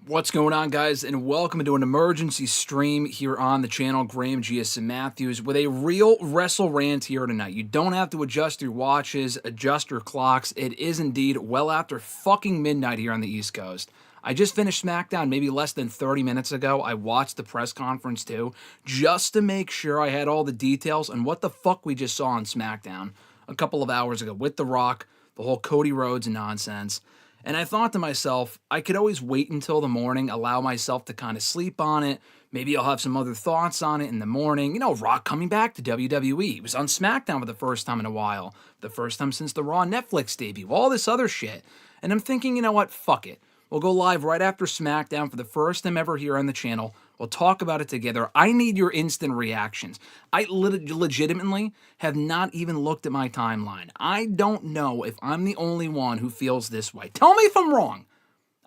What's going on, guys, and welcome to an emergency stream here on the channel. Graham GSM Matthews with a real wrestle rant here tonight. You don't have to adjust your watches, adjust your clocks. It is indeed well after fucking midnight here on the East Coast. I just finished SmackDown maybe less than 30 minutes ago. I watched the press conference too, just to make sure I had all the details on what the fuck we just saw on SmackDown a couple of hours ago with The Rock, the whole Cody Rhodes nonsense. And I thought to myself, I could always wait until the morning, allow myself to kind of sleep on it. Maybe I'll have some other thoughts on it in the morning. You know, Rock coming back to WWE. He was on SmackDown for the first time in a while. The first time since the Raw Netflix debut. All this other shit. And I'm thinking, you know what? Fuck it. We'll go live right after SmackDown for the first time ever here on the channel. We'll talk about it together. I need your instant reactions. I legitimately have not even looked at my timeline. I don't know if I'm the only one who feels this way. Tell me if I'm wrong.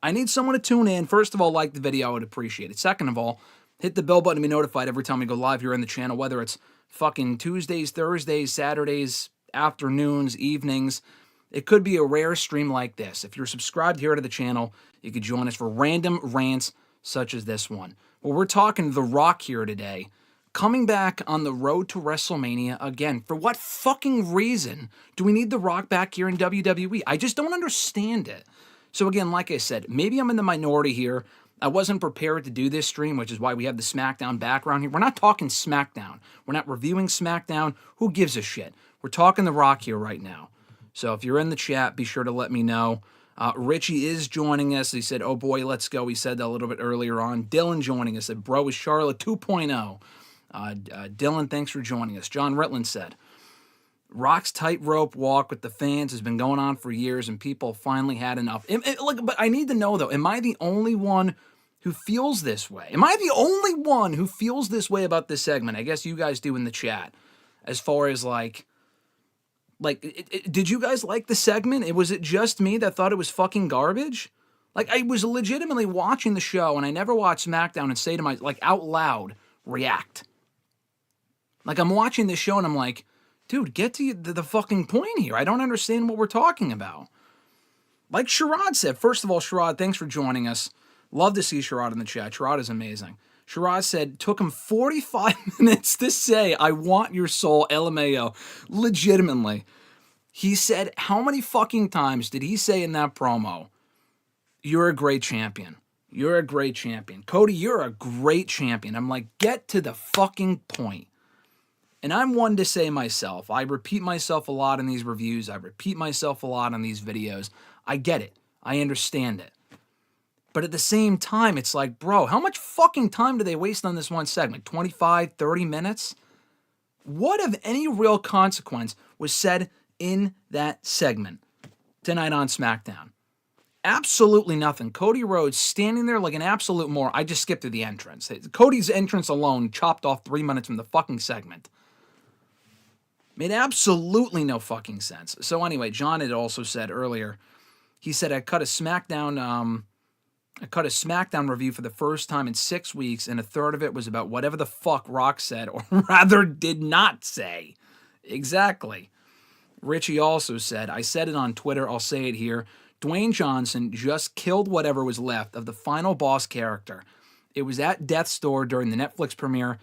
I need someone to tune in. First of all, like the video. I would appreciate it. Second of all, hit the bell button to be notified every time we go live here on the channel, whether it's fucking Tuesdays, Thursdays, Saturdays, afternoons, evenings. It could be a rare stream like this. If you're subscribed here to the channel, you could join us for random rants such as this one. Well, we're talking The Rock here today, coming back on the road to WrestleMania again. For what fucking reason do we need The Rock back here in WWE? I just don't understand it. So again, like I said, maybe I'm in the minority here. I wasn't prepared to do this stream, which is why we have the SmackDown background here. We're not talking SmackDown. We're not reviewing SmackDown. Who gives a shit? We're talking The Rock here right now. So if you're in the chat, be sure to let me know. Richie is joining us. He said, oh boy, let's go. He said that a little bit earlier on. Dylan joining us. Said, bro, is Charlotte 2.0. Dylan, thanks for joining us. John Ritland said, Rock's tightrope walk with the fans has been going on for years and people finally had enough. Look, but I need to know, though, am I the only one who feels this way? Am I the only one who feels this way about this segment? I guess you guys do in the chat. As far as, did you guys like the segment? Was it just me that thought it was fucking garbage? Like, I was legitimately watching the show, and I never watched SmackDown and say to myself, like, out loud, react. Like, I'm watching this show, and I'm like, dude, get to the fucking point here. I don't understand what we're talking about. Like Sherrod said, first of all, Sherrod, thanks for joining us. Love to see Sherrod in the chat. Sherrod is amazing. Sherrod said, took him 45 minutes to say, I want your soul, LMAO. Legitimately. He said, how many fucking times did he say in that promo, you're a great champion. You're a great champion. Cody, you're a great champion. I'm like, get to the fucking point. And I'm one to say myself, I repeat myself a lot in these reviews. I repeat myself a lot on these videos. I get it. I understand it. But at the same time, it's like, bro, how much fucking time do they waste on this one segment? 25, 30 minutes? What, if any, real consequence was said in that segment tonight on SmackDown? Absolutely nothing. Cody Rhodes standing there like an absolute moron. I just skipped through the entrance. Cody's entrance alone chopped off 3 minutes from the fucking segment. Made absolutely no fucking sense. So anyway, John had also said earlier, he said, I cut a SmackDown review for the first time in 6 weeks, and a third of it was about whatever the fuck Rock said, or rather did not say. Exactly. Richie also said, I said it on Twitter, I'll say it here, Dwayne Johnson just killed whatever was left of the final boss character. It was at Death's Door during the Netflix premiere,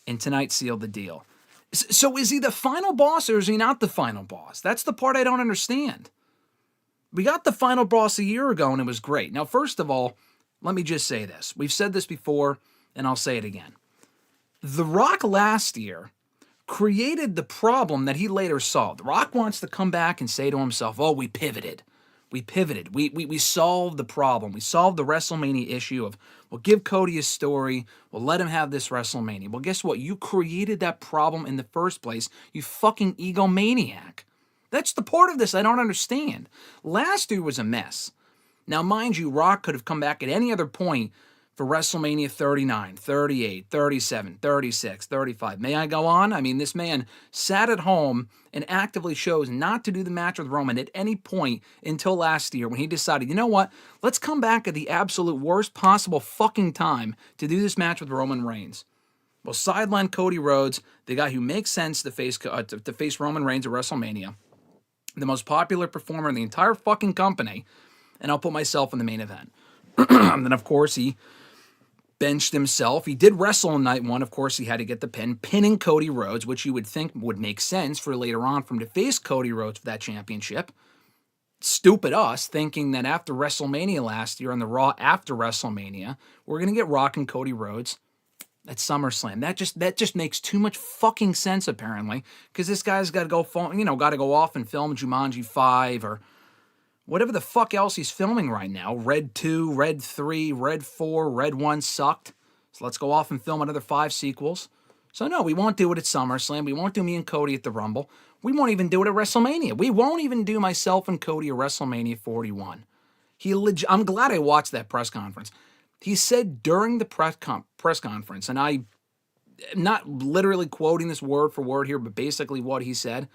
and tonight sealed the deal. So is he the final boss, or is he not the final boss? That's the part I don't understand. We got the final boss a year ago, and it was great. Now, first of all, let me just say this. We've said this before, and I'll say it again. The Rock last year created the problem that he later solved. The Rock wants to come back and say to himself, oh, we pivoted. We pivoted. We solved the problem. We solved the WrestleMania issue of, we'll give Cody his story. We'll let him have this WrestleMania. Well, guess what? You created that problem in the first place, you fucking egomaniac. That's the part of this I don't understand. Last year was a mess. Now, mind you, Rock could have come back at any other point for WrestleMania 39, 38, 37, 36, 35. May I go on? I mean, this man sat at home and actively chose not to do the match with Roman at any point until last year when he decided, you know what? Let's come back at the absolute worst possible fucking time to do this match with Roman Reigns. Well, sideline Cody Rhodes, the guy who makes sense to face Roman Reigns at WrestleMania, the most popular performer in the entire fucking company, and I'll put myself in the main event. And then, of course, he benched himself. He did wrestle on night one. Of course, he had to get the pin, pinning Cody Rhodes, which you would think would make sense for later on for him to face Cody Rhodes for that championship. Stupid us, thinking that after WrestleMania last year, on the Raw after WrestleMania, we're going to get Rock and Cody Rhodes at SummerSlam. That just makes too much fucking sense, apparently, because this guy's got to go, got to go off and film Jumanji 5 or whatever the fuck else he's filming right now. Red 2, Red 3, Red 4, Red 1 sucked. So let's go off and film another 5 sequels. So no, we won't do it at SummerSlam. We won't do me and Cody at the Rumble. We won't even do it at WrestleMania. We won't even do myself and Cody at WrestleMania 41. I'm glad I watched that press conference. He said during the press conference, and I'm not literally quoting this word for word here, but basically what he said,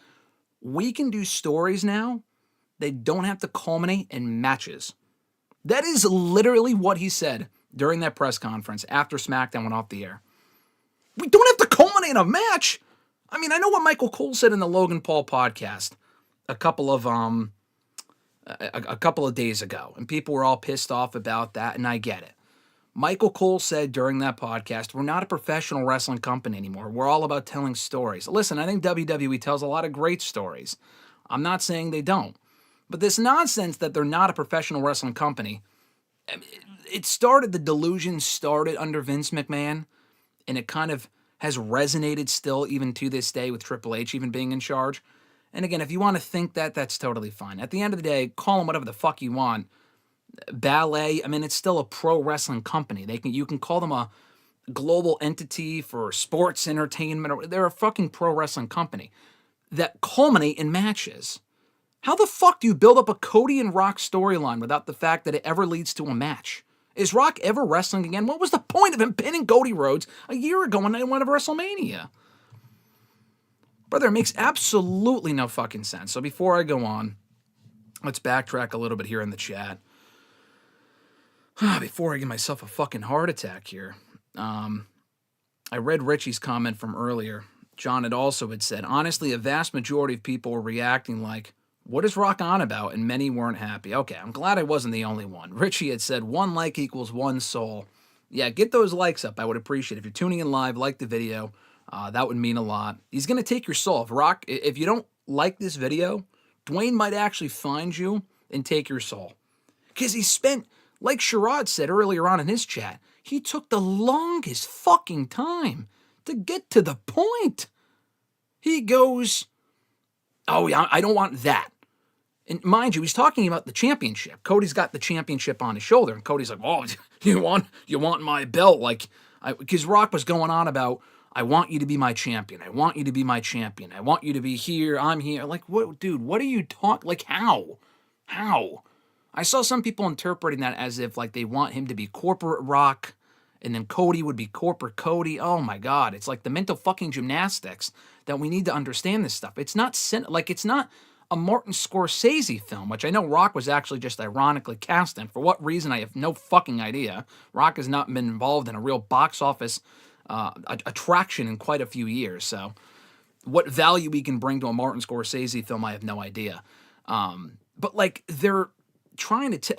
we can do stories now. They don't have to culminate in matches. That is literally what he said during that press conference after SmackDown went off the air. We don't have to culminate in a match. I mean, I know what Michael Cole said in the Logan Paul podcast a couple of days ago, and people were all pissed off about that, and I get it. Michael Cole said during that podcast, we're not a professional wrestling company anymore. We're all about telling stories. Listen, I think WWE tells a lot of great stories. I'm not saying they don't. But this nonsense that they're not a professional wrestling company, the delusion started under Vince McMahon, and it kind of has resonated still even to this day with Triple H even being in charge. And again, if you want to think that, that's totally fine. At the end of the day, call them whatever the fuck you want. Ballet, I mean, it's still a pro wrestling company. You can call them a global entity for sports entertainment. They're a fucking pro wrestling company that culminate in matches. How the fuck do you build up a Cody and Rock storyline without the fact that it ever leads to a match? Is Rock ever wrestling again? What was the point of him pinning Cody Rhodes a year ago when they went to WrestleMania? Brother, it makes absolutely no fucking sense. So before I go on, let's backtrack a little bit here in the chat. Before I give myself a fucking heart attack here. I read Richie's comment from earlier. John had said, honestly, a vast majority of people were reacting like, what is Rock on about? And many weren't happy. Okay, I'm glad I wasn't the only one. Richie had said, 1 like equals 1 soul. Yeah, get those likes up. I would appreciate it. If you're tuning in live, like the video. That would mean a lot. He's going to take your soul. If you don't like this video, Dwayne might actually find you and take your soul. Because he spent, like Sherrod said earlier on in his chat, he took the longest fucking time to get to the point. He goes, oh yeah, I don't want that. And mind you, he's talking about the championship. Cody's got the championship on his shoulder, and Cody's like, "Oh, you want my belt?" Because Rock was going on about, "I want you to be my champion. I want you to be my champion. I want you to be here. I'm here." Like, what, dude? What are you talking? Like, how? I saw some people interpreting that as if like they want him to be corporate Rock, and then Cody would be corporate Cody. Oh my God, it's like the mental fucking gymnastics that we need to understand this stuff. It's not it's not a Martin Scorsese film, which I know Rock was actually just ironically cast in. For what reason, I have no fucking idea. Rock has not been involved in a real box office attraction in quite a few years. So what value he can bring to a Martin Scorsese film, I have no idea. But like they're trying to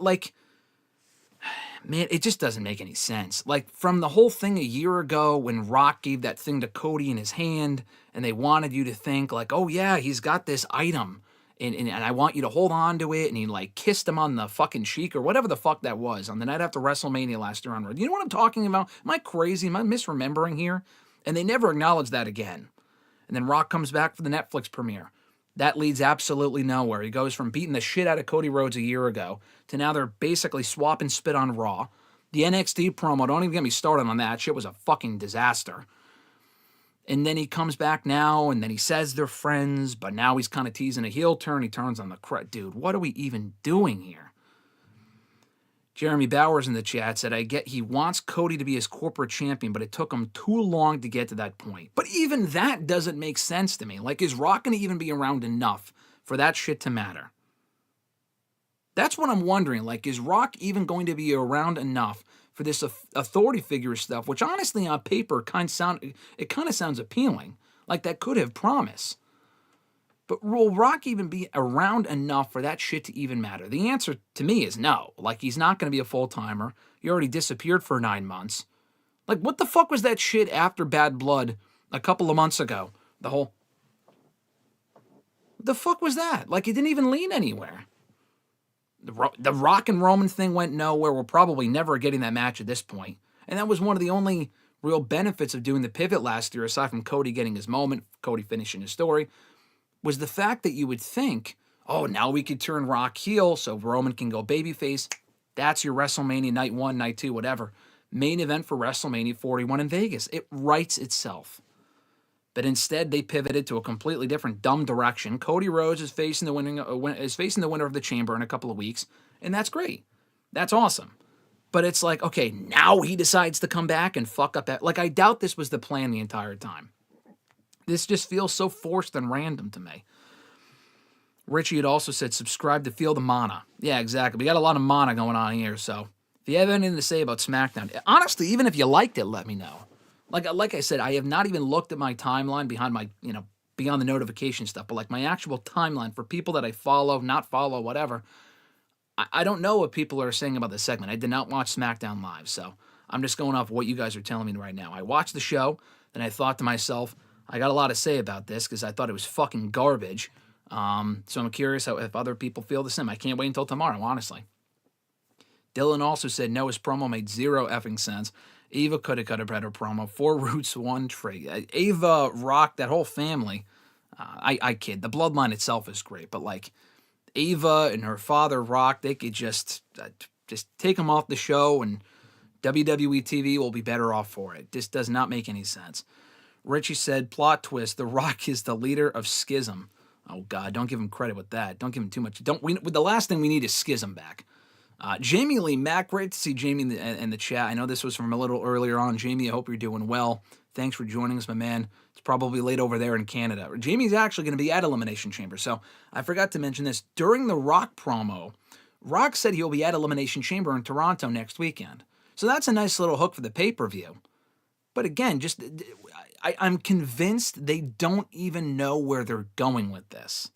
man, it just doesn't make any sense. Like from the whole thing a year ago when Rock gave that thing to Cody in his hand and they wanted you to think like, oh yeah, he's got this item and I want you to hold on to it, and he like kissed him on the fucking cheek or whatever the fuck that was on the night after WrestleMania last year on Raw. You know what I'm talking about? Am I crazy? Am I misremembering here? And they never acknowledged that again. And then Rock comes back for the Netflix premiere. That leads absolutely nowhere. He goes from beating the shit out of Cody Rhodes a year ago to now they're basically swapping spit on Raw. The NXT promo, don't even get me started on that. Shit was a fucking disaster. And then he comes back now, and then he says they're friends, but now he's kind of teasing a heel turn. He turns on the crowd. Dude, what are we even doing here? Jeremy Bowers in the chat said, I get he wants Cody to be his corporate champion, but it took him too long to get to that point. But even that doesn't make sense to me. Like, is Rock going to even be around enough for that shit to matter? That's what I'm wondering. Like, is Rock even going to be around enough for this authority figure stuff, which honestly on paper kind of sounds appealing. Like that could have promise. But will Rock even be around enough for that shit to even matter? The answer to me is no. Like, he's not going to be a full-timer. He already disappeared for 9 months. Like, what the fuck was that shit after Bad Blood a couple of months ago? What the fuck was that? Like, it didn't even lead anywhere. The Rock and Roman thing went nowhere. We're probably never getting that match at this point. And that was one of the only real benefits of doing the pivot last year, aside from Cody getting his moment, Cody finishing his story, was the fact that you would think, oh, now we could turn Rock heel so Roman can go babyface. That's your WrestleMania night 1, night 2, whatever. Main event for WrestleMania 41 in Vegas. It writes itself. But instead, they pivoted to a completely different dumb direction. Cody Rhodes is facing the winner of the Chamber in a couple of weeks, and that's great. That's awesome. But it's like, okay, now he decides to come back and fuck up that. Like, I doubt this was the plan the entire time. This just feels so forced and random to me. Richie had also said, subscribe to Feel the Mana. Yeah, exactly. We got a lot of mana going on here, so if you have anything to say about SmackDown, honestly, even if you liked it, let me know. Like I said, I have not even looked at my timeline behind my, beyond the notification stuff, but like my actual timeline for people that I follow, not follow, whatever. I don't know what people are saying about this segment. I did not watch SmackDown Live, so I'm just going off what you guys are telling me right now. I watched the show, and I thought to myself, I got a lot to say about this because I thought it was fucking garbage. So I'm curious if other people feel the same. I can't wait until tomorrow, honestly. Dylan also said, no, his promo made zero effing sense. Ava could have cut a better promo. 4 Roots, 1 Trey. Ava, Rock, that whole family. I kid. The bloodline itself is great, but like Ava and her father, Rock, they could just take them off the show and WWE TV will be better off for it. This does not make any sense. Richie said, plot twist, The Rock is the leader of Schism. Oh, God, don't give him credit with that. Don't give him too much. The last thing we need is Schism back. Jamie Lee Mack, great to see Jamie in the chat. I know this was from a little earlier on. Jamie, I hope you're doing well. Thanks for joining us, my man. It's probably late over there in Canada. Jamie's actually going to be at Elimination Chamber. So I forgot to mention this. During the Rock promo, Rock said he'll be at Elimination Chamber in Toronto next weekend. So that's a nice little hook for the pay-per-view. But again, I'm convinced they don't even know where they're going with this.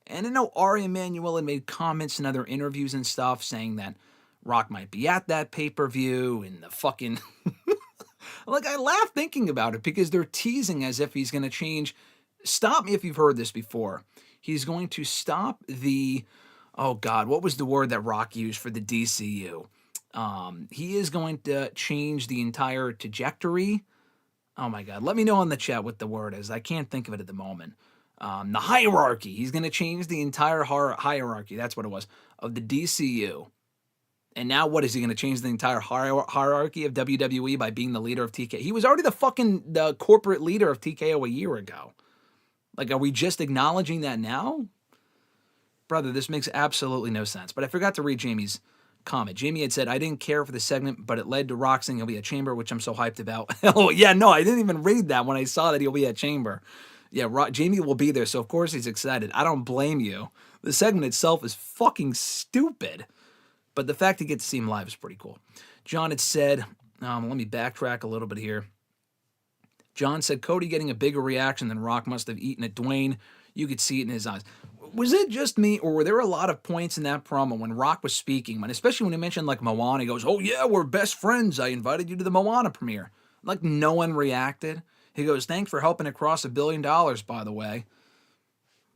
And I know Ari Emanuel had made comments in other interviews and stuff saying that Rock might be at that pay-per-view and the fucking... Like, I laugh thinking about it because they're teasing as if he's going to change... Stop me if you've heard this before. He's going to stop the... Oh, God, what was the word that Rock used for the DCU? He is going to change the entire trajectory. Oh, my God. Let me know in the chat what the word is. I can't think of it at the moment. The hierarchy. He's going to change the entire hierarchy. That's what it was. Of the DCU. And now what is he going to change the entire hierarchy of WWE by being the leader of TKO? He was already the corporate leader of TKO a year ago. Like, are we just acknowledging that now? Brother, this makes absolutely no sense. But I forgot to read Jamie's comment. Jamie had said, I didn't care for the segment, but it led to Rock saying he'll be at Chamber, which I'm so hyped about. Oh, yeah, no, I didn't even read that when I saw that he'll be at Chamber. Yeah, Jamie will be there, so of course he's excited. I don't blame you. The segment itself is fucking stupid. But the fact he gets to see him live is pretty cool. John had said, let me backtrack a little bit here. John said, Cody getting a bigger reaction than Rock must have eaten at Dwayne. You could see it in his eyes. Was it just me, or were there a lot of points in that promo when Rock was speaking, especially when he mentioned like Moana, he goes, oh yeah, we're best friends. I invited you to the Moana premiere. Like no one reacted. He goes, thanks for helping it cross $1 billion, by the way.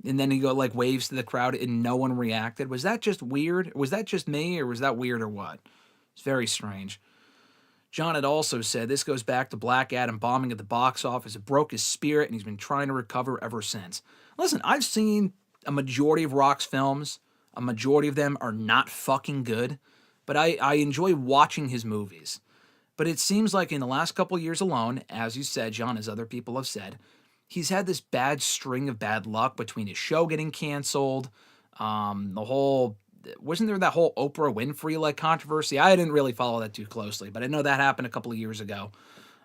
And then he waves to the crowd and no one reacted. Was that just weird? Was that just me or was that weird or what? It's very strange. John had also said, this goes back to Black Adam bombing at the box office. It broke his spirit and he's been trying to recover ever since. Listen, I've seen a majority of Rock's films. A majority of them are not fucking good. But I enjoy watching his movies. But it seems like in the last couple of years alone, as you said, John, as other people have said, he's had this bad string of bad luck between his show getting canceled, wasn't there that whole Oprah Winfrey controversy? I didn't really follow that too closely, but I know that happened a couple of years ago.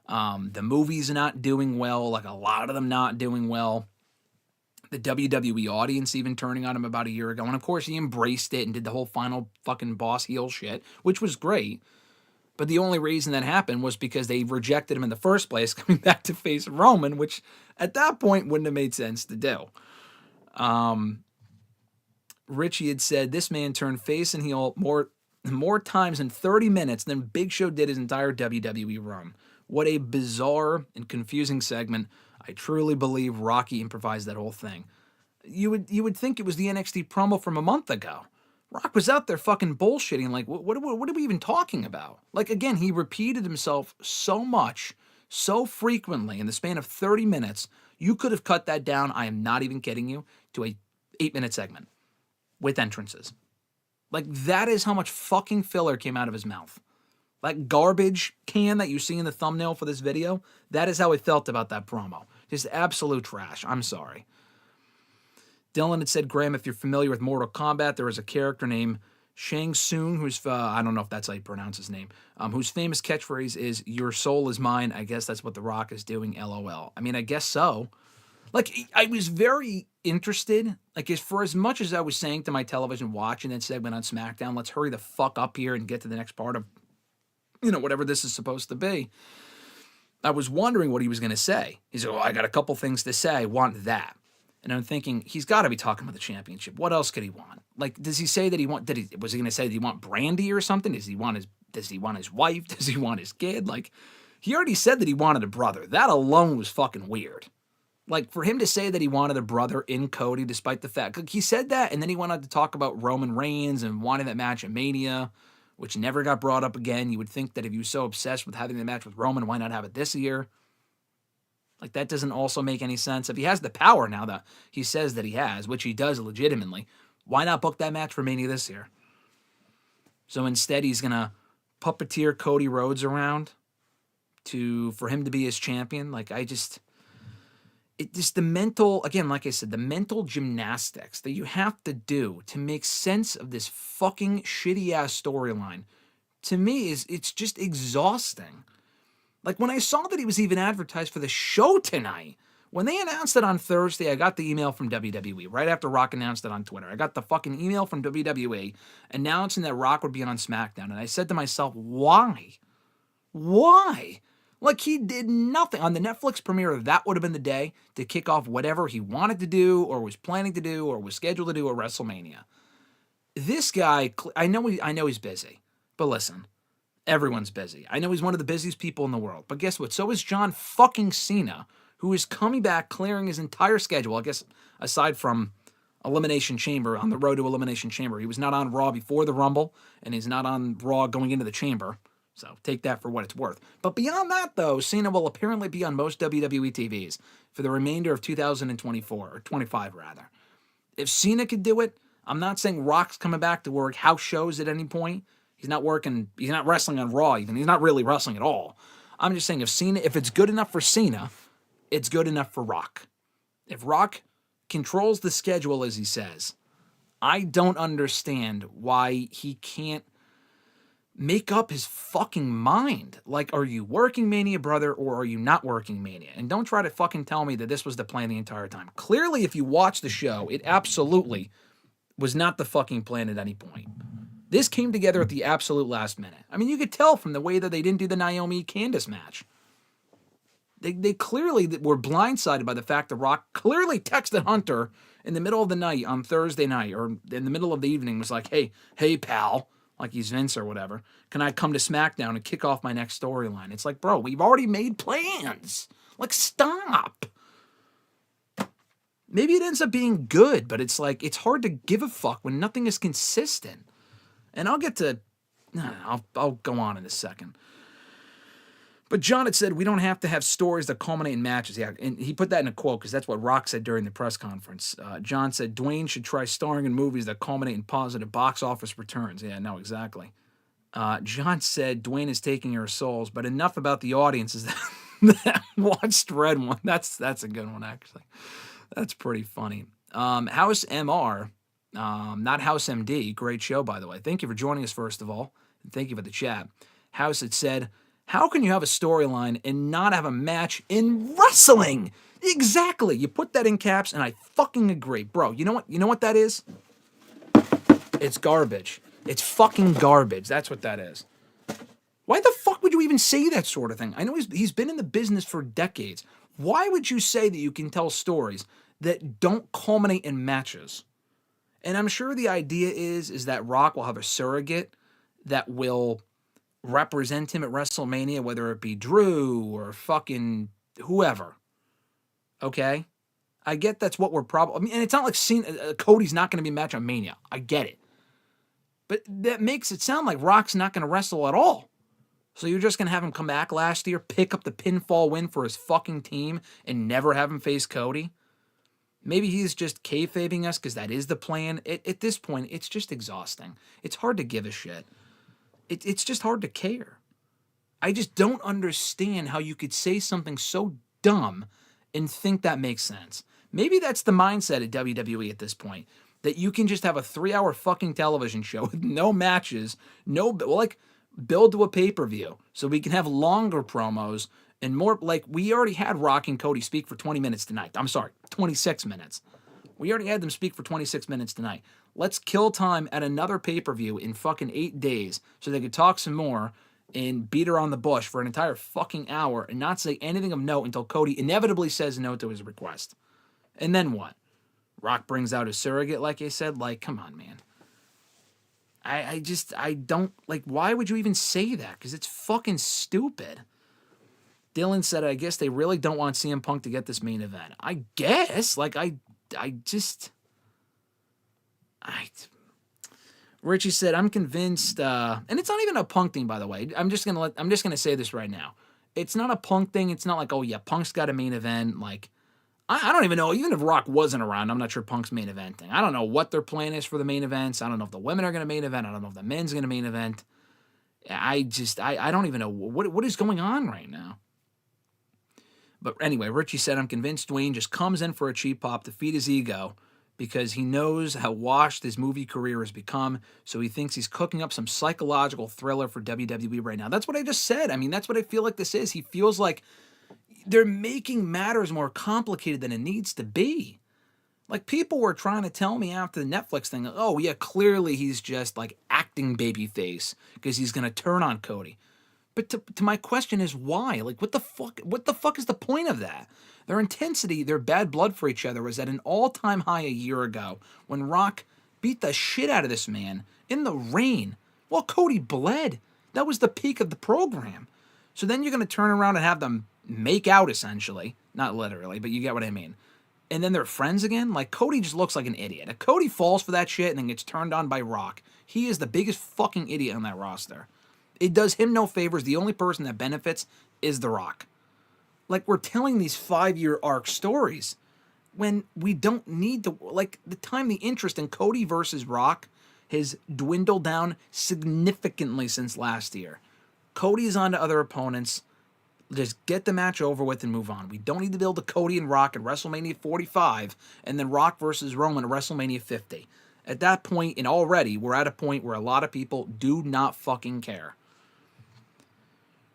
The movies not doing well, a lot of them not doing well. The WWE audience even turning on him about a year ago. And of course he embraced it and did the whole final fucking boss heel shit, which was great. But the only reason that happened was because they rejected him in the first place, coming back to face Roman, which at that point wouldn't have made sense to do. Richie had said this man turned face and heel more times in 30 minutes than Big Show did his entire WWE run. What a bizarre and confusing segment. I truly believe Rocky improvised that whole thing. You would think it was the NXT promo from a month ago. Rock was out there fucking bullshitting. Like, what are we even talking about? Like, again, he repeated himself so much, so frequently in the span of 30 minutes. You could have cut that down, I am not even kidding you, to a 8-minute segment with entrances. Like, that is how much fucking filler came out of his mouth. That garbage can that you see in the thumbnail for this video, that is how I felt about that promo. Just absolute trash. I'm sorry. Dylan had said, Graham, if you're familiar with Mortal Kombat, there is a character named Shang Tsung, who's, I don't know if that's how you pronounce his name, whose famous catchphrase is, your soul is mine. I guess that's what The Rock is doing, LOL. I mean, I guess so. Like, I was very interested, like, for as much as I was saying to my television watching that segment on SmackDown, let's hurry the fuck up here and get to the next part of, whatever this is supposed to be. I was wondering what he was going to say. He's like, I got a couple things to say. I want that. And I'm thinking, he's got to be talking about the championship. What else could he want? Like, does he say that he want? Was he going to say that he want Brandy or something? Does he want his wife? Does he want his kid? Like, he already said that he wanted a brother. That alone was fucking weird. Like, for him to say that he wanted a brother in Cody, despite the fact, like, he said that, and then he went on to talk about Roman Reigns and wanting that match at Mania, which never got brought up again. You would think that if he was so obsessed with having the match with Roman, why not have it this year? Like, that doesn't also make any sense. If he has the power now that he says that he has, which he does legitimately, why not book that match for Mania this year? So instead, he's going to puppeteer Cody Rhodes around for him to be his champion. Like, the mental, again, like I said, the mental gymnastics that you have to do to make sense of this fucking shitty-ass storyline, to me, it's just exhausting. Like, when I saw that he was even advertised for the show tonight, when they announced it on Thursday, I got the email from WWE right after Rock announced it on Twitter. I got the fucking email from WWE announcing that Rock would be on SmackDown. And I said to myself, why? Why? Like, he did nothing. On the Netflix premiere, that would have been the day to kick off whatever he wanted to do or was planning to do or was scheduled to do at WrestleMania. This guy, I know he's busy, but listen. Everyone's busy. I know he's one of the busiest people in the world. But guess what? So is John fucking Cena, who is coming back, clearing his entire schedule. I guess aside from Elimination Chamber, on the road to Elimination Chamber. He was not on Raw before the Rumble, and he's not on Raw going into the Chamber. So take that for what it's worth. But beyond that, though, Cena will apparently be on most WWE TVs for the remainder of 2024, or 25 rather. If Cena could do it, I'm not saying Rock's coming back to work house shows at any point. He's not wrestling on Raw even. He's not really wrestling at all. I'm just saying if it's good enough for Cena, it's good enough for Rock. If Rock controls the schedule as he says, I don't understand why he can't make up his fucking mind. Like, are you working Mania, brother, or are you not working Mania? And don't try to fucking tell me that this was the plan the entire time. Clearly, if you watch the show, it absolutely was not the fucking plan at any point. This came together at the absolute last minute. I mean, you could tell from the way that they didn't do the Naomi-Candice match. They clearly were blindsided by the fact that Rock clearly texted Hunter in the middle of the night on Thursday night, or in the middle of the evening, was like, hey, pal, like he's Vince or whatever, can I come to SmackDown and kick off my next storyline? It's like, bro, we've already made plans. Like, stop. Maybe it ends up being good, but it's like, it's hard to give a fuck when nothing is consistent. And I'll go on in a second. But John had said, we don't have to have stories that culminate in matches. Yeah, and he put that in a quote because that's what Rock said during the press conference. John said, Dwayne should try starring in movies that culminate in positive box office returns. Yeah, no, exactly. John said, Dwayne is taking your souls, but enough about the audiences that watched Red One. That's a good one, actually. That's pretty funny. House MR, not House MD. Great show, by the way. Thank you for joining us, first of all. And thank you for the chat. House had said, how can you have a storyline and not have a match in wrestling? Exactly. You put that in caps, and I fucking agree. Bro, you know what? You know what that is? It's garbage. It's fucking garbage. That's what that is. Why the fuck would you even say that sort of thing? I know he's been in the business for decades. Why would you say that you can tell stories that don't culminate in matches. And I'm sure the idea is that Rock will have a surrogate that will represent him at WrestleMania, whether it be Drew or fucking whoever. Okay? I get that's what we're probably... I mean, and it's not like Cody's not going to be a match on Mania. I get it. But that makes it sound like Rock's not going to wrestle at all. So you're just going to have him come back last year, pick up the pinfall win for his fucking team, and never have him face Cody? Maybe he's just kayfabing us because that is the plan. At this point, it's just exhausting. It's hard to give a shit. It's just hard to care. I just don't understand how you could say something so dumb and think that makes sense. Maybe that's the mindset at WWE at this point, that you can just have a 3-hour fucking television show with no matches, build to a pay-per-view so we can have longer promos and more. Like, we already had Rock and Cody speak for 20 minutes tonight. I'm sorry, 26 minutes. We already had them speak for 26 minutes tonight. Let's kill time at another pay-per-view in fucking 8 days so they could talk some more and beat around the bush for an entire fucking hour and not say anything of note until Cody inevitably says no to his request. And then what? Rock brings out his surrogate, like I said. Like, come on, man. I don't, like, why would you even say that? Because it's fucking stupid. Dylan said, I guess they really don't want CM Punk to get this main event. I guess. Like, Richie said, I'm convinced, and it's not even a Punk thing, by the way. I'm just gonna say this right now. It's not a Punk thing. It's not like, oh yeah, Punk's got a main event. Like, I don't even know. Even if Rock wasn't around, I'm not sure Punk's main eventing. I don't know what their plan is for the main events. I don't know if the women are going to main event. I don't know if the men's going to main event. I don't even know what is going on right now. But anyway, Richie said, I'm convinced Dwayne just comes in for a cheap pop to feed his ego because he knows how washed his movie career has become, so he thinks he's cooking up some psychological thriller for WWE right now. That's what I just said. I mean, that's what I feel like this is. He feels like they're making matters more complicated than it needs to be. Like, people were trying to tell me after the Netflix thing, oh yeah, clearly he's just like acting babyface because he's going to turn on Cody. But to my question is why? Like, what the fuck is the point of that? Their intensity, their bad blood for each other was at an all-time high a year ago when Rock beat the shit out of this man in the rain while Cody bled. That was the peak of the program. So then you're going to turn around and have them make out, essentially. Not literally, but you get what I mean. And then they're friends again? Like, Cody just looks like an idiot. If Cody falls for that shit and then gets turned on by Rock, he is the biggest fucking idiot on that roster. It does him no favors. The only person that benefits is The Rock. Like, we're telling these 5-year arc stories when we don't need to. Like, the interest in Cody versus Rock has dwindled down significantly since last year. Cody's on to other opponents. Just get the match over with and move on. We don't need to build a Cody and Rock at WrestleMania 45 and then Rock versus Roman at WrestleMania 50. At that point, and already, we're at a point where a lot of people do not fucking care.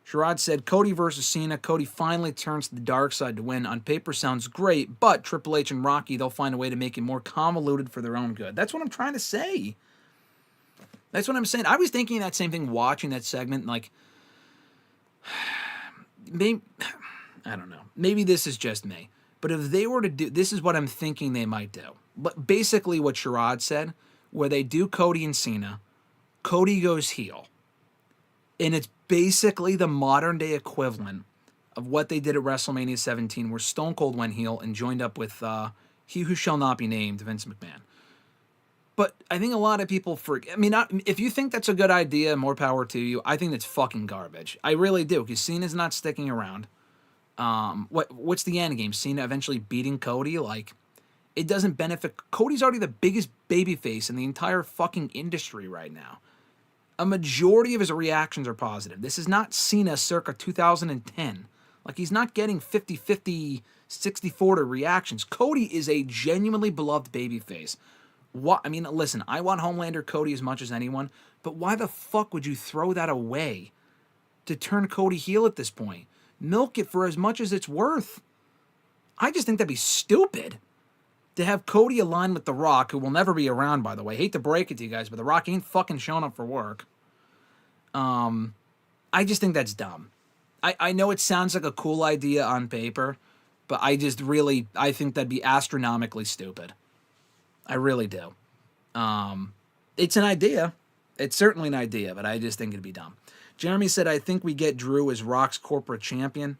Sherrod said, Cody versus Cena. Cody finally turns to the dark side to win. On paper sounds great, but Triple H and Rocky, they'll find a way to make it more convoluted for their own good. That's what I'm trying to say. That's what I'm saying. I was thinking that same thing watching that segment, like, maybe, I don't know. Maybe this is just me. But if they were to do, this is what I'm thinking they might do. But basically what Sherrod said, where they do Cody and Cena, Cody goes heel. And it's basically the modern day equivalent of what they did at WrestleMania 17, where Stone Cold went heel and joined up with he who shall not be named, Vince McMahon. But I think a lot of people forget. I mean, if you think that's a good idea, more power to you. I think that's fucking garbage. I really do, because Cena's not sticking around. What's the end game? Cena eventually beating Cody? Like, it doesn't benefit. Cody's already the biggest babyface in the entire fucking industry right now. A majority of his reactions are positive. This is not Cena circa 2010. Like, he's not getting 50-50, 60-40 reactions. Cody is a genuinely beloved babyface. What? I mean, listen, I want Homelander Cody as much as anyone, but why the fuck would you throw that away to turn Cody heel at this point? Milk it for as much as it's worth. I just think that'd be stupid to have Cody align with The Rock, who will never be around, by the way. Hate to break it to you guys, but The Rock ain't fucking showing up for work. I just think that's dumb. I know it sounds like a cool idea on paper, But I think that'd be astronomically stupid. I really do. It's an idea. It's certainly an idea, but I just think it'd be dumb. Jeremy said, I think we get Drew as Rock's corporate champion.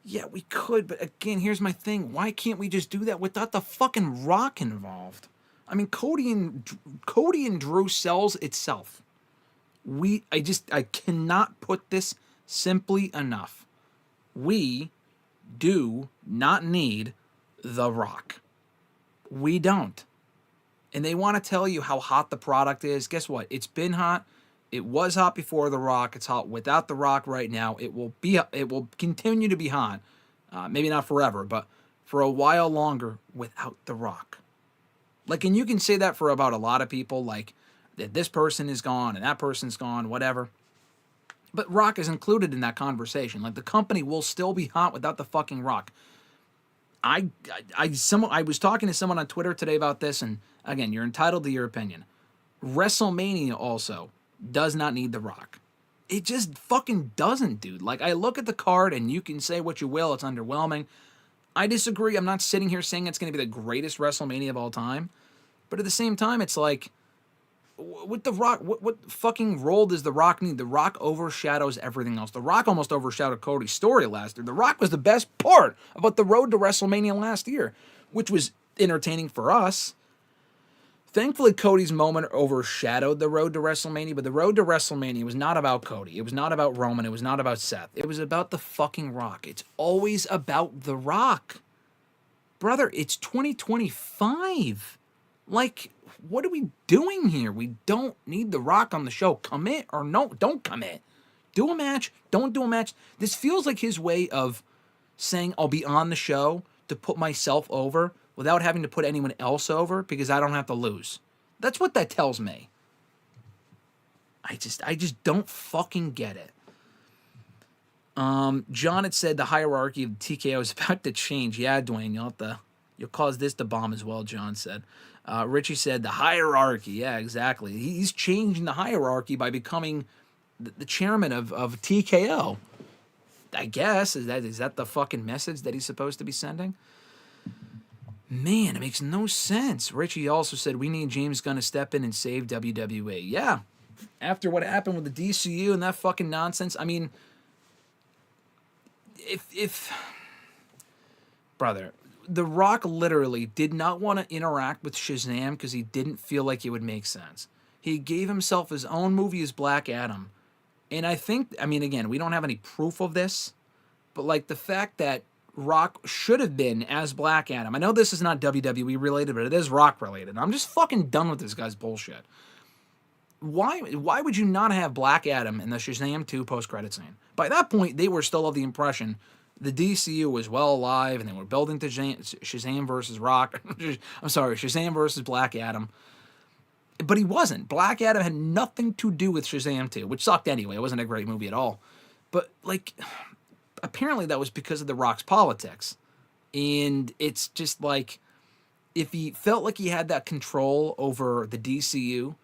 Yeah, we could, but again, here's my thing. Why can't we just do that without the fucking Rock involved? I mean, Cody and Drew sells itself. I cannot put this simply enough. We do not need The Rock. We don't. And they want to tell you how hot the product is. Guess what? It's been hot. It was hot before The Rock. It's hot without The Rock right now. It will continue to be hot. Maybe not forever, but for a while longer without The Rock. Like, and you can say that for about a lot of people, like that this person is gone and that person's gone, whatever. But Rock is included in that conversation. Like, the company will still be hot without the fucking Rock. I was talking to someone on Twitter today about this, and again, you're entitled to your opinion. WrestleMania also does not need The Rock. It just fucking doesn't, dude. Like, I look at the card, and you can say what you will, it's underwhelming. I disagree. I'm not sitting here saying it's going to be the greatest WrestleMania of all time. But at the same time, it's like, with The Rock, what fucking role does The Rock need? The Rock overshadows everything else. The Rock almost overshadowed Cody's story last year. The Rock was the best part about the road to WrestleMania last year, which was entertaining for us. Thankfully, Cody's moment overshadowed the road to WrestleMania, but the road to WrestleMania was not about Cody. It was not about Roman. It was not about Seth. It was about the fucking Rock. It's always about The Rock. Brother, it's 2025. Like, what are we doing here? We don't need The Rock on the show. Commit or no, don't commit. Do a match, don't do a match. This feels like his way of saying I'll be on the show to put myself over without having to put anyone else over because I don't have to lose. That's what that tells me. I just don't fucking get it. John had said the hierarchy of TKO is about to change. Yeah, Dwayne, you'll cause this to bomb as well, John said. Richie said the hierarchy. Yeah, exactly. He's changing the hierarchy by becoming the chairman of TKO. I guess. Is that the fucking message that he's supposed to be sending? Man, it makes no sense. Richie also said we need James Gunn to step in and save WWE. Yeah. After what happened with the DCU and that fucking nonsense, I mean, if brother, The Rock literally did not want to interact with Shazam because he didn't feel like it would make sense. He gave himself his own movie as Black Adam. And I think, I mean, again, we don't have any proof of this, but like the fact that Rock should have been as Black Adam. I know this is not WWE related, but it is Rock related. I'm just fucking done with this guy's bullshit. Why would you not have Black Adam in the Shazam 2 post-credit scene? By that point, they were still of the impression the DCU was well alive and they were building to Shazam versus Rock. I'm sorry, Shazam versus Black Adam. But he wasn't. Black Adam had nothing to do with Shazam 2, which sucked anyway. It wasn't a great movie at all. But, like, apparently that was because of The Rock's politics. And it's just like, if he felt like he had that control over the DCU,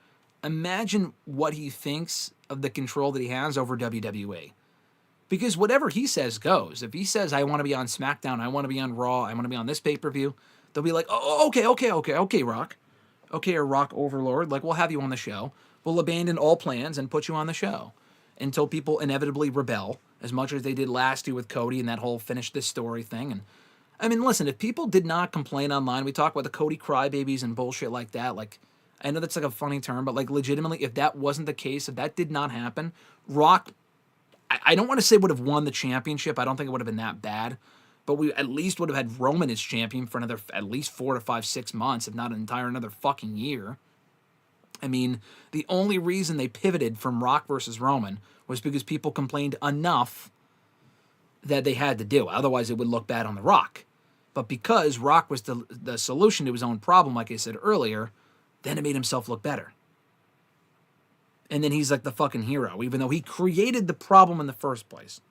imagine what he thinks of the control that he has over WWE. Because whatever he says goes. If he says, I want to be on SmackDown, I want to be on Raw, I want to be on this pay-per-view, they'll be like, oh, okay, Rock. Okay, or Rock Overlord, like, we'll have you on the show. We'll abandon all plans and put you on the show until people inevitably rebel, as much as they did last year with Cody and that whole finish this story thing. And I mean, listen, if people did not complain online, we talk about the Cody crybabies and bullshit like that, like, I know that's like a funny term, but like legitimately, if that wasn't the case, if that did not happen, Rock, I don't want to say would have won the championship. I don't think it would have been that bad. But we at least would have had Roman as champion for another at least 4 to 5, 6 months, if not another fucking year. I mean, the only reason they pivoted from Rock versus Roman was because people complained enough that they had to do it. Otherwise, it would look bad on The Rock. But because Rock was the solution to his own problem, like I said earlier, then it made himself look better. And then he's like the fucking hero, even though he created the problem in the first place.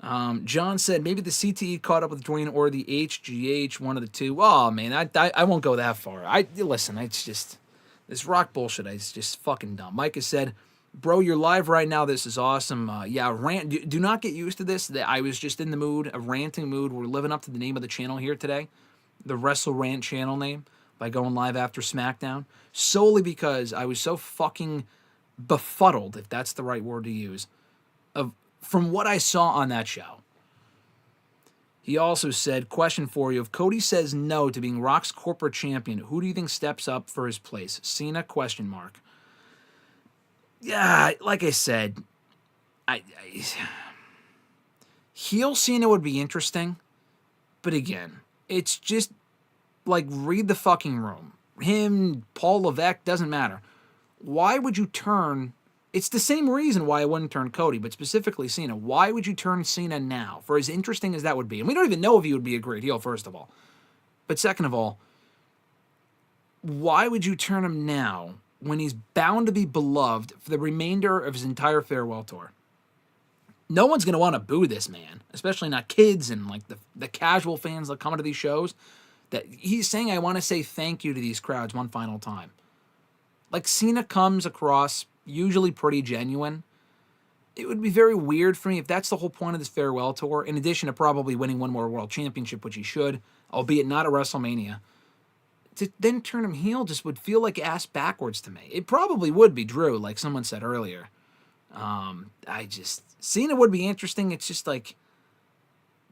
John said maybe the CTE caught up with Dwayne or the HGH, one of the two. Oh, man, I won't go that far. Listen, it's just, this Rock bullshit is just fucking dumb. Mike has said, Bro, you're live right now. This is awesome. Yeah, rant. Do not get used to this. I was just in the mood, a ranting mood. We're living up to the name of the channel here today, the Wrestle Rant channel name, by going live after SmackDown, solely because I was so fucking befuddled, if that's the right word to use, from what I saw on that show. He also said, question for you, if Cody says no to being Rock's corporate champion, who do you think steps up for his place? Cena, question mark. Yeah, like I said, heel Cena would be interesting, but again, it's just like read the fucking room. Him, Paul Levesque, doesn't matter. Why would you turn? It's the same reason why I wouldn't turn Cody, but specifically Cena. Why would you turn Cena now? For as interesting as that would be, and we don't even know if he would be a great heel, first of all. But second of all, why would you turn him now when he's bound to be beloved for the remainder of his entire farewell tour? No one's going to want to boo this man, especially not kids and like the casual fans that come to these shows. That he's saying, I want to say thank you to these crowds one final time. Like, Cena comes across usually pretty genuine. It would be very weird for me if that's the whole point of this farewell tour, in addition to probably winning one more world championship, which he should, albeit not at WrestleMania. To then turn him heel just would feel like ass backwards to me. It probably would be Drew, like someone said earlier. Cena would be interesting. It's just like,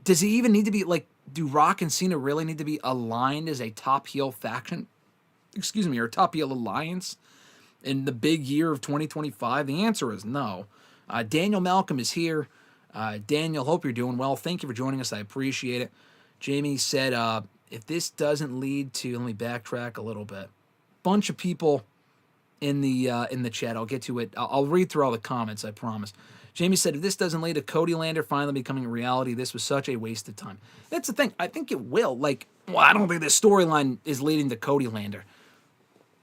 does he even need to be, like, do Rock and Cena really need to be aligned as a top heel faction? Or a top heel alliance in the big year of 2025? The answer is no. Daniel Malcolm is here. Daniel, hope you're doing well. Thank you for joining us. I appreciate it. Jamie said, if this doesn't lead to, let me backtrack a little bit. Bunch of people in the chat. I'll get to it. I'll read through all the comments, I promise. Jamie said, if this doesn't lead to Cody Lander finally becoming a reality, this was such a waste of time. That's the thing. I think it will. I don't think this storyline is leading to Cody Lander.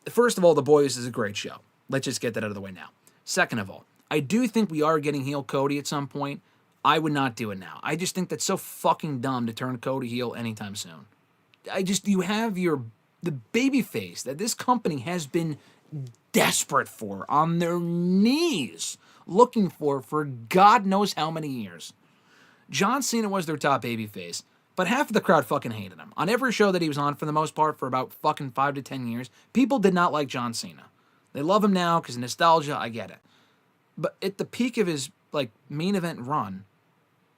First of all, The Boys is a great show. Let's just get that out of the way now. Second of all, I do think we are getting heel Cody at some point. I would not do it now. I just think that's so fucking dumb to turn Cody heel anytime soon. You have the baby face that this company has been desperate for, on their knees, looking for God knows how many years. John Cena was their top babyface, but half of the crowd fucking hated him. On every show that he was on, for the most part, for about fucking 5 to 10 years, people did not like John Cena. They love him now because nostalgia, I get it. But at the peak of his main event run,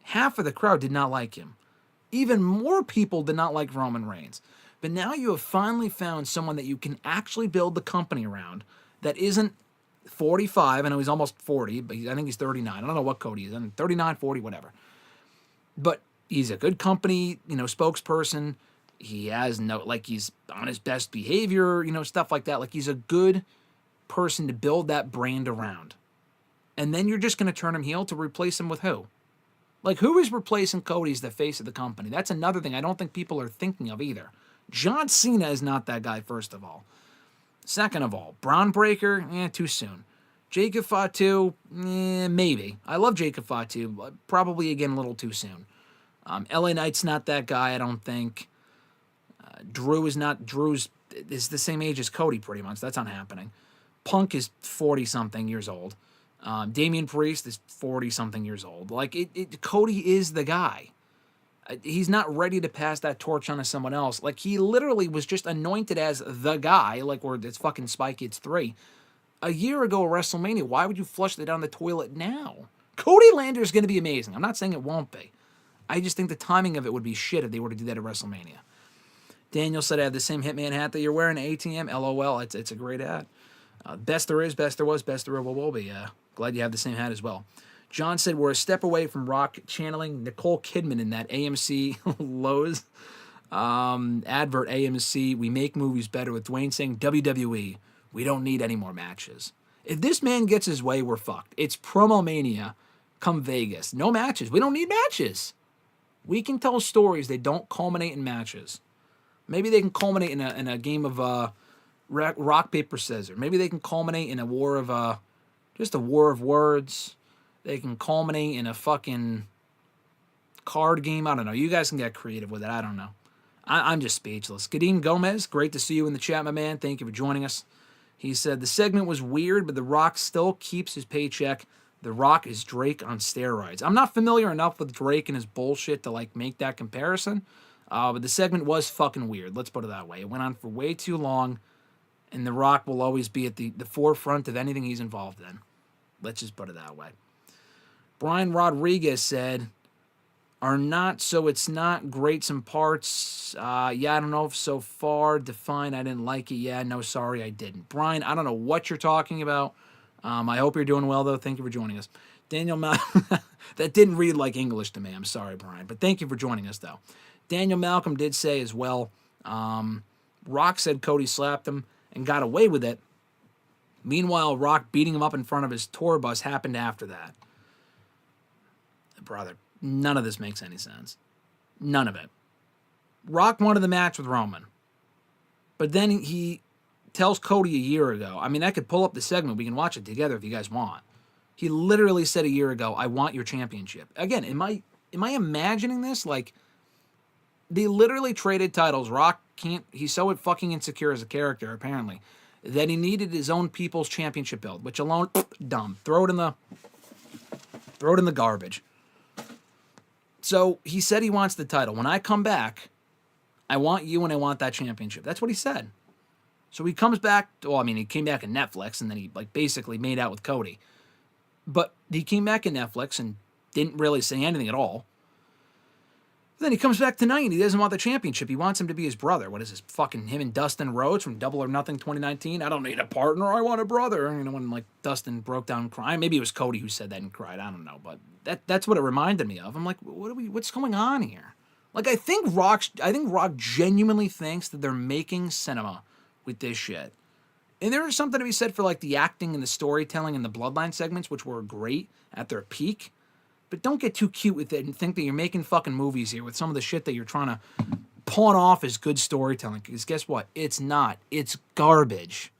half of the crowd did not like him. Even more people did not like Roman Reigns. But now you have finally found someone that you can actually build the company around that isn't 45. I know he's almost 40, but I think he's 39. I don't know what Cody is. 39, 40, whatever. But he's a good company, spokesperson. He has he's on his best behavior, stuff like that. He's a good person to build that brand around. And then you're just going to turn him heel to replace him with who? Who is replacing Cody as the face of the company? That's another thing I don't think people are thinking of either. John Cena is not that guy, first of all. Second of all, Braun Breaker, too soon. Jacob Fatu, maybe. I love Jacob Fatu, but probably, again, a little too soon. LA Knight's not that guy, I don't think. Drew's is the same age as Cody, pretty much. That's not happening. Punk is 40-something years old. Damian Priest is 40-something years old. Cody is the guy. He's not ready to pass that torch on to someone else. He literally was just anointed as the guy, where it's fucking Spy Kids 3. A year ago at WrestleMania, why would you flush that down the toilet now? Cody Lander is going to be amazing. I'm not saying it won't be. I just think the timing of it would be shit if they were to do that at WrestleMania. Daniel said, I have the same Hitman hat that you're wearing at ATM. LOL, it's a great hat. Best there is, best there was, best there ever will be. Glad you have the same hat as well. John said, we're a step away from Rock channeling Nicole Kidman in that AMC Lowe's advert. AMC, we make movies better, with Dwayne saying, WWE, we don't need any more matches. If this man gets his way, we're fucked. It's promo mania come Vegas. No matches. We don't need matches. We can tell stories. They don't culminate in matches. Maybe they can culminate in a game of rock, paper, scissors. Maybe they can culminate in a war of just a war of words. They can culminate in a fucking card game. I don't know. You guys can get creative with it. I don't know. I'm just speechless. Kadeem Gomez, great to see you in the chat, my man. Thank you for joining us. He said, the segment was weird, but The Rock still keeps his paycheck. The Rock is Drake on steroids. I'm not familiar enough with Drake and his bullshit to like make that comparison, but the segment was fucking weird. Let's put it that way. It went on for way too long, and The Rock will always be at the forefront of anything he's involved in. Let's just put it that way. Brian Rodriguez said, are not, so it's not great some parts. Yeah, I don't know if so far defined. I didn't like it. Yeah, no, sorry, I didn't. Brian, I don't know what you're talking about. I hope you're doing well, though. Thank you for joining us. Daniel that didn't read like English to me. I'm sorry, Brian. But thank you for joining us, though. Daniel Malcolm did say as well, Rock said Cody slapped him and got away with it. Meanwhile, Rock beating him up in front of his tour bus happened after that. Brother, none of this makes any sense. None of it. Rock wanted the match with Roman. But then he tells Cody a year ago. I mean, I could pull up the segment. We can watch it together if you guys want. He literally said a year ago, I want your championship. Again, am I imagining this? Like, they literally traded titles. Rock can't, he's so fucking insecure as a character, apparently, that he needed his own people's championship belt, which alone, dumb. Throw it in the garbage. So he said he wants the title. When I come back, I want you and I want that championship. That's what he said. So he comes back. Well, I mean, he came back in Netflix and then he like basically made out with Cody. But he came back in Netflix and didn't really say anything at all. Then he comes back tonight and he doesn't want the championship. He wants him to be his brother. What is this? Fucking him and Dustin Rhodes from Double or Nothing 2019. I don't need a partner. I want a brother. You know, when like Dustin broke down crying. Maybe it was Cody who said that and cried. I don't know. But that's what it reminded me of. I'm like, what's going on here? Like, I think Rock genuinely thinks that they're making cinema with this shit. And there is something to be said for like the acting and the storytelling and the Bloodline segments, which were great at their peak. But don't get too cute with it and think that you're making fucking movies here with some of the shit that you're trying to pawn off as good storytelling. Because guess what? It's not. It's garbage.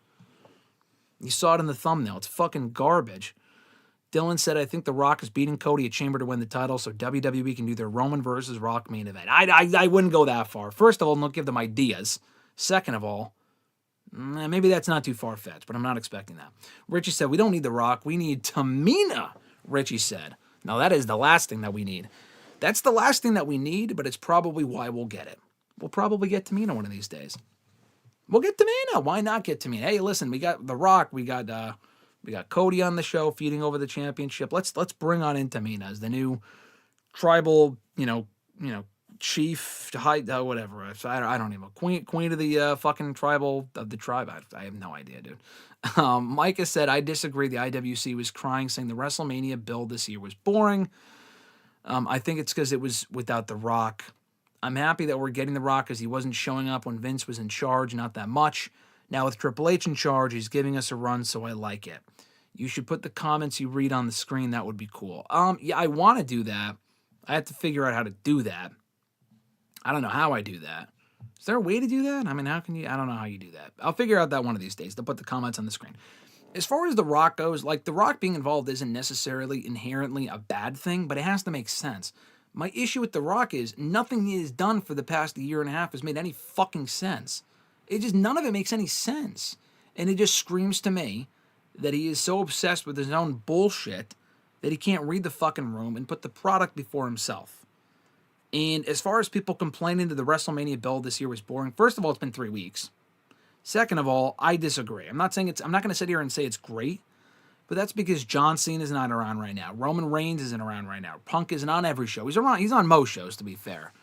You saw it in the thumbnail. It's fucking garbage. Dylan said, I think The Rock is beating Cody at Chamber to win the title so WWE can do their Roman versus Rock main event. I wouldn't go that far. First of all, don't give them ideas. Second of all, maybe that's not too far-fetched, but I'm not expecting that. Richie said, we don't need The Rock. We need Tamina, Richie said. Now, that is the last thing that we need. That's the last thing that we need, but it's probably why we'll get it. We'll probably get Tamina one of these days. We'll get Tamina. Why not get Tamina? Hey, listen, we got The Rock. We got Cody on the show feuding over the championship. Let's bring on in Tamina as the new tribal, chief, whatever. I don't even know. Queen of the fucking tribal of the tribe. I have no idea, dude. Micah said, I disagree. The IWC was crying, saying the WrestleMania build this year was boring. I think it's because it was without The Rock. I'm happy that we're getting The Rock because he wasn't showing up when Vince was in charge, not that much. Now with Triple H in charge, he's giving us a run, so I like it. You should put the comments you read on the screen. That would be cool. Yeah, I want to do that. I have to figure out how to do that. I don't know how I do that. Is there a way to do that? I mean, how can you? I don't know how you do that. I'll figure out that one of these days to put the comments on the screen. As far as The Rock goes, like, The Rock being involved isn't necessarily inherently a bad thing, but it has to make sense. My issue with The Rock is nothing he has done for the past year and a half has made any fucking sense. None of it makes any sense. And it just screams to me that he is so obsessed with his own bullshit that he can't read the fucking room and put the product before himself. And as far as people complaining that the WrestleMania build this year was boring, first of all, it's been 3 weeks. Second of all, I disagree. I'm not going to sit here and say it's great, but that's because John Cena is not around right now. Roman Reigns isn't around right now. Punk isn't on every show. He's on most shows, to be fair.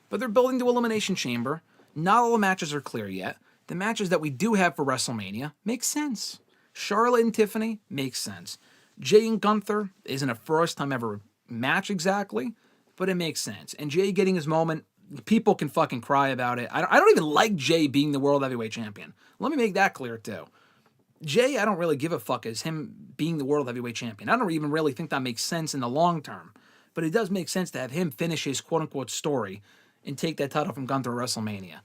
But they're building to Elimination Chamber. Not all the matches are clear yet. The matches that we do have for WrestleMania make sense. Charlotte and Tiffany makes sense. Jay and Gunther isn't a first time ever match exactly, but it makes sense. And Jay getting his moment, people can fucking cry about it. I don't even like Jay being the World Heavyweight Champion. Let me make that clear too. Jay, I don't really give a fuck as him being the World Heavyweight Champion. I don't even really think that makes sense in the long term. But it does make sense to have him finish his quote-unquote story and take that title from Gunther at WrestleMania.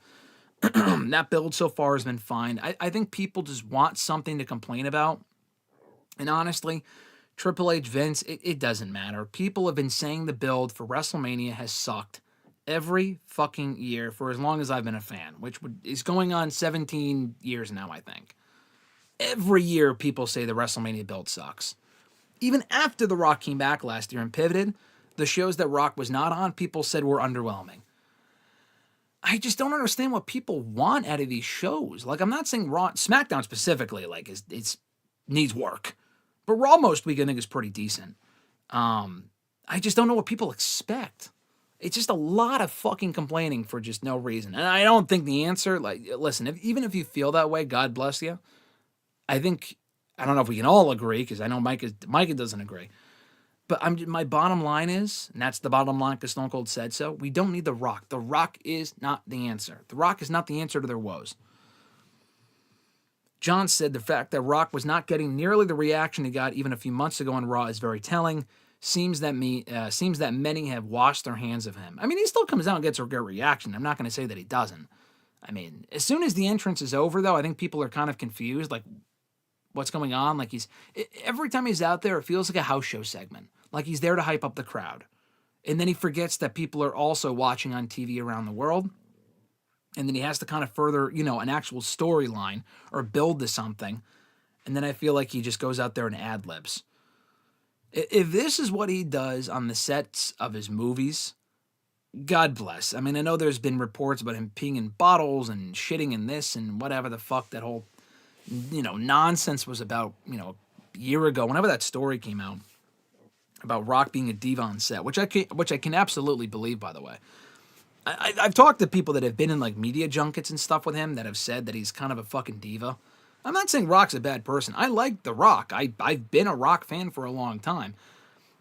That build so far has been fine. I think people just want something to complain about. And honestly, Triple H, Vince, it doesn't matter. People have been saying the build for WrestleMania has sucked every fucking year for as long as I've been a fan, which is going on 17 years now, I think. Every year, people say the WrestleMania build sucks. Even after The Rock came back last year and pivoted, the shows that Rock was not on, people said were underwhelming. I just don't understand what people want out of these shows. Like, I'm not saying Raw, SmackDown specifically, like, it's needs work. But Raw most week, I think, is pretty decent. I just don't know what people expect. It's just a lot of fucking complaining for just no reason. And I don't think the answer, like, listen, even if you feel that way, God bless you. I don't know if we can all agree, because I know Micah doesn't agree. But my bottom line is, and that's the bottom line because Stone Cold said so, we don't need The Rock. The Rock is not the answer. The Rock is not the answer to their woes. John said the fact that Rock was not getting nearly the reaction he got even a few months ago on Raw is very telling. Seems that many have washed their hands of him. I mean, he still comes out and gets a good reaction. I'm not going to say that he doesn't. I mean, as soon as the entrance is over, though, I think people are kind of confused, like, what's going on? Like, every time he's out there, it feels like a house show segment. Like he's there to hype up the crowd. And then he forgets that people are also watching on TV around the world. And then he has to kind of further, an actual storyline or build to something. And then I feel like he just goes out there and ad-libs. If this is what he does on the sets of his movies, God bless. I mean, I know there's been reports about him peeing in bottles and shitting in this and whatever the fuck that whole, nonsense was about, a year ago, whenever that story came out about Rock being a diva on set, which I can absolutely believe, by the way. I've talked to people that have been in like media junkets and stuff with him that have said that he's kind of a fucking diva. I'm not saying Rock's a bad person. I like The Rock. I've been a Rock fan for a long time.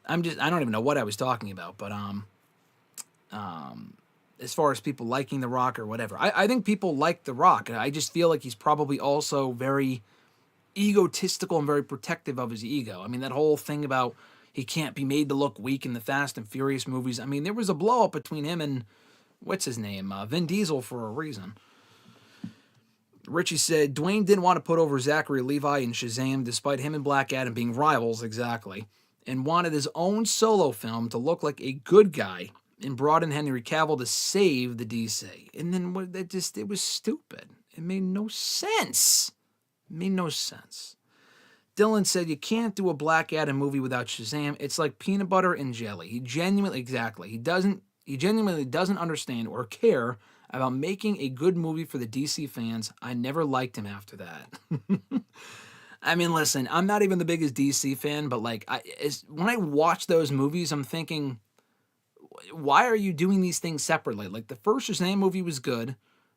I don't even know what I was talking about, but as far as people liking The Rock or whatever, I think people like The Rock. I just feel like he's probably also very egotistical and very protective of his ego. I mean, that whole thing about he can't be made to look weak in the Fast and Furious movies. I mean, there was a blow up between him and, what's his name? Vin Diesel for a reason. Richie said, Dwayne didn't want to put over Zachary Levi in Shazam, despite him and Black Adam being rivals, exactly, and wanted his own solo film to look like a good guy and brought in Henry Cavill to save the DC. And then it was stupid. It made no sense. Dylan said, you can't do a Black Adam movie without Shazam. It's like peanut butter and jelly. He genuinely doesn't understand or care about making a good movie for the DC fans. I never liked him after that. I mean, listen, I'm not even the biggest DC fan, but like, when I watch those movies, I'm thinking, why are you doing these things separately? Like, the first Shazam movie was good.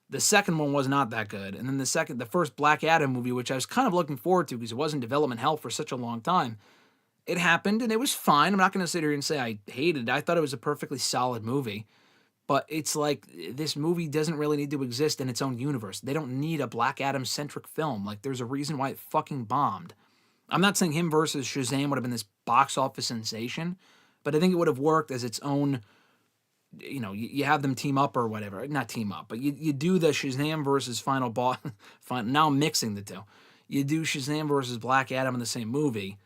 The second one was not that good. And then the first Black Adam movie, which I was kind of looking forward to because it was in development hell for such a long time, it happened and it was fine. I'm not going to sit here and say I hated it. I thought it was a perfectly solid movie. But it's like, this movie doesn't really need to exist in its own universe. They don't need a Black Adam-centric film. Like, there's a reason why it fucking bombed. I'm not saying him versus Shazam would have been this box office sensation, but I think it would have worked as its own. You have them team up or whatever. Not team up, but you do the Shazam versus final boss. Now I'm mixing the two. You do Shazam versus Black Adam in the same movie,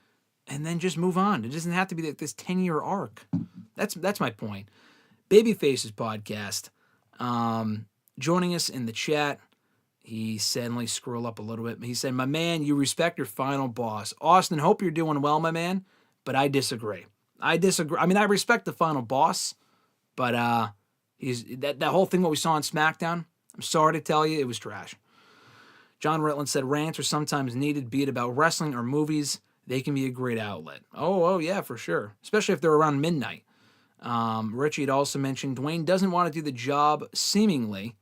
and then just move on. It doesn't have to be this 10-year arc. That's my point. Babyface's podcast. Joining us in the chat, he said, let me scroll up a little bit. He said, my man, you respect your final boss. Austin, hope you're doing well, my man, but I disagree. I mean, I respect the final boss, but he's that whole thing what we saw on SmackDown, I'm sorry to tell you, it was trash. John Ritland said rants are sometimes needed, be it about wrestling or movies. They can be a great outlet. Oh yeah, for sure. Especially if they're around midnight. Richie had also mentioned Dwayne doesn't want to do the job seemingly,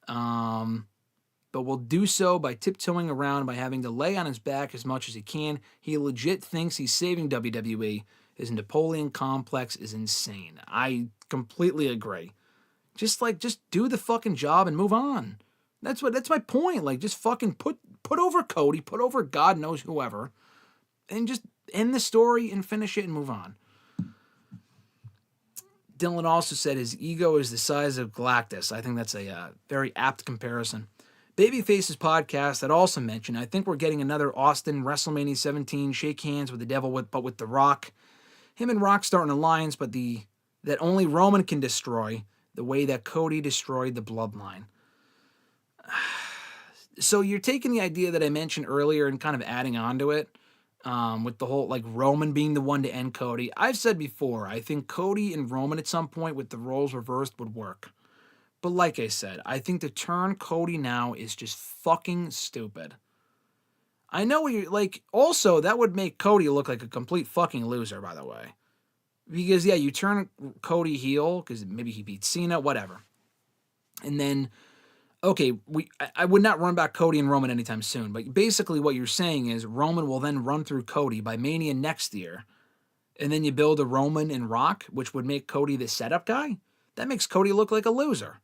but will do so by tiptoeing around by having to lay on his back as much as he can. He legit thinks he's saving WWE. His Napoleon complex is insane. I completely agree. Just do the fucking job and move on. That's my point. Like, just fucking put over Cody, put over God knows whoever, and just end the story and finish it and move on. Dylan also said his ego is the size of Galactus. I think that's a very apt comparison. Babyface's podcast had also mentioned, I think we're getting another Austin WrestleMania 17 shake hands with the devil, but with The Rock. Him and Rock start an alliance, but that only Roman can destroy, the way that Cody destroyed the bloodline. So you're taking the idea that I mentioned earlier and kind of adding on to it, with the whole like Roman being the one to end Cody. I've said before, I think Cody and Roman at some point with the roles reversed would work. But like I said, I think to turn Cody now is just fucking stupid. I know what you're like. Also, that would make Cody look like a complete fucking loser, by the way. Because yeah, you turn Cody heel because maybe he beats Cena, whatever, and then okay, I would not run back Cody and Roman anytime soon. But basically, what you're saying is Roman will then run through Cody by Mania next year, and then you build a Roman and Rock, which would make Cody the setup guy. That makes Cody look like a loser.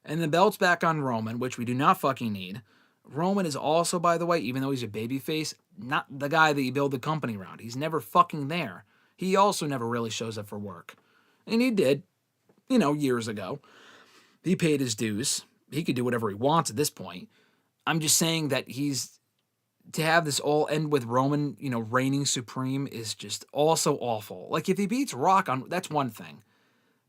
And the belt's back on Roman, which we do not fucking need. Roman is also, by the way, even though he's a babyface, not the guy that you build the company around. He's never fucking there. He also never really shows up for work. And he did, years ago. He paid his dues. He could do whatever he wants at this point. I'm just saying that to have this all end with Roman, reigning supreme is just also awful. Like if he beats Rock that's one thing.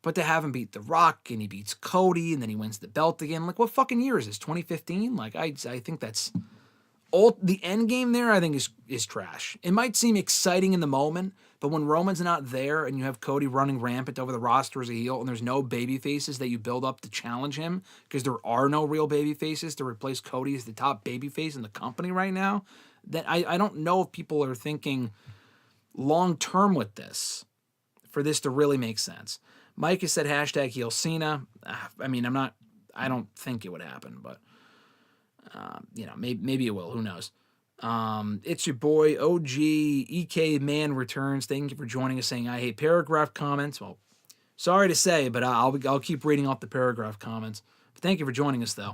But to have him beat The Rock and he beats Cody and then he wins the belt again, like what fucking year is this? 2015? Like I think that's all the end game there. I think is trash. It might seem exciting in the moment, but when Roman's not there and you have Cody running rampant over the roster as a heel and there's no baby faces that you build up to challenge him because there are no real baby faces to replace Cody as the top baby face in the company right now, then I don't know if people are thinking long term with this for this to really make sense. Mike has said hashtag heel Cena. I mean, I don't think it would happen, but, maybe it will. Who knows? It's your boy, OG, EK Man returns. Thank you for joining us saying, I hate paragraph comments. Well, sorry to say, but I'll keep reading off the paragraph comments. But thank you for joining us, though.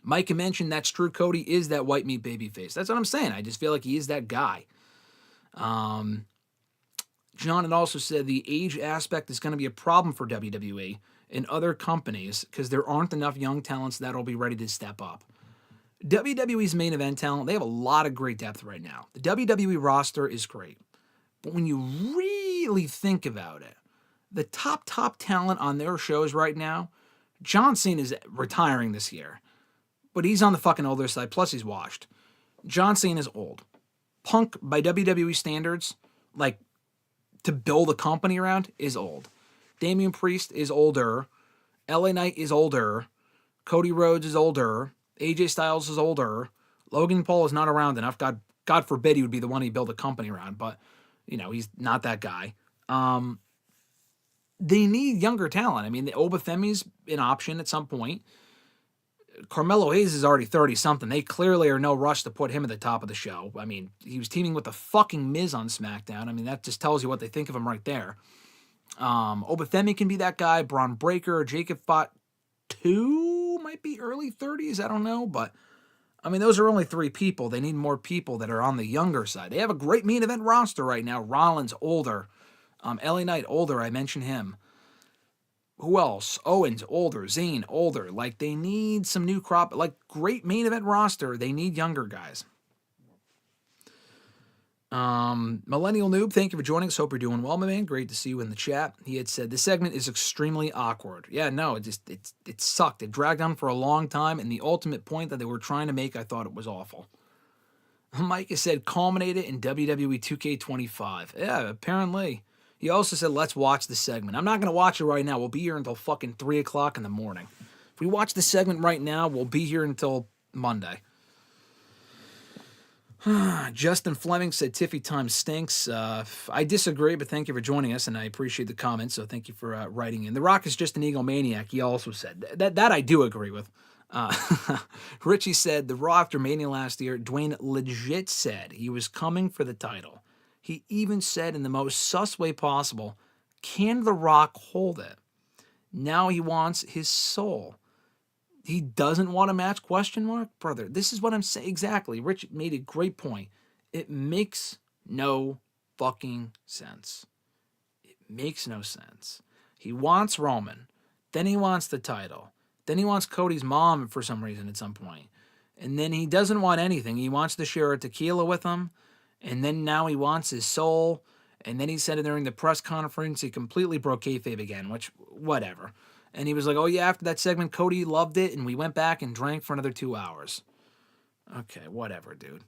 Mike mentioned that's true. Cody is that white meat baby face. That's what I'm saying. I just feel like he is that guy. John had also said the age aspect is going to be a problem for WWE and other companies because there aren't enough young talents that'll be ready to step up. WWE's main event talent, they have a lot of great depth right now. The WWE roster is great. But when you really think about it, the top talent on their shows right now, John Cena is retiring this year. But he's on the fucking older side, plus he's washed. John Cena is old. Punk, by WWE standards, like, to build a company around, is old. Damian Priest is older. LA Knight is older. Cody Rhodes is older. AJ Styles is older. Logan Paul is not around enough. God forbid he would be the one he built a company around, but, he's not that guy. They need younger talent. I mean, the Obafemi's an option at some point. Carmelo Hayes is already 30-something. They clearly are no rush to put him at the top of the show. I mean, he was teaming with the fucking Miz on SmackDown. I mean, that just tells you what they think of him right there. Obafemi can be that guy. Braun Breaker, Jacob Fatu might be early 30s. I don't know. But, I mean, those are only 3 people. They need more people that are on the younger side. They have a great main event roster right now. Rollins, older. LA Knight, older. I mentioned him. Who else? Owens, older. Zayn, older. Like, they need some new crop. Like, great main event roster. They need younger guys. Millennial Noob, thank you for joining us. Hope you're doing well, my man. Great to see you in the chat. He had said, this segment is extremely awkward. Yeah, no, it sucked. It dragged on for a long time, and the ultimate point that they were trying to make, I thought it was awful. Mike has said, culminated in WWE 2K25. Yeah, apparently. He also said, let's watch the segment. I'm not going to watch it right now. We'll be here until fucking 3 o'clock in the morning. If we watch the segment right now, we'll be here until Monday. Justin Fleming said, Tiffy time stinks. I disagree, but thank you for joining us, and I appreciate the comments, so thank you for writing in. The Rock is just an egomaniac, he also said. That I do agree with. Richie said, the Raw after Mania last year, Dwayne legit said he was coming for the title. He even said in the most sus way possible, can The Rock hold it? Now he wants his soul. He doesn't want a match, question mark? Brother, this is what I'm saying. Exactly. Rich made a great point. It makes no fucking sense. It makes no sense. He wants Roman. Then he wants the title. Then he wants Cody's mom for some reason at some point. And then he doesn't want anything. He wants to share a tequila with him. And then now he wants his soul. And then he said it during the press conference, he completely broke kayfabe again, which, whatever. And he was like, oh yeah, after that segment, Cody loved it, and we went back and drank for another 2 hours. Okay, whatever, dude.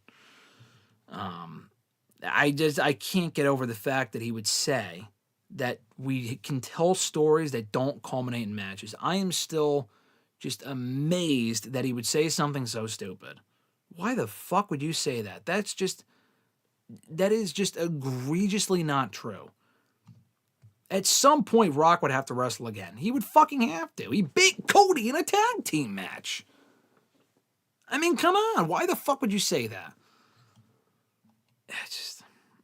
I can't get over the fact that he would say that we can tell stories that don't culminate in matches. I am still just amazed that he would say something so stupid. Why the fuck would you say that? That is just egregiously not true. At some point, Rock would have to wrestle again. He would fucking have to. He beat Cody in a tag team match. I mean, come on. Why the fuck would you say that?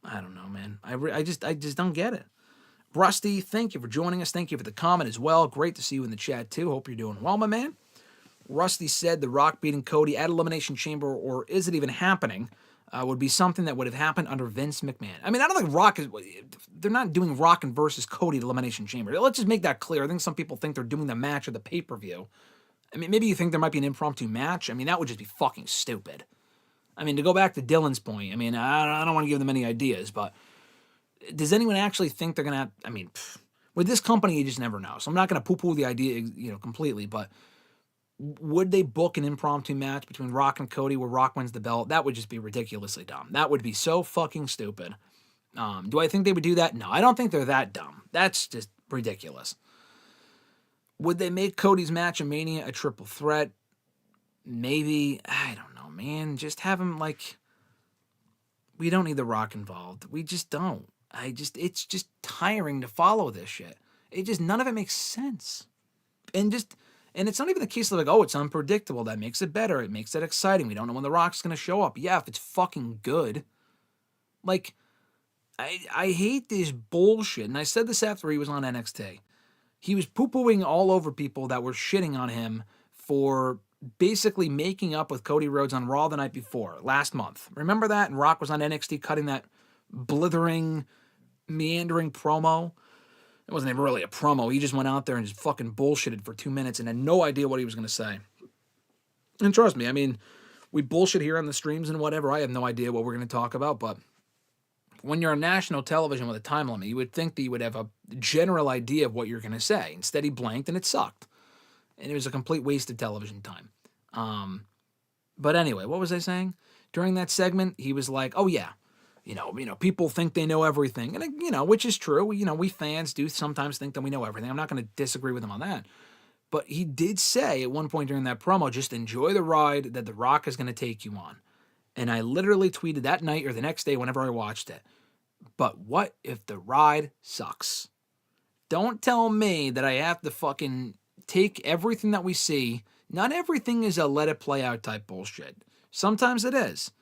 I don't know, man. I just don't get it. Rusty, thank you for joining us. Thank you for the comment as well. Great to see you in the chat, too. Hope you're doing well, my man. Rusty said The Rock beating Cody at Elimination Chamber, or is it even happening, would be something that would have happened under Vince McMahon. I mean, I don't think Rock is... They're not doing Rock and versus Cody at Elimination Chamber. Let's just make that clear. I think some people think they're doing the match or the pay-per-view. I mean, maybe you think there might be an impromptu match. I mean, that would just be fucking stupid. I mean, to go back to Dylan's point, I mean, I don't want to give them any ideas, but does anyone actually think they're going to have... I mean, with this company, you just never know. So I'm not going to poo-poo the idea, completely, but would they book an impromptu match between Rock and Cody where Rock wins the belt? That would just be ridiculously dumb. That would be so fucking stupid. Do I think they would do that? No, I don't think they're that dumb. That's just ridiculous. Would they make Cody's match at Mania a triple threat? Maybe. I don't know, man. Just have him, we don't need The Rock involved. We just don't. It's just tiring to follow this shit. None of it makes sense. And it's not even the case of it's unpredictable. That makes it better. It makes it exciting. We don't know when The Rock's going to show up. Yeah, if it's fucking good. I hate this bullshit. And I said this after he was on NXT. He was poo-pooing all over people that were shitting on him for basically making up with Cody Rhodes on Raw the night before, last month. Remember that? And Rock was on NXT cutting that blithering, meandering promo. It wasn't even really a promo. He just went out there and just fucking bullshitted for 2 minutes and had no idea what he was going to say. And trust me, I mean, we bullshit here on the streams and whatever. I have no idea what we're going to talk about, but when you're on national television with a time limit, you would think that you would have a general idea of what you're going to say. Instead, he blanked and it sucked. And it was a complete waste of television time. But anyway, what was I saying? During that segment, he was like, oh yeah, people think they know everything. And, which is true. We fans do sometimes think that we know everything. I'm not going to disagree with him on that. But he did say at one point during that promo, just enjoy the ride that The Rock is going to take you on. And I literally tweeted that night or the next day whenever I watched it. But what if the ride sucks? Don't tell me that I have to fucking take everything that we see. Not everything is a let it play out type bullshit. Sometimes it is.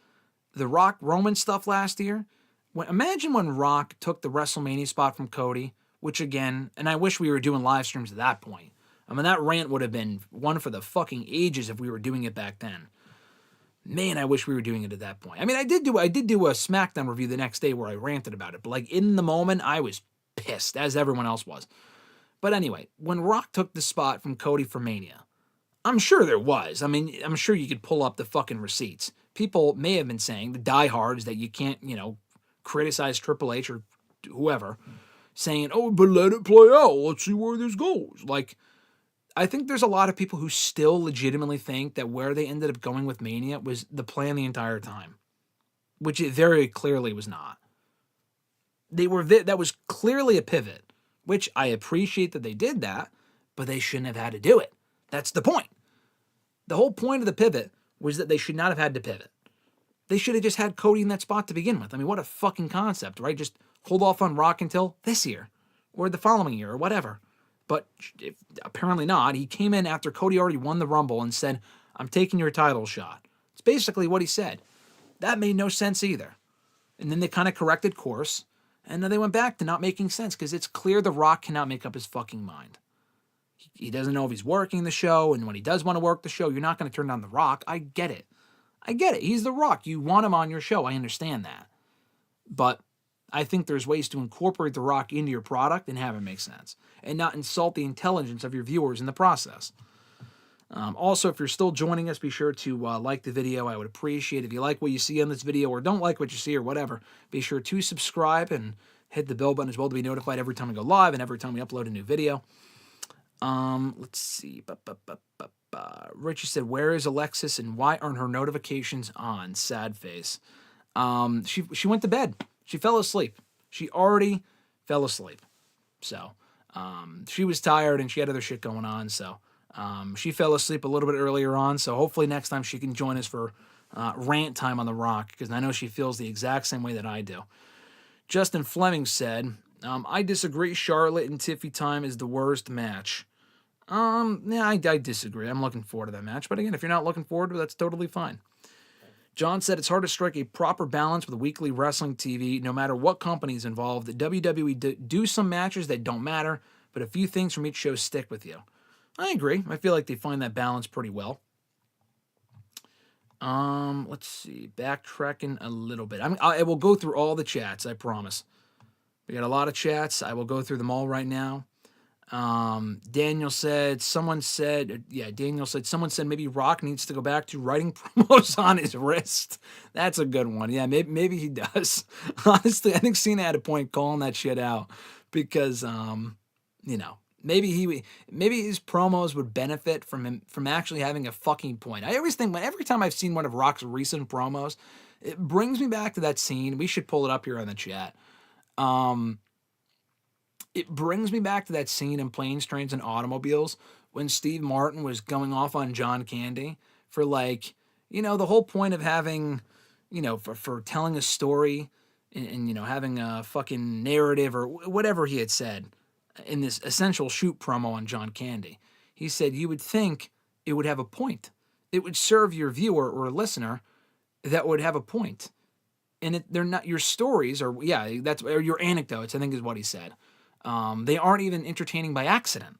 The Rock Roman stuff last year. Imagine when Rock took the WrestleMania spot from Cody, which again, and I wish we were doing live streams at that point. I mean, that rant would have been one for the fucking ages if we were doing it back then. Man, I wish we were doing it at that point. I mean, I did do a SmackDown review the next day where I ranted about it, but in the moment, I was pissed, as everyone else was. But anyway, when Rock took the spot from Cody for Mania, I'm sure there was. I mean, I'm sure you could pull up the fucking receipts. People may have been saying, the diehards, that you can't, criticize Triple H or whoever, saying, oh, but let it play out. Let's see where this goes. I think there's a lot of people who still legitimately think that where they ended up going with Mania was the plan the entire time, which it very clearly was not. That was clearly a pivot, which I appreciate that they did that, but they shouldn't have had to do it. That's the point. The whole point of the pivot was that they should not have had to pivot. They should have just had Cody in that spot to begin with. I mean, what a fucking concept, right? Just hold off on Rock until this year or the following year or whatever. But apparently not. He came in after Cody already won the Rumble and said, I'm taking your title shot. It's basically what he said. That made no sense either. And then they kind of corrected course, and then they went back to not making sense because it's clear The Rock cannot make up his fucking mind. He doesn't know if he's working the show, and when he does want to work the show, you're not going to turn down The Rock. I get it. He's The Rock. You want him on your show. I understand that. But I think there's ways to incorporate The Rock into your product and have it make sense and not insult the intelligence of your viewers in the process. Also, if you're still joining us, be sure to like the video. I would appreciate it. If you like what you see on this video or don't like what you see or whatever, be sure to subscribe and hit the bell button as well to be notified every time we go live and every time we upload a new video. Let's see. Richie said, "Where is Alexis and why aren't her notifications on?" Sad face. She went to bed. She fell asleep. She already fell asleep. So, she was tired and she had other shit going on. So, she fell asleep a little bit earlier on. So hopefully next time she can join us for rant time on The Rock, because I know she feels the exact same way that I do. Justin Fleming said, "I disagree. Charlotte and Tiffy time is the worst match." Yeah, I disagree. I'm looking forward to that match. But again, if you're not looking forward to it, that's totally fine. John said, "It's hard to strike a proper balance with weekly wrestling TV, no matter what company is involved. The WWE do some matches that don't matter, but a few things from each show stick with you." I agree. I feel like they find that balance pretty well. Let's see. Backtracking a little bit. I will go through all the chats, I promise. We got a lot of chats. I will go through them all right now. Daniel said, someone said maybe Rock needs to go back to writing promos on his wrist. That's a good one. Yeah, maybe he does. Honestly, I think Cena had a point calling that shit out because, maybe his promos would benefit from actually having a fucking point. I always think every time I've seen one of Rock's recent promos, it brings me back to that scene. We should pull it up here on the chat. It brings me back to that scene in Planes, Trains, and Automobiles when Steve Martin was going off on John Candy for the whole point of having, for telling a story and having a fucking narrative or whatever he had said in this essential shoot promo on John Candy. He said you would think it would have a point. It would serve your viewer or listener that would have a point. And they're not your stories or your anecdotes, I think is what he said. They aren't even entertaining by accident.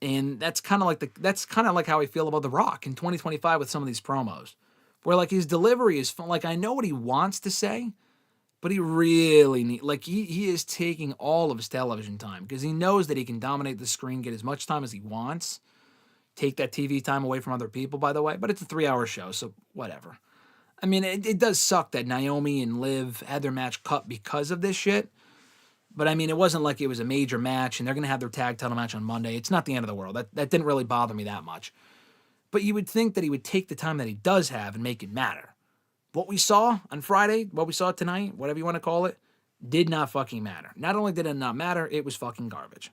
And that's kind of like how I feel about The Rock in 2025 with some of these promos, where his delivery is fun. I know what he wants to say, but he really he is taking all of his television time because he knows that he can dominate the screen, get as much time as he wants, take that TV time away from other people, by the way. But it's a 3-hour show, so whatever. I mean, it does suck that Naomi and Liv had their match cut because of this shit. But I mean, it wasn't like it was a major match and they're going to have their tag title match on Monday. It's not the end of the world. That didn't really bother me that much. But you would think that he would take the time that he does have and make it matter. What we saw on Friday, what we saw tonight, whatever you want to call it, did not fucking matter. Not only did it not matter, it was fucking garbage.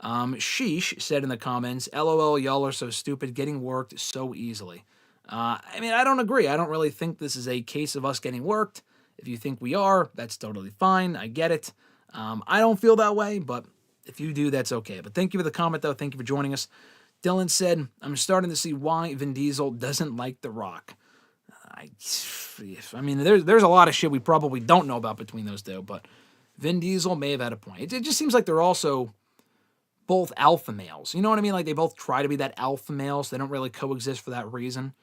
Sheesh said in the comments, "LOL, y'all are so stupid, getting worked so easily." I mean, I don't agree. I don't really think this is a case of us getting worked. If you think we are, that's totally fine. I get it. I don't feel that way, but if you do, that's okay. But thank you for the comment, though. Thank you for joining us. Dylan said, "I'm starting to see why Vin Diesel doesn't like The Rock." I mean, there's a lot of shit we probably don't know about between those two, but Vin Diesel may have had a point. It just seems like they're also both alpha males. You know what I mean? They both try to be that alpha male, so they don't really coexist for that reason.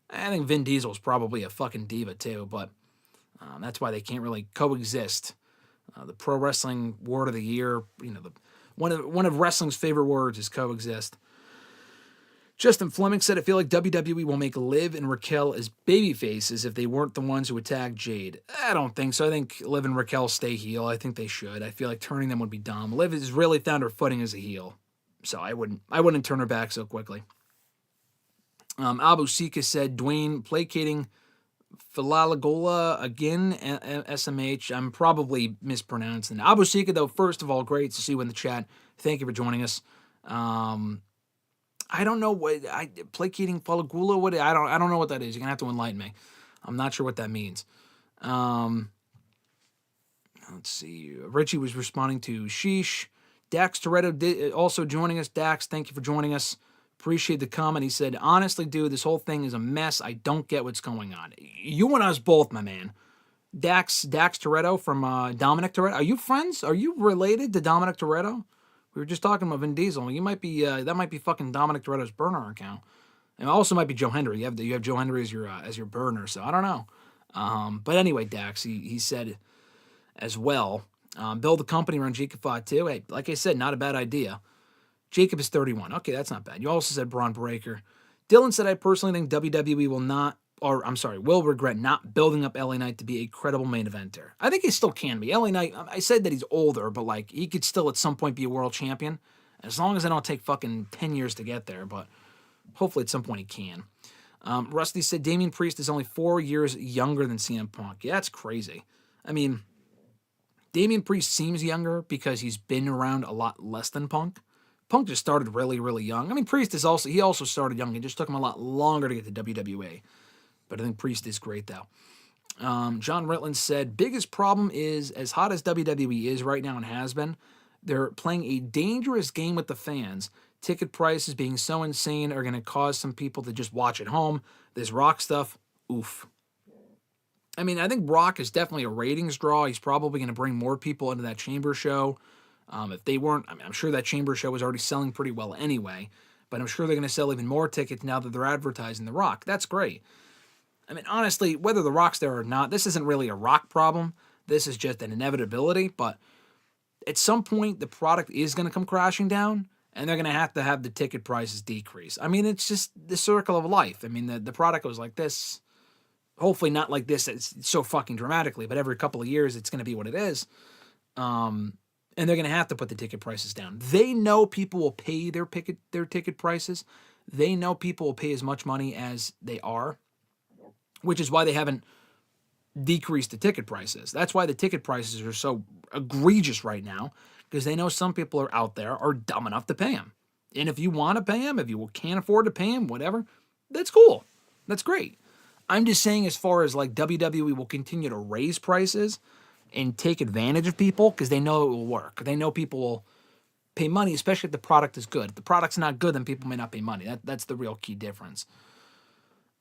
I think Vin Diesel's probably a fucking diva, too, but that's why they can't really coexist. The pro wrestling word of the year, one of wrestling's favorite words is coexist. Justin Fleming said, "I feel like WWE will make Liv and Raquel as baby faces if they weren't the ones who attacked Jade." I don't think so. I think Liv and Raquel stay heel. I think they should. I feel like turning them would be dumb. Liv has really found her footing as a heel, so I wouldn't turn her back so quickly. Abu Sika said, "Dwayne placating Filalagola again, SMH. I'm probably mispronouncing it. Abu Sika, though, first of all, great to see you in the chat. Thank you for joining us. I don't know what placating Falagula. What I don't know what that is. You're gonna have to enlighten me. I'm not sure what that means. Let's see. Richie was responding to Sheesh. Dax Toretto also joining us. Dax, thank you for joining us. Appreciate the comment. He said, "Honestly, dude, this whole thing is a mess. I don't get what's going on." You and us both, my man. Dax Toretto from Dominic Toretto. Are you friends? Are you related to Dominic Toretto? We were just talking about Vin Diesel. You might be that might be fucking Dominic Toretto's burner account. And it also might be Joe Hendry. You have Joe Hendry as your burner. So I don't know. But anyway, Dax, he said as well, build a company around Jacob Fatu. Hey, like I said, not a bad idea. Jacob is 31. Okay, that's not bad. You also said Braun Breaker. Dylan said, "I personally think WWE will regret not building up LA Knight to be a credible main eventer." I think he still can be. LA Knight, I said that he's older, but he could still at some point be a world champion. As long as I don't take fucking 10 years to get there, but hopefully at some point he can. Rusty said Damian Priest is only 4 years younger than CM Punk. Yeah, that's crazy. I mean, Damian Priest seems younger because he's been around a lot less than Punk. Punk just started really, really young. I mean, Priest is also, he also started young. It just took him a lot longer to get to WWE. But I think Priest is great, though. John Ritland said, biggest problem is, as hot as WWE is right now and has been, they're playing a dangerous game with the fans. Ticket prices being so insane are going to cause some people to just watch at home. This Rock stuff, oof. I mean, I think Rock is definitely a ratings draw. He's probably going to bring more people into that Chamber show. If they weren't, I mean, I'm sure that Chamber show was already selling pretty well anyway, but I'm sure they're going to sell even more tickets now that they're advertising The Rock. That's great. I mean, honestly, whether The Rock's there or not, this isn't really a Rock problem. This is just an inevitability, but at some point, the product is going to come crashing down, and they're going to have the ticket prices decrease. I mean, it's just the circle of life. I mean, the product goes like this. Hopefully not like this it's so fucking dramatically, but every couple of years, it's going to be what it is. And they're going to have to put the ticket prices down. They know people will pay their ticket prices. They know people will pay as much money as they are, which is why they haven't decreased the ticket prices. That's why the ticket prices are so egregious right now, because they know some people are out there are dumb enough to pay them. And if you want to pay them, if you can't afford to pay them, whatever, that's cool. That's great. I'm just saying, as far as like WWE will continue to raise prices and take advantage of people because they know it will work. They know people will pay money, especially if the product is good. If the product's not good, then people may not pay money. That's the real key difference.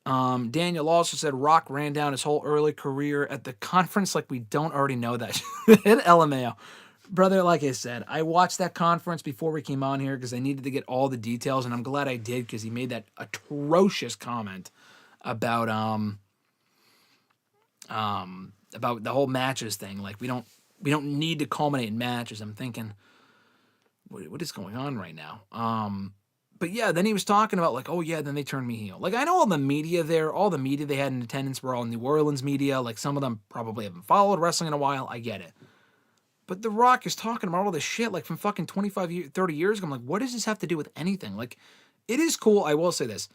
Daniel also said Rock ran down his whole early career at the conference like we don't already know that. LMAO. Brother, like I said, I watched that conference before we came on here because I needed to get all the details, and I'm glad I did because he made that atrocious comment about the whole matches thing. Like we don't need to culminate in matches. I'm thinking, what is going on right now? But yeah, then he was talking about like, oh yeah, then they turned me heel. Like I know all the media they had in attendance were all New Orleans media. Like some of them probably haven't followed wrestling in a while. I get it. But The Rock is talking about all this shit like from fucking 30 years ago. I'm like, what does this have to do with anything? Like, it is cool. I will say this.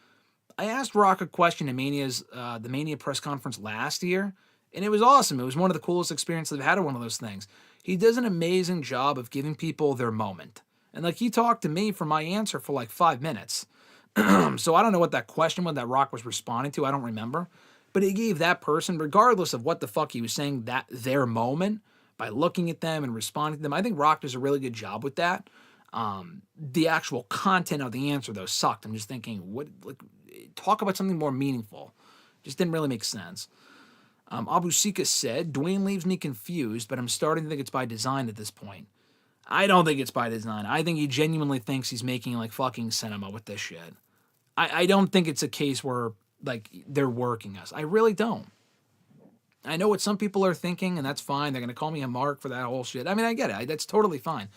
I asked Rock a question at the Mania press conference last year, and it was awesome. It was one of the coolest experiences I've had at one of those things. He does an amazing job of giving people their moment. And like he talked to me for my answer for like 5 minutes. So I don't know what that question was that Rock was responding to. I don't remember. But he gave that person, regardless of what the fuck he was saying, that their moment by looking at them and responding to them. I think Rock does a really good job with that. The actual content of the answer, though, sucked. I'm just thinking, talk about something more meaningful. Just didn't really make sense. Abu Sika said, Dwayne leaves me confused, but I'm starting to think it's by design at this point. I don't think it's by design. I think he genuinely thinks he's making like fucking cinema with this shit. I don't think it's a case where like they're working us. I really don't. I know what some people are thinking, and that's fine. They're going to call me a mark for that whole shit. I mean, I get it. That's totally fine.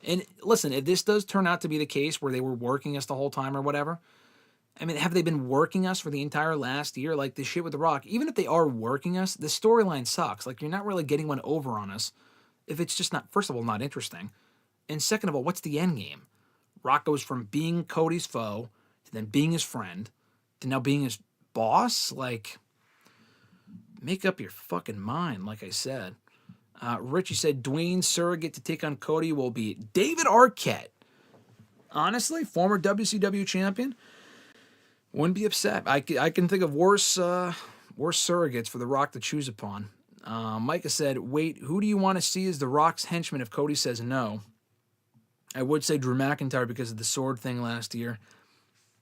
And listen, if this does turn out to be the case where they were working us the whole time or whatever, I mean, have they been working us for the entire last year? Like this shit with The Rock, even if they are working us, the storyline sucks. Like you're not really getting one over on us if it's just not, first of all, not interesting. And second of all, what's the end game? Rock goes from being Cody's foe to then being his friend to now being his boss? Like, make up your fucking mind, like I said. Richie said Dwayne's surrogate to take on Cody will be David Arquette. Honestly, former WCW champion. Wouldn't be upset. I can think of worse surrogates for The Rock to choose upon. Micah said, wait, who do you want to see as The Rock's henchman if Cody says no? I would say Drew McIntyre because of the sword thing last year.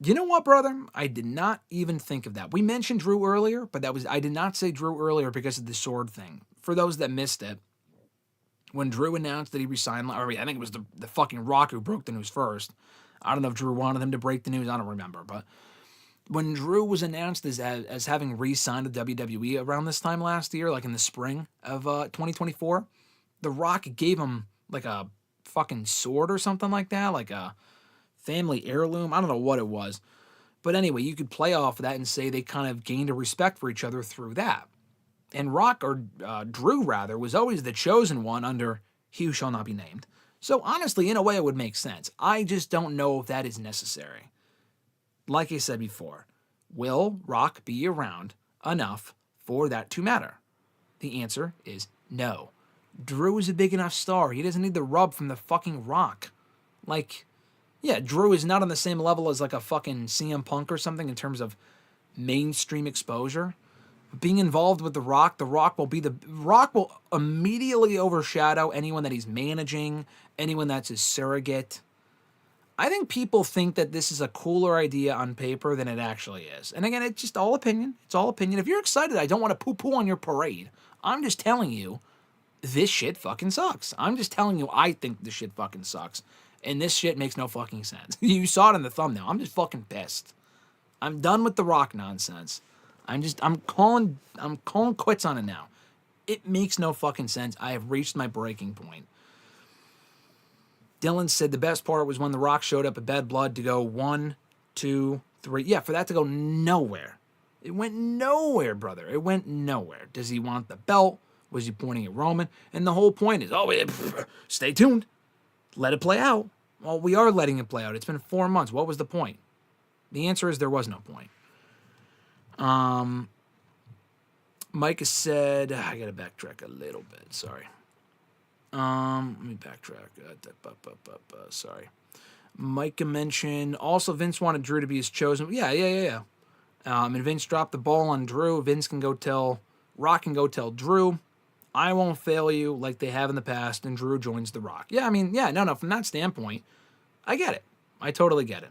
You know what, brother? I did not even think of that. We mentioned Drew earlier, but I did not say Drew earlier because of the sword thing. For those that missed it, when Drew announced that he resigned, I think it was the fucking Rock who broke the news first. I don't know if Drew wanted him to break the news. I don't remember. But when Drew was announced as having re-signed to WWE around this time last year, like in the spring of 2024, The Rock gave him like a fucking sword or something like that, like a family heirloom. I don't know what it was. But anyway, you could play off of that and say they kind of gained a respect for each other through that. And Rock, or Drew rather, was always the chosen one under He Who Shall Not Be Named So honestly, in a way, it would make sense. I just don't know if that is necessary. Like I said before, will Rock be around enough for that to matter? The answer is no. Drew is a big enough star. He doesn't need the rub from the fucking Rock. Like, yeah, Drew is not on the same level as like a fucking CM Punk or something in terms of mainstream exposure. Being involved with the Rock will immediately overshadow anyone that he's managing, anyone that's his surrogate. I think people think that this is a cooler idea on paper than it actually is. And again, it's just all opinion. It's all opinion. If you're excited, I don't want to poo-poo on your parade. I'm just telling you, this shit fucking sucks. I'm just telling you, I think this shit fucking sucks. And this shit makes no fucking sense. You saw it in the thumbnail. I'm just fucking pissed. I'm done with the Rock nonsense. I'm calling quits on it now. It makes no fucking sense. I have reached my breaking point. Dylan said the best part was when The Rock showed up at Bad Blood to go 1, 2, 3. Yeah, for that to go nowhere. It went nowhere, brother. It went nowhere. Does he want the belt? Was he pointing at Roman? And the whole point is, stay tuned. Let it play out. Well, we are letting it play out. It's been 4 months. What was the point? The answer is there was no point. Mike has said, I got to backtrack a little bit. Sorry. Let me backtrack. Sorry. Micah mentioned also Vince wanted Drew to be his chosen. Yeah. And Vince dropped the ball on Drew. Rock can go tell Drew, I won't fail you like they have in the past, and Drew joins The Rock. Yeah, I mean, no, from that standpoint, I get it. I totally get it.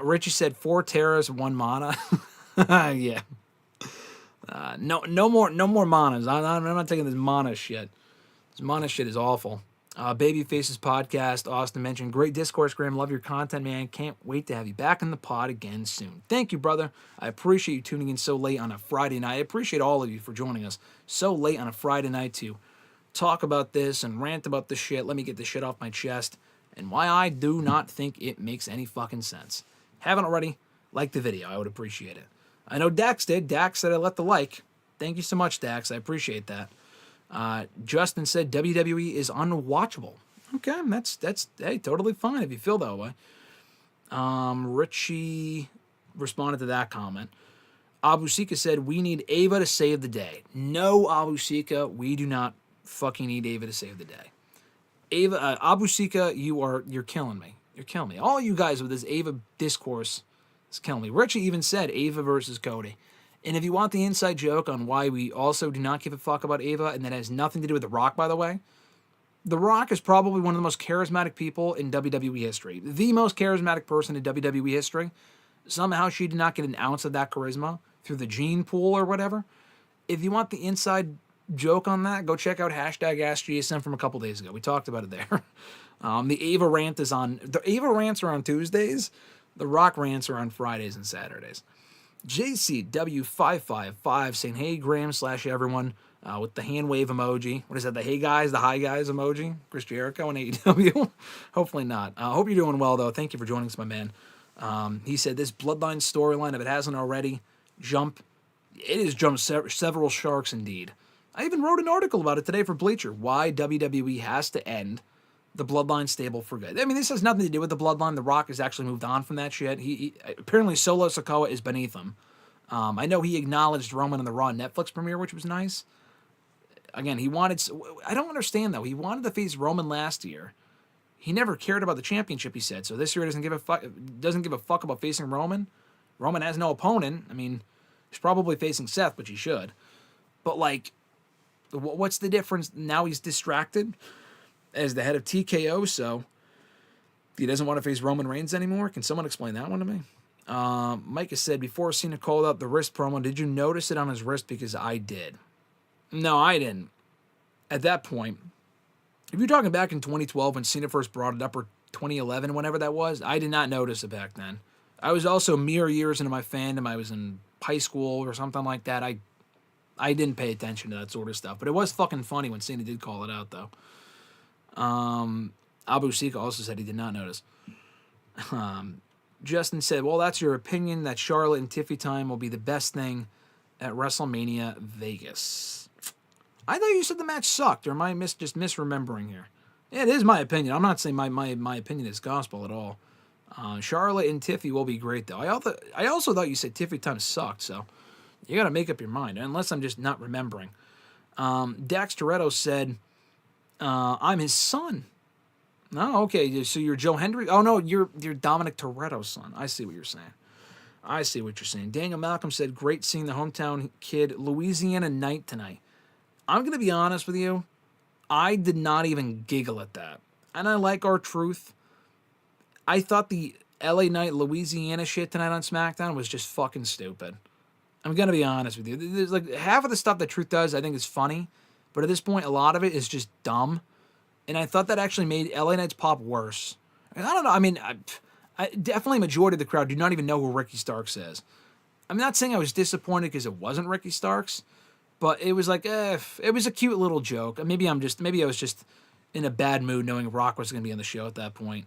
Richie said 4 Terras, 1 Mana. Yeah. No more Manas. I'm not taking this Mana shit. This Mana shit is awful. Babyface's podcast, Austin mentioned, great discourse, Graham. Love your content, man. Can't wait to have you back in the pod again soon. Thank you, brother. I appreciate you tuning in so late on a Friday night. I appreciate all of you for joining us so late on a Friday night to talk about this and rant about this shit. Let me get this shit off my chest and why I do not think it makes any fucking sense. Haven't already? Like the video. I would appreciate it. I know Dax did. Dax said I left the like. Thank you so much, Dax. I appreciate that. Justin said WWE is unwatchable. Okay, that's hey, totally fine if you feel that way. Richie responded to that comment. Abusika said, we need Ava to save the day. No, Abusika, we do not fucking need Ava to save the day. Abusika, you're killing me. You're killing me. All you guys with this Ava discourse is killing me. Richie even said Ava versus Cody. And if you want the inside joke on why we also do not give a fuck about Ava, and that has nothing to do with The Rock, by the way, The Rock is probably one of the most charismatic people in WWE history. The most charismatic person in WWE history. Somehow she did not get an ounce of that charisma through the gene pool or whatever. If you want the inside joke on that, go check out #AskGSM from a couple days ago. We talked about it there. The Ava rant is on... The Ava rants are on Tuesdays. The Rock rants are on Fridays and Saturdays. JCW555 saying, hey, Graham / everyone, with the hand wave emoji. What is that, the hey guys, the hi guys emoji? Chris Jericho and AEW? Hopefully not. Hope you're doing well, though. Thank you for joining us, my man. He said, this Bloodline storyline, if it hasn't already, it has jumped several sharks indeed. I even wrote an article about it today for Bleacher, why WWE has to end the Bloodline stable for good. I mean, this has nothing to do with the Bloodline. The Rock has actually moved on from that shit. He apparently Solo Sikoa is beneath him. I know he acknowledged Roman in the Raw Netflix premiere, which was nice. Again, I don't understand, though. He wanted to face Roman last year. He never cared about the championship, he said. So this year doesn't give a fuck about facing Roman. Roman has no opponent. I mean, he's probably facing Seth, which he should. But, like, what's the difference? Now he's distracted as the head of TKO, so he doesn't want to face Roman Reigns anymore. Can someone explain that one to me? Mike has said, before Cena called out the wrist promo, did you notice it on his wrist? Because I did. No, I didn't. At that point, if you're talking back in 2012 when Cena first brought it up, or 2011, whenever that was, I did not notice it back then. I was also mere years into my fandom. I was in high school or something like that. I didn't pay attention to that sort of stuff. But it was fucking funny when Cena did call it out, though. Abu Sika also said he did not notice. Justin said, well, that's your opinion that Charlotte and Tiffy time will be the best thing at WrestleMania Vegas. I thought you said the match sucked, or am I just misremembering here? It is my opinion. I'm not saying my opinion is gospel at all. Charlotte and Tiffy will be great, though. I also thought you said Tiffy kind of sucked, so you got to make up your mind, unless I'm just not remembering. Dax Toretto said, I'm his son. No, okay, so you're Joe Hendry? Oh, no, you're Dominic Toretto's son. I see what you're saying. I see what you're saying. Daniel Malcolm said, great seeing the hometown kid Louisiana night tonight. I'm going to be honest with you. I did not even giggle at that. And I like R-Truth. I thought the LA Knight Louisiana shit tonight on SmackDown was just fucking stupid. I'm going to be honest with you. There's like half of the stuff that Truth does I think is funny. But at this point, a lot of it is just dumb. And I thought that actually made LA Knight's pop worse. And I don't know. I mean, I definitely majority of the crowd do not even know who Ricky Starks is. I'm not saying I was disappointed because it wasn't Ricky Starks, but it was like, it was a cute little joke. Maybe I was just in a bad mood knowing Rock was going to be on the show at that point.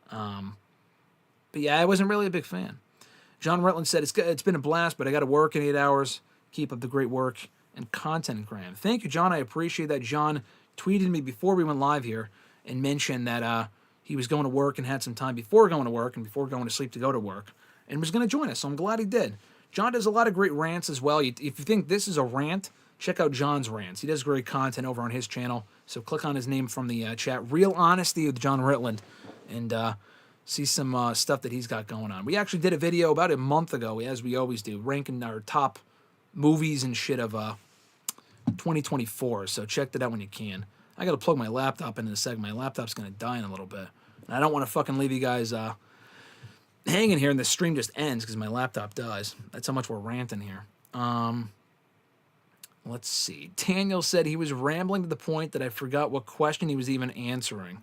But yeah, I wasn't really a big fan. John Rutland said, it's been a blast, but I got to work in 8 hours. Keep up the great work and content, Graham. Thank you, John. I appreciate that. John tweeted me before we went live here and mentioned that he was going to work and had some time before going to work and before going to sleep to go to work and was going to join us, so I'm glad he did. John does a lot of great rants as well. If you think this is a rant, check out John's rants. He does great content over on his channel, so click on his name from the chat. Real Honesty with John Ritland, and see some stuff that he's got going on. We actually did a video about a month ago, as we always do, ranking our top movies and shit of 2024, so check that out when you can. I got to plug my laptop in a second. My laptop's going to die in a little bit. And I don't want to fucking leave you guys hanging here and the stream just ends because my laptop dies. That's how much we're ranting here. Let's see. Daniel said he was rambling to the point that I forgot what question he was even answering.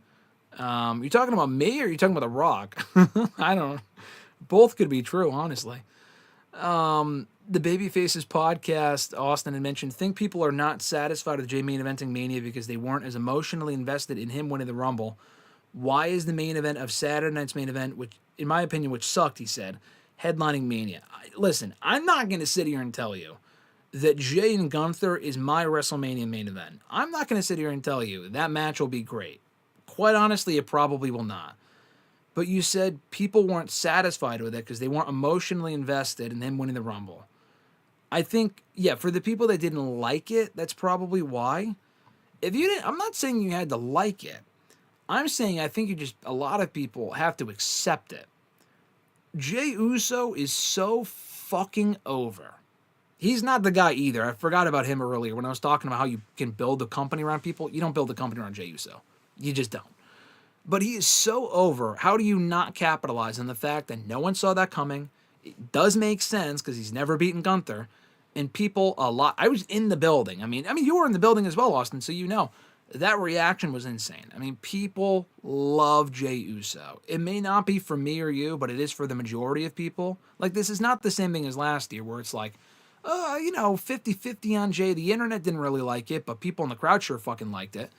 You talking about me or are you talking about The Rock? I don't know. Both could be true, honestly. The Babyfaces podcast, Austin had mentioned, think people are not satisfied with Jay main eventing Mania because they weren't as emotionally invested in him winning the Rumble. Why is the main event of Saturday night's main event, which, in my opinion, which sucked, he said, headlining Mania? Listen, I'm not going to sit here and tell you that Jay and Gunther is my WrestleMania main event. I'm not going to sit here and tell you that match will be great. Quite honestly, it probably will not. But you said people weren't satisfied with it because they weren't emotionally invested in him winning the Rumble. I think, yeah, for the people that didn't like it, that's probably why. If you didn't, I'm not saying you had to like it. I'm saying I think a lot of people have to accept it. Jey Uso is so fucking over. He's not the guy either. I forgot about him earlier when I was talking about how you can build a company around people. You don't build a company around Jey Uso. You just don't. But he is so over. How do you not capitalize on the fact that no one saw that coming? It does make sense because he's never beaten Gunther. And people a lot. I was in the building. I mean, you were in the building as well, Austin, so you know. That reaction was insane. I mean, people love Jey Uso. It may not be for me or you, but it is for the majority of people. Like, this is not the same thing as last year where it's like, 50-50 on Jey. The internet didn't really like it, but people in the crowd sure fucking liked it.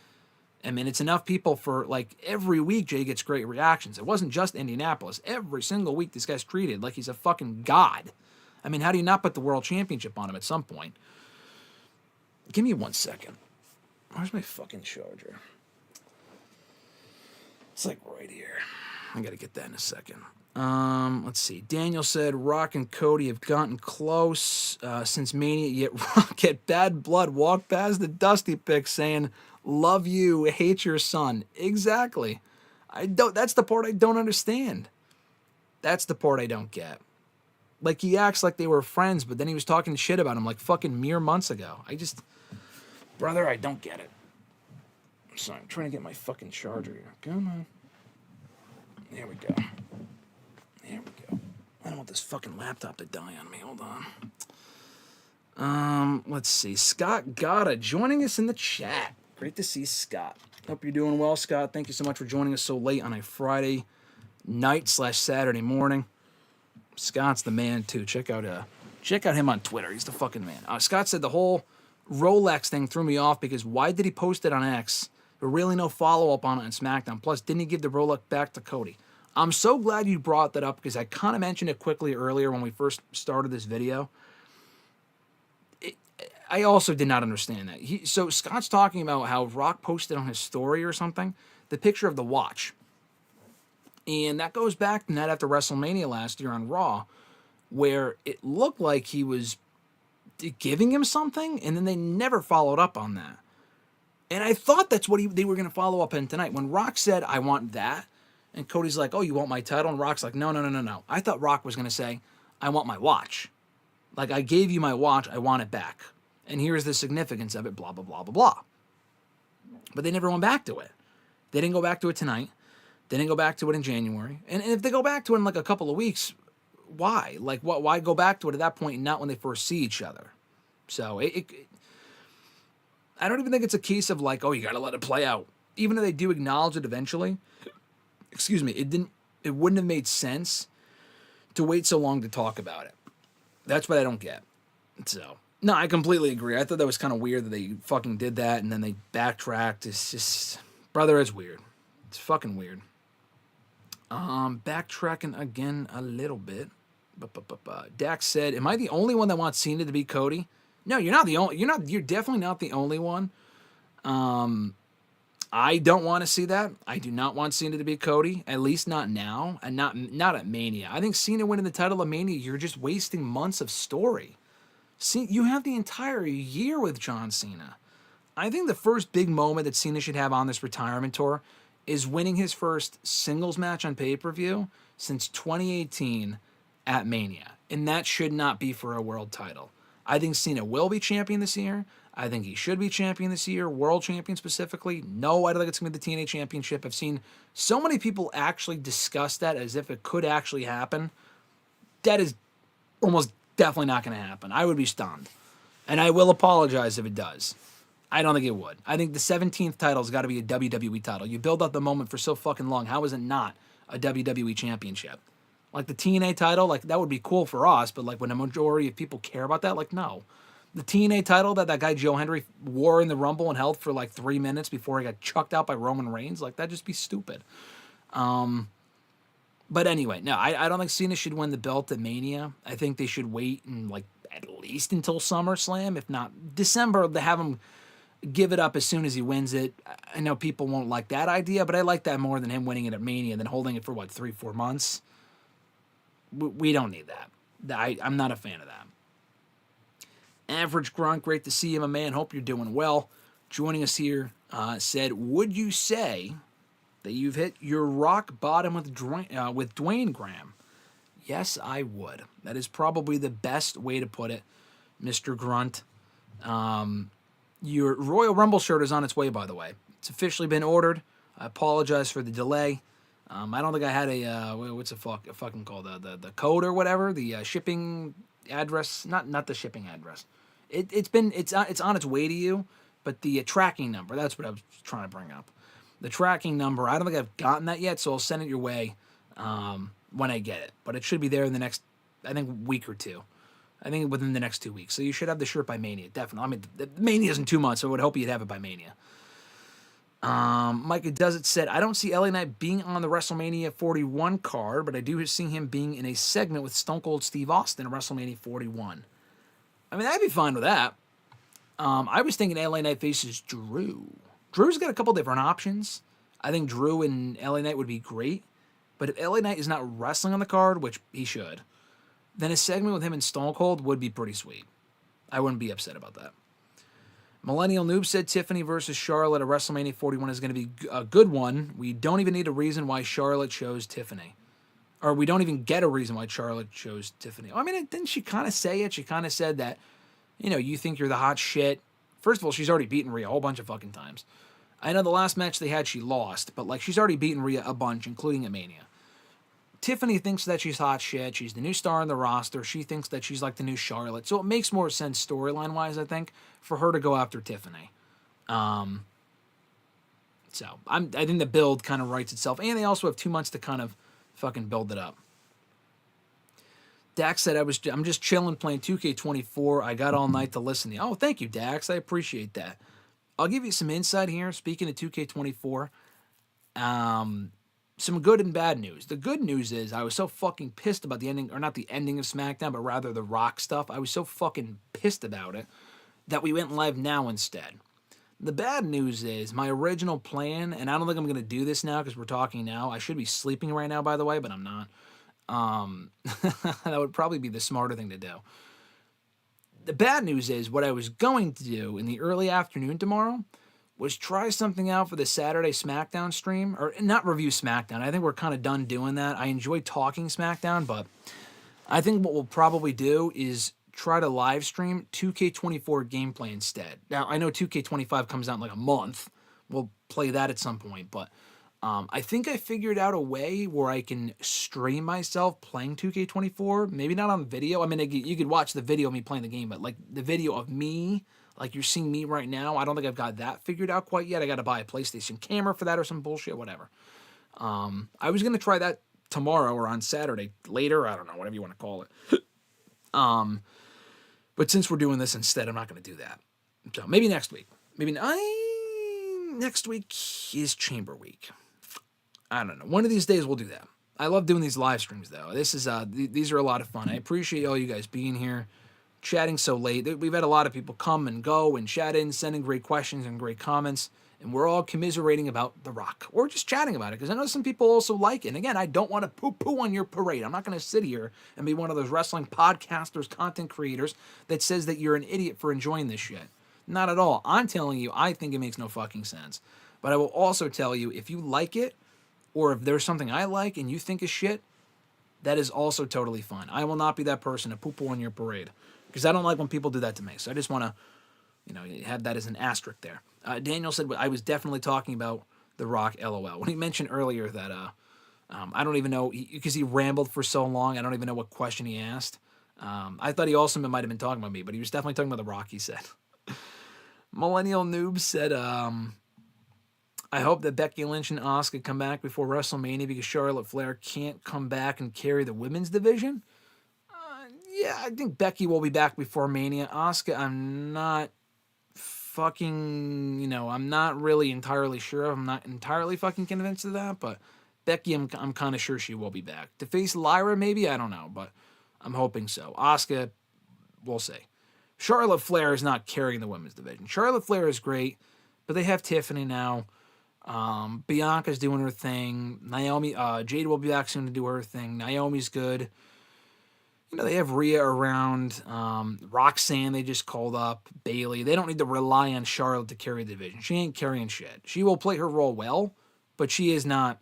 I mean, it's enough people for, like, every week Jey gets great reactions. It wasn't just Indianapolis. Every single week this guy's treated like he's a fucking god. I mean, how do you not put the world championship on him at some point? Give me 1 second. Where's my fucking charger? It's like right here. I gotta get that in a second. Let's see. Daniel said Rock and Cody have gotten close since Mania, yet Rock at Bad Blood walked past the Dusty pic saying, "Love you, hate your son." Exactly. That's the part I don't understand. That's the part I don't get. Like, he acts like they were friends, but then he was talking shit about him like fucking mere months ago. Brother, I don't get it. Sorry, I'm trying to get my fucking charger here. Come on. There we go. There we go. I don't want this fucking laptop to die on me. Hold on. Let's see. Scott Gotta joining us in the chat. Great to see Scott. Hope you're doing well, Scott. Thank you so much for joining us so late on a Friday night / Saturday morning. Scott's the man, too. Check out him on Twitter. He's the fucking man. Scott said the whole Rolex thing threw me off because why did he post it on X? There really no follow-up on it on SmackDown. Plus, didn't he give the Rolex back to Cody? I'm so glad you brought that up because I kind of mentioned it quickly earlier when we first started this video. I also did not understand that. So Scott's talking about how Rock posted on his story or something the picture of the watch. And that goes back to that after WrestleMania last year on Raw, where it looked like he was giving him something, and then they never followed up on that. And I thought that's what they were going to follow up on tonight. When Rock said, I want that, and Cody's like, oh, you want my title? And Rock's like, no. I thought Rock was going to say, I want my watch. Like, I gave you my watch, I want it back. And here's the significance of it, blah, blah, blah, blah, blah. But they never went back to it. They didn't go back to it tonight. They didn't go back to it in January. And if they go back to it in like a couple of weeks, why? Like, why go back to it at that point and not when they first see each other? So, I don't even think it's a case of like, oh, you got to let it play out. Even though they do acknowledge it eventually, it wouldn't have made sense to wait so long to talk about it. That's what I don't get. So, no, I completely agree. I thought that was kind of weird that they fucking did that and then they backtracked. It's just, brother, it's weird. It's fucking weird. Backtracking again a little bit. Dax said, am I the only one that wants Cena to beat Cody? No, you're not the only. You're definitely not the only one. I don't want to see that. I do not want Cena to beat Cody, at least not now, and not at Mania. I think Cena winning the title of Mania, you're just wasting months of story. See, you have the entire year with John Cena. I think the first big moment that Cena should have on this retirement tour is winning his first singles match on pay-per-view since 2018 at Mania, and that should not be for a world title. I think Cena will be champion this year. I think he should be champion this year, world champion specifically. No, I don't think it's going to be the TNA championship. I've seen so many people actually discuss that as if it could actually happen. That is almost definitely not going to happen. I would be stunned. And I will apologize if it does. I don't think it would. I think the 17th title's got to be a WWE title. You build up the moment for so fucking long. How is it not a WWE championship? Like the TNA title, like that would be cool for us, but like when a majority of people care about that, like no. The TNA title that guy Joe Hendry wore in the Rumble and held for like 3 minutes before he got chucked out by Roman Reigns, like that'd just be stupid. But anyway, no, I don't think Cena should win the belt at Mania. I think they should wait and like at least until SummerSlam, if not December, to have him give it up as soon as he wins it. I know people won't like that idea, but I like that more than him winning it at Mania and then holding it for what, 3-4 months. We don't need that. I'm not a fan of that. Average Grunt, great to see you, my man. Hope you're doing well. Joining us here said, would you say that you've hit your rock bottom with Dwayne Graham? Yes, I would. That is probably the best way to put it, Mr. Grunt. Your Royal Rumble shirt is on its way, by the way. It's officially been ordered. I apologize for the delay. I don't think I had what's it fucking called? The code or whatever, the shipping address, not the shipping address. It's on its way to you, but the tracking number, that's what I was trying to bring up. The tracking number, I don't think I've gotten that yet, so I'll send it your way when I get it. But it should be there in the next, I think, week or two. I think within the next 2 weeks. So you should have the shirt by Mania, definitely. I mean, the Mania is in 2 months, so I would hope you'd have it by Mania. Micah Does It said, I don't see LA Knight being on the WrestleMania 41 card, but I do see him being in a segment with Stone Cold Steve Austin at WrestleMania 41. I mean, I'd be fine with that. I was thinking LA Knight faces Drew. Drew's got a couple different options. I think Drew and LA Knight would be great, but if LA Knight is not wrestling on the card, which he should, then a segment with him and Stone Cold would be pretty sweet. I wouldn't be upset about that. Millennial Noob said Tiffany versus Charlotte at WrestleMania 41 is going to be a good one. We don't even need a reason why Charlotte chose Tiffany. Or we don't even get a reason why Charlotte chose Tiffany. I mean, didn't she kind of say it? She kind of said that, you think you're the hot shit. First of all, she's already beaten Rhea a whole bunch of fucking times. I know the last match they had, she lost. But, she's already beaten Rhea a bunch, including at Mania. Tiffany thinks that she's hot shit. She's the new star on the roster. She thinks that she's like the new Charlotte. So it makes more sense storyline-wise, I think, for her to go after Tiffany. I think the build kind of writes itself. And they also have 2 months to kind of fucking build it up. Dax said, I'm just chilling playing 2K24. I got all night to listen to you. Oh, thank you, Dax. I appreciate that. I'll give you some insight here. Speaking of 2K24, some good and bad news. The good news is I was so fucking pissed about the ending, or not the ending of SmackDown, but rather the Rock stuff. I was so fucking pissed about it that we went live now instead. The bad news is my original plan, and I don't think I'm going to do this now because we're talking now. I should be sleeping right now, by the way, but I'm not. That would probably be the smarter thing to do. The bad news is what I was going to do in the early afternoon tomorrow was try something out for the Saturday SmackDown stream, or not review SmackDown. I think we're kind of done doing that. I enjoy talking SmackDown, but I think what we'll probably do is try to live stream 2K24 gameplay instead. Now, I know 2K25 comes out in like a month. We'll play that at some point, but I think I figured out a way where I can stream myself playing 2K24. Maybe not on video. I mean, you could watch the video of me playing the game, but like the video of me, like you're seeing me right now, I don't think I've got that figured out quite yet. I got to buy a PlayStation camera for that or some bullshit, whatever. I was going to try that tomorrow or on Saturday later. I don't know, whatever you want to call it. But since we're doing this instead, I'm not going to do that. So maybe next week. Next week is Chamber Week. I don't know. One of these days we'll do that. I love doing these live streams though. These are a lot of fun. I appreciate all you guys being here, chatting so late. We've had a lot of people come and go and chat in, sending great questions and great comments, and we're all commiserating about The Rock or just chatting about it because I know some people also like it. And again, I don't want to poo-poo on your parade. I'm not going to sit here and be one of those wrestling podcasters, content creators that says that you're an idiot for enjoying this shit. Not at all. I'm telling you, I think it makes no fucking sense. But I will also tell you, if you like it, or if there's something I like and you think is shit, that is also totally fine. I will not be that person to poo-poo on your parade because I don't like when people do that to me. So I just want to, have that as an asterisk there. Daniel said I was definitely talking about The Rock, LOL. When he mentioned earlier that, I don't even know, because he rambled for so long, I don't even know what question he asked. I thought he also might have been talking about me, but he was definitely talking about The Rock, he said. Millennial Noob said, I hope that Becky Lynch and Asuka come back before WrestleMania because Charlotte Flair can't come back and carry the women's division. Yeah, I think Becky will be back before Mania. Asuka, I'm not fucking, I'm not really entirely sure. I'm not entirely fucking convinced of that, but Becky, I'm kind of sure she will be back. To face Lyra, maybe? I don't know, but I'm hoping so. Asuka, we'll see. Charlotte Flair is not carrying the women's division. Charlotte Flair is great, but they have Tiffany now. Bianca's doing her thing. Naomi, Jade will be back soon to do her thing. Naomi's good. They have Rhea around. Roxanne, they just called up. Bayley. They don't need to rely on Charlotte to carry the division. She ain't carrying shit. She will play her role well, but she is not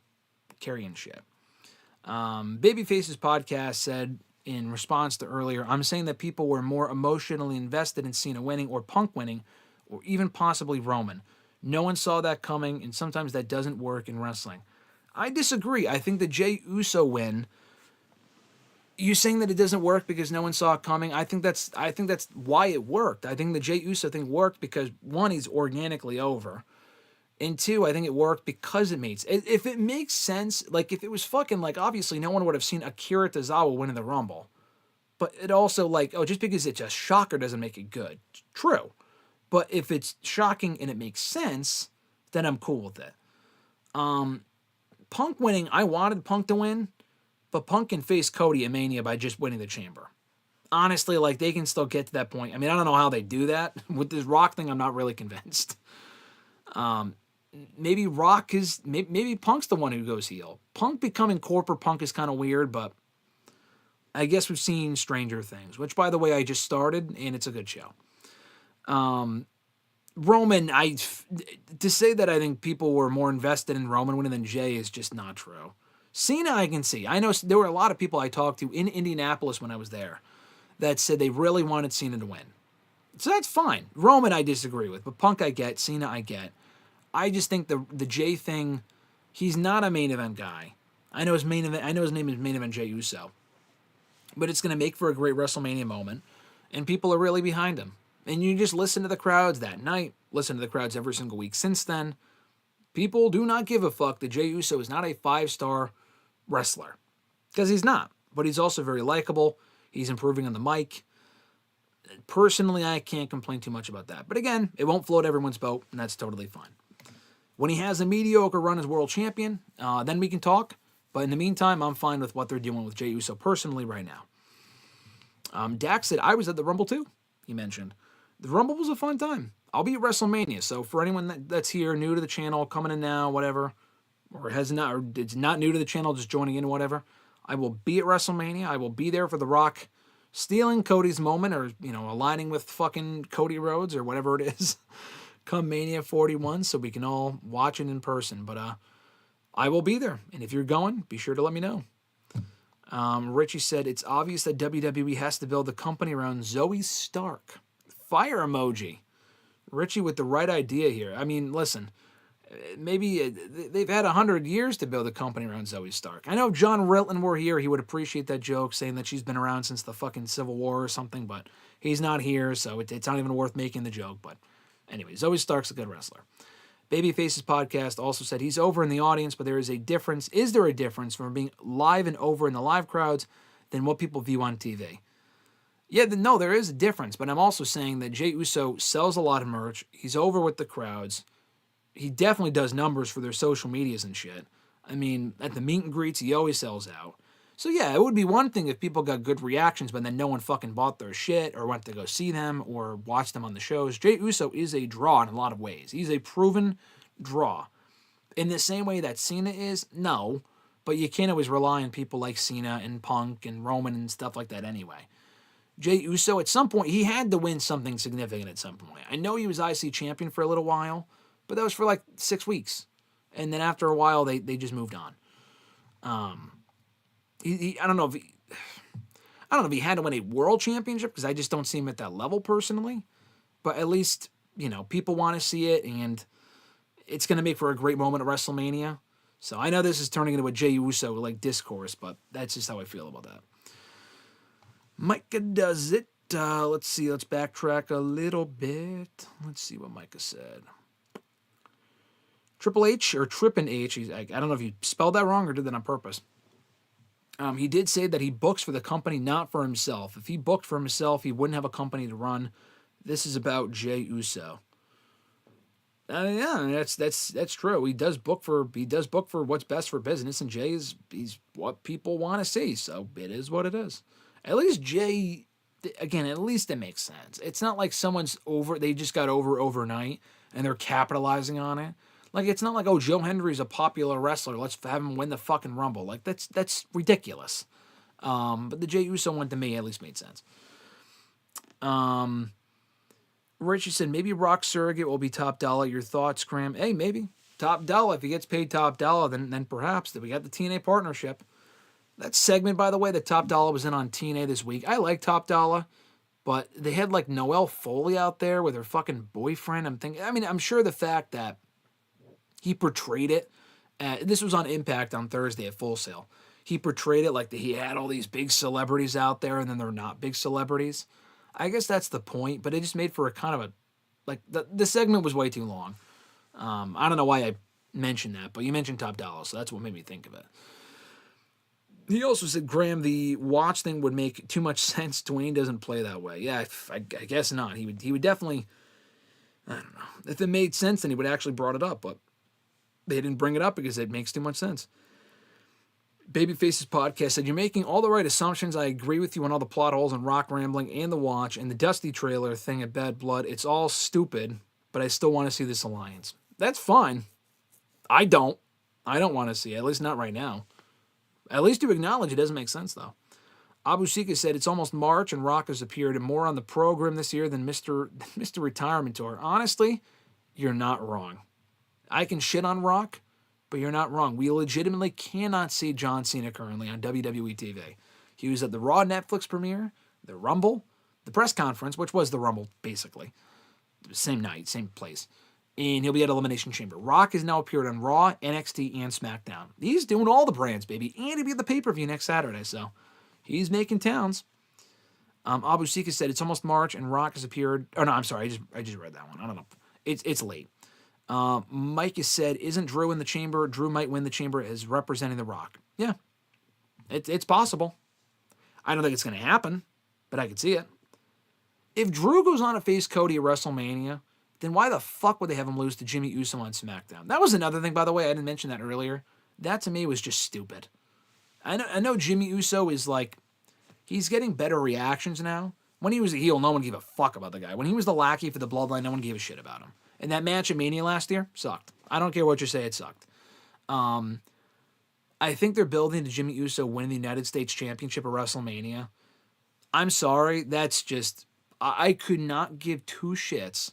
carrying shit. Babyface's podcast said in response to earlier, I'm saying that people were more emotionally invested in Cena winning or Punk winning or even possibly Roman. No one saw that coming, and sometimes that doesn't work in wrestling. I disagree. I think the Jey Uso win, you saying that it doesn't work because no one saw it coming, I think that's why it worked. I think the Jey Uso thing worked because, one, he's organically over, and two, I think it worked because it makes... If it makes sense, like if it was fucking, like obviously no one would have seen Akira Tozawa winning the Rumble. But it also just because it's a shocker doesn't make it good. True. But if it's shocking and it makes sense, then I'm cool with it. Punk winning, I wanted Punk to win, but Punk can face Cody at Mania by just winning the Chamber. Honestly, they can still get to that point. I mean, I don't know how they do that. With this Rock thing, I'm not really convinced. Maybe maybe Punk's the one who goes heel. Punk becoming corporate Punk is kind of weird, but I guess we've seen Stranger Things, which, by the way, I just started, and it's a good show. Roman, to say that I think people were more invested in Roman winning than Jey is just not true. Cena, I can see. I know there were a lot of people I talked to in Indianapolis when I was there that said they really wanted Cena to win. So that's fine. Roman, I disagree with, but Punk I get, Cena I get. I just think the Jey thing, he's not a main event guy. I know his name is main event Jey Uso, but it's going to make for a great WrestleMania moment, and people are really behind him. And you just listen to the crowds that night, listen to the crowds every single week since then. People do not give a fuck that Jey Uso is not a 5-star wrestler. Because he's not. But he's also very likable. He's improving on the mic. Personally, I can't complain too much about that. But again, it won't float everyone's boat, and that's totally fine. When he has a mediocre run as world champion, then we can talk. But in the meantime, I'm fine with what they're doing with Jey Uso personally right now. Dax said, I was at the Rumble too, he mentioned. The Rumble was a fun time. I'll be at WrestleMania. So for anyone that's here, new to the channel, coming in now, whatever, or it's not new to the channel, just joining in, whatever, I will be at WrestleMania. I will be there for The Rock stealing Cody's moment, or aligning with fucking Cody Rhodes or whatever it is, come Mania 41, so we can all watch it in person. But I will be there, and if you're going, be sure to let me know. Richie said, it's obvious that WWE has to build the company around Zoe Stark. Fire emoji. Richie with the right idea here. I mean, listen, maybe they've had 100 years to build a company around Zoe Stark. I know if John Rilton were here, he would appreciate that joke, saying that she's been around since the fucking Civil War or something, but he's not here, so it's not even worth making the joke. But anyway, Zoe Stark's a good wrestler. Babyface's podcast also said he's over in the audience, but there is a difference. Is there a difference from being live and over in the live crowds than what people view on TV? Yeah, no, there is a difference, but I'm also saying that Jey Uso sells a lot of merch. He's over with the crowds. He definitely does numbers for their social medias and shit. I mean, at the meet and greets, he always sells out. So yeah, it would be one thing if people got good reactions, but then no one fucking bought their shit or went to go see them or watch them on the shows. Jey Uso is a draw in a lot of ways. He's a proven draw. In the same way that Cena is, no, but you can't always rely on people like Cena and Punk and Roman and stuff like that anyway. Jey Uso, at some point, he had to win something significant at some point. I know he was IC champion for a little while, but that was for like 6 weeks. And then after a while, they just moved on. I don't know if he had to win a world championship, because I just don't see him at that level personally. But at least, people want to see it, and it's going to make for a great moment at WrestleMania. So I know this is turning into a Jey Uso discourse, but that's just how I feel about that. Micah does it. Let's see. Let's backtrack a little bit. Let's see what Micah said. Triple H or Trippin' H. I don't know if you spelled that wrong or did that on purpose. He did say that he books for the company, not for himself. If he booked for himself, he wouldn't have a company to run. This is about Jey Uso. Yeah, that's true. He does book for what's best for business, and he's what people want to see. So it is what it is. At least Jey, again, at least it makes sense. It's not like someone's over. They just got over overnight, and they're capitalizing on it. Like, it's not like, oh, Joe Hendry's a popular wrestler, let's have him win the fucking Rumble. Like, that's ridiculous. But the Jey Uso one, to me, at least made sense. Richie said, maybe Rock Surrogate will be top dollar. Your thoughts, Graham? Hey, maybe. Top dollar. If he gets paid top dollar, then perhaps. We got the TNA partnership. That segment, by the way, that Top Dollar was in on TNA this week. I like Top Dollar, but they had, like, Noelle Foley out there with her fucking boyfriend. I'm sure the fact that he portrayed it, this was on Impact on Thursday at Full Sail. He portrayed it like he had all these big celebrities out there, and then they're not big celebrities. I guess that's the point, but it just made for a kind of the segment was way too long. I don't know why I mentioned that, but you mentioned Top Dollar, so that's what made me think of it. He also said, Graham, the watch thing would make too much sense. Dwayne doesn't play that way. Yeah, I guess not. He would definitely, I don't know. If it made sense, then he would actually brought it up, but they didn't bring it up because it makes too much sense. Babyface's podcast said, you're making all the right assumptions. I agree with you on all the plot holes and Rock rambling and the watch and the Dusty trailer thing at Bad Blood. It's all stupid, but I still want to see this alliance. That's fine. I don't want to see it, at least not right now. At least you acknowledge it doesn't make sense, though. Abu Sika said it's almost March and Rock has appeared more on the program this year than Mr. Retirement Tour. Honestly, you're not wrong. I can shit on Rock, but you're not wrong. We legitimately cannot see John Cena currently on WWE TV. He was at the Raw Netflix premiere, the Rumble, the press conference, which was the Rumble, basically. Same night, same place. And he'll be at Elimination Chamber. Rock has now appeared on Raw, NXT, and SmackDown. He's doing all the brands, baby. And he'll be at the pay-per-view next Saturday, so he's making towns. Abu Sika said it's almost March and Rock has appeared. Oh, no, I'm sorry. I just read that one. I don't know. It's late. Mike has said, isn't Drew in the chamber? Drew might win the chamber as representing The Rock. Yeah, it's possible. I don't think it's going to happen, but I could see it. If Drew goes on to face Cody at WrestleMania, then why the fuck would they have him lose to Jimmy Uso on SmackDown? That was another thing, by the way. I didn't mention that earlier. That, to me, was just stupid. I know Jimmy Uso is he's getting better reactions now. When he was a heel, no one gave a fuck about the guy. When he was the lackey for the Bloodline, no one gave a shit about him. And that match at Mania last year sucked. I don't care what you say, it sucked. I think they're building to Jimmy Uso winning the United States Championship at WrestleMania. I'm sorry, that's just... I could not give two shits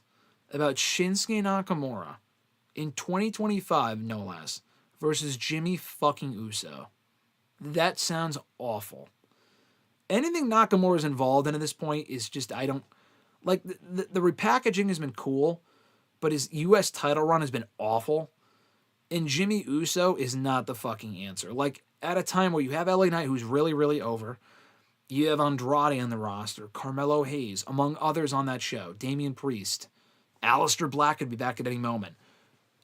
about Shinsuke Nakamura in 2025, no less, versus Jimmy fucking Uso. That sounds awful. Anything Nakamura's involved in at this point is just, I don't... Like, the repackaging has been cool, but his U.S. title run has been awful. And Jimmy Uso is not the fucking answer. Like, at a time where you have LA Knight, who's really, really over, you have Andrade on the roster, Carmelo Hayes, among others on that show, Damian Priest, Aleister Black could be back at any moment.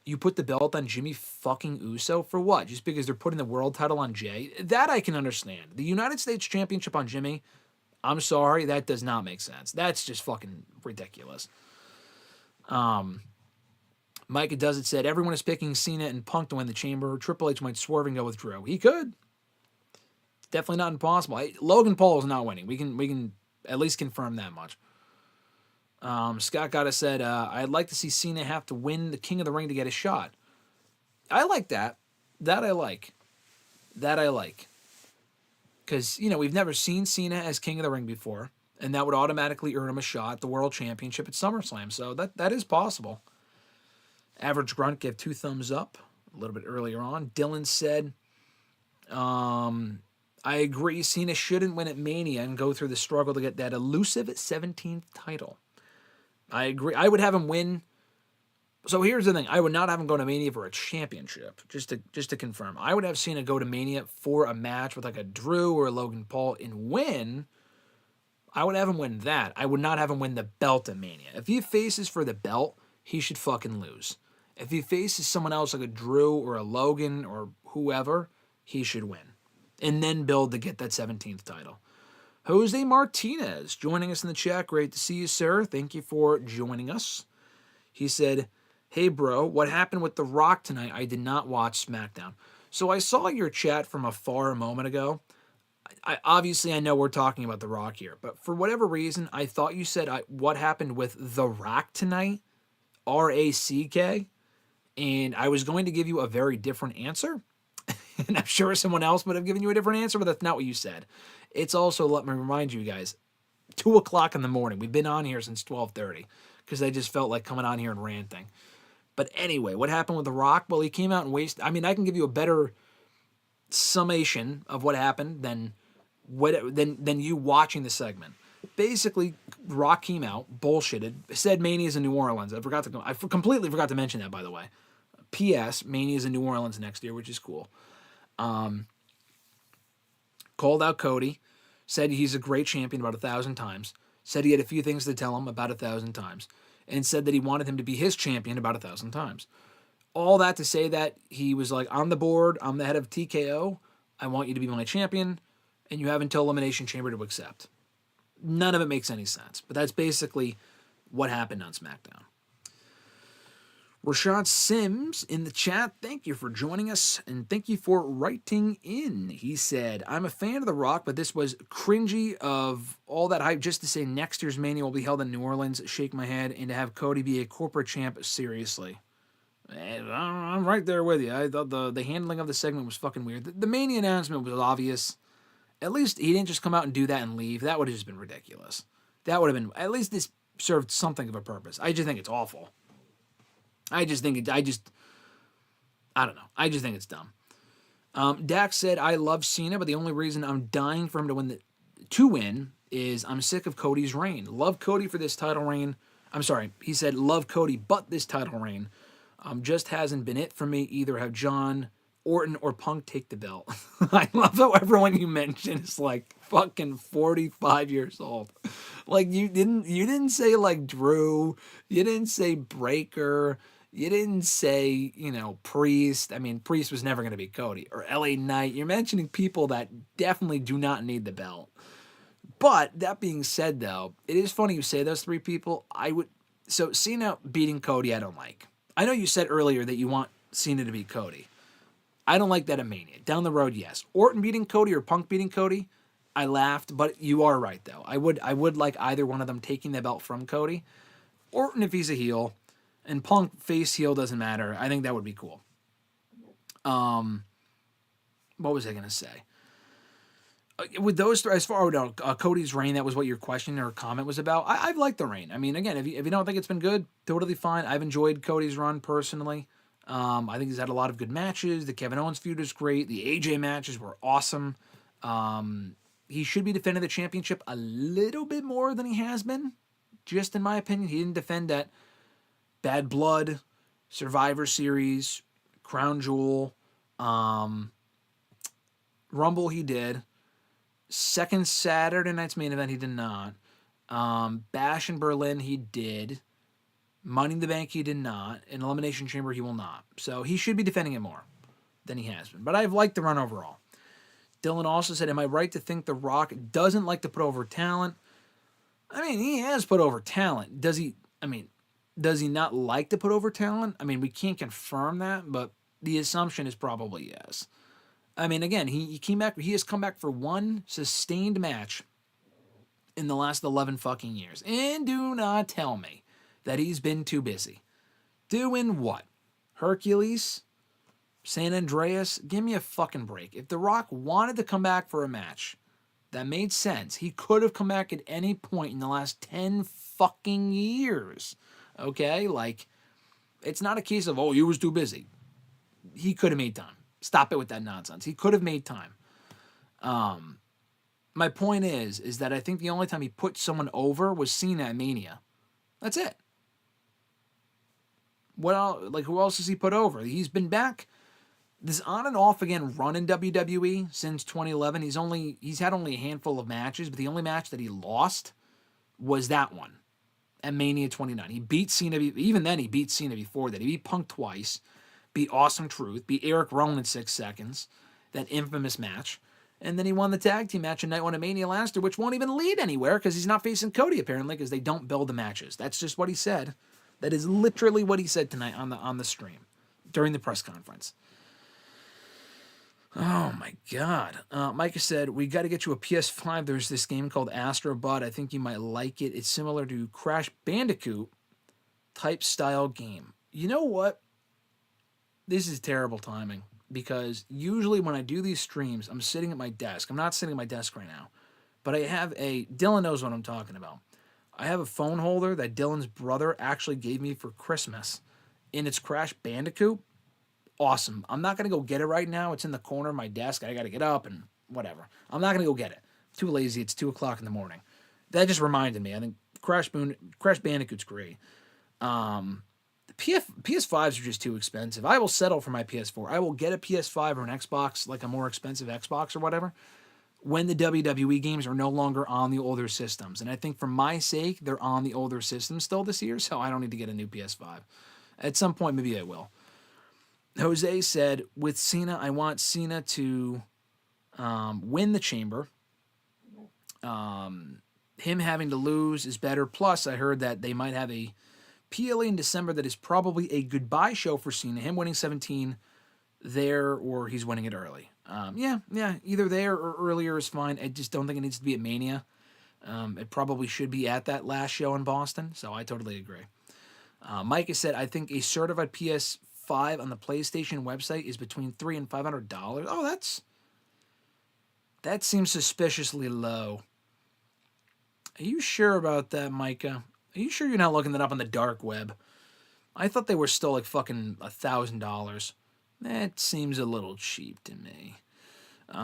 You put the belt on Jimmy fucking Uso for what? Just because they're putting the world title on Jay? That I can understand. The United States Championship on Jimmy, I'm sorry, that does not make sense. That's just fucking ridiculous. Micah Does It said, everyone is picking Cena and Punk to win the Chamber. Triple H might swerve and go with Drew. He could. It's definitely not impossible. Logan Paul is not winning. We can at least confirm that much. Scott Gotta said, I'd like to see Cena have to win the King of the Ring to get a shot. I like that. That I like. Because, we've never seen Cena as King of the Ring before, and that would automatically earn him a shot at the World Championship at SummerSlam. So that is possible. Average Grunt gave 2 thumbs up a little bit earlier on. Dylan said, I agree, Cena shouldn't win at Mania and go through the struggle to get that elusive 17th title. I agree. I would have him win. So here's the thing. I would not have him go to Mania for a championship, just to confirm. I would have Cena go to Mania for a match with like a Drew or a Logan Paul and win. I would have him win that. I would not have him win the belt at Mania. If he faces for the belt, he should fucking lose. If he faces someone else like a Drew or a Logan or whoever, he should win. And then build to get that 17th title. Jose Martinez joining us in the chat. Great to see you, sir. Thank you for joining us. He said, hey, bro, what happened with The Rock tonight? I did not watch SmackDown. So I saw your chat from afar a moment ago. Obviously, I know we're talking about The Rock here, but for whatever reason, I thought you said what happened with The Rock tonight, R-A-C-K, and I was going to give you a very different answer, and I'm sure someone else would have given you a different answer, but that's not what you said. It's also, let me remind you guys, 2 o'clock in the morning. We've been on here since 12:30 because I just felt like coming on here and ranting. But anyway, what happened with The Rock? Well, he came out and wasted... I mean, I can give you a better summation of what happened than you watching the segment. Basically, Rock came out, bullshitted, said Mania's in New Orleans. I completely forgot to mention that, by the way. P.S. Mania's in New Orleans next year, which is cool. Called out Cody, said he's a great champion about 1,000 times, said he had a few things to tell him about 1,000 times, and said that he wanted him to be his champion about 1,000 times. All that to say that he was like, on the board, I'm the head of TKO, I want you to be my champion, and you have until Elimination Chamber to accept. None of it makes any sense, but that's basically what happened on SmackDown. Rashad Sims in the chat, thank you for joining us, and thank you for writing in. He said, I'm a fan of The Rock, but this was cringy of all that hype just to say next year's Mania will be held in New Orleans, shake my head, and to have Cody be a corporate champ, seriously. I'm right there with you. I thought the handling of the segment was fucking weird. The Mania announcement was obvious. At least he didn't just come out and do that and leave. That would have just been ridiculous. That would have been, at least this served something of a purpose. I just think it's awful. I don't know. I just think it's dumb. Dax said, I love Cena, but the only reason I'm dying for him to win is I'm sick of Cody's reign. Love Cody for this title reign. I'm sorry. He said, love Cody, but this title reign just hasn't been it for me. Either have John, Orton, or Punk take the belt. I love how everyone you mentioned is like fucking 45 years old. Like you didn't say like Drew. You didn't say Breaker. You didn't say, Priest. I mean, Priest was never going to be Cody. Or LA Knight. You're mentioning people that definitely do not need the belt. But, that being said, though, it is funny you say those 3 people. So, Cena beating Cody, I don't like. I know you said earlier that you want Cena to beat Cody. I don't like that at Mania. Down the road, yes. Orton beating Cody or Punk beating Cody, I laughed, but you are right though. I would like either one of them taking the belt from Cody. Orton if he's a heel, and Punk face heel doesn't matter. I think that would be cool. What was I gonna say? With those, as far as Cody's reign, that was what your question or comment was about. I've liked the reign. I mean, again, if you don't think it's been good, totally fine. I've enjoyed Cody's run personally. I think he's had a lot of good matches. The Kevin Owens feud is great. The AJ matches were awesome. He should be defending the championship a little bit more than he has been. Just in my opinion, he didn't defend that Bad Blood, Survivor Series, Crown Jewel, Rumble. He did. Second Saturday night's main event, he did not. Bash in Berlin, he did. Money in the Bank, he did not. In Elimination Chamber, he will not. So he should be defending it more than he has been. But I've liked the run overall. Dylan also said, am I right to think The Rock doesn't like to put over talent? I mean, he has put over talent. Does he not like to put over talent? I mean, we can't confirm that, but the assumption is probably yes. I mean, again, he came back. He has come back for one sustained match in the last 11 fucking years. And do not tell me that he's been too busy. Doing what? Hercules? San Andreas? Give me a fucking break. If The Rock wanted to come back for a match that made sense, he could have come back at any point in the last 10 fucking years. Okay? Like, it's not a case of, oh, he was too busy. He could have made time. Stop it with that nonsense. He could have made time. My point is that I think the only time he put someone over was Cena at Mania. That's it. What else, like, who else has he put over? He's been back this on and off again run in WWE since 2011. He's had only a handful of matches, but the only match that he lost was that one at Mania 29. He beat Cena. Even then, he beat Cena before that. He beat Punk twice. Beat Awesome Truth, beat Eric Rowan in 6 seconds, that infamous match. And then he won the tag team match in Night 1 of Mania last year, which won't even lead anywhere because he's not facing Cody, apparently, because they don't build the matches. That's just what he said. That is literally what he said tonight on the stream during the press conference. Oh, my God. Micah said, we got to get you a PS5. There's this game called Astrobot. I think you might like it. It's similar to Crash Bandicoot type style game. You know what? This is terrible timing because usually when I do these streams, I'm sitting at my desk. I'm not sitting at my desk right now, but I have Dylan knows what I'm talking about. I have a phone holder that Dylan's brother actually gave me for Christmas, and it's Crash Bandicoot. Awesome. I'm not going to go get it right now. It's in the corner of my desk. I got to get up and whatever. I'm not going to go get it. Too lazy. It's 2 o'clock in the morning. That just reminded me. I think Crash Bandicoot's great. PS5s are just too expensive. I will settle for my PS4. I will get a PS5 or an Xbox, like a more expensive Xbox or whatever, when the WWE games are no longer on the older systems. And I think for my sake, they're on the older systems still this year, so I don't need to get a new PS5. At some point, maybe I will. Jose said, with Cena, I want Cena to win the chamber. Him having to lose is better. Plus, I heard that they might have a PLE in December that is probably a goodbye show for Cena. Him winning 17 there, or he's winning it early. Yeah, either there or earlier is fine. I just don't think it needs to be at Mania. It probably should be at that last show in Boston, so I totally agree. Mike has said, I think a certified PS5 on the PlayStation website is between $300 and $500. Oh, that seems suspiciously low. Are you sure about that, Micah? Are you sure you're not looking that up on the dark web? I thought they were still like fucking $1,000. That seems a little cheap to me.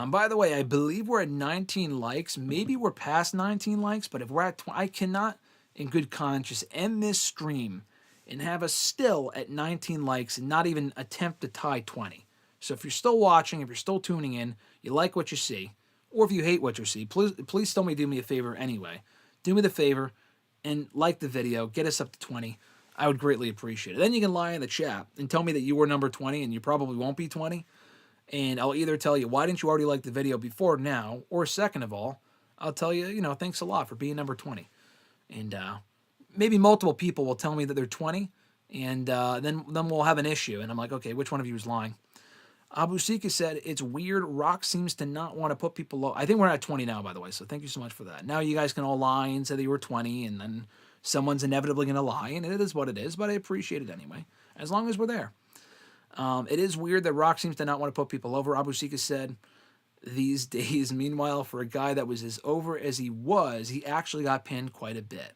By the way, I believe we're at 19 likes. Maybe we're past 19 likes, but if we're at 20, I cannot, in good conscience, end this stream and have us still at 19 likes and not even attempt to tie 20. So if you're still watching, if you're still tuning in, you like what you see, or if you hate what you see, please still do me a favor anyway. Do me the favor and like the video, get us up to 20. I would greatly appreciate it. Then you can lie in the chat and tell me that you were number 20 and you probably won't be 20. And I'll either tell you, why didn't you already like the video before now? Or second of all, I'll tell you, thanks a lot for being number 20. And maybe multiple people will tell me that they're 20. And then we'll have an issue. And I'm like, okay, which one of you is lying? Abu Sika said, it's weird. Rock seems to not want to put people low. I think we're at 20 now, by the way, so thank you so much for that. Now you guys can all lie and say that you were 20, and then someone's inevitably going to lie, and it is what it is, but I appreciate it anyway, as long as we're there. It is weird that Rock seems to not want to put people over, Abu Sika said. These days, meanwhile, for a guy that was as over as he was, he actually got pinned quite a bit.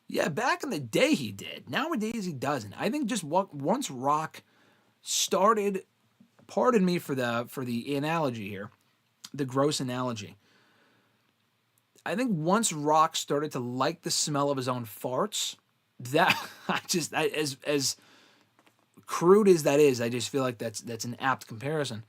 Yeah, back in the day he did. Nowadays he doesn't. I think just once Rock started, pardon me for the analogy here, the gross analogy. I think once Rock started to like the smell of his own farts, that as crude as that is, I just feel like that's an apt comparison.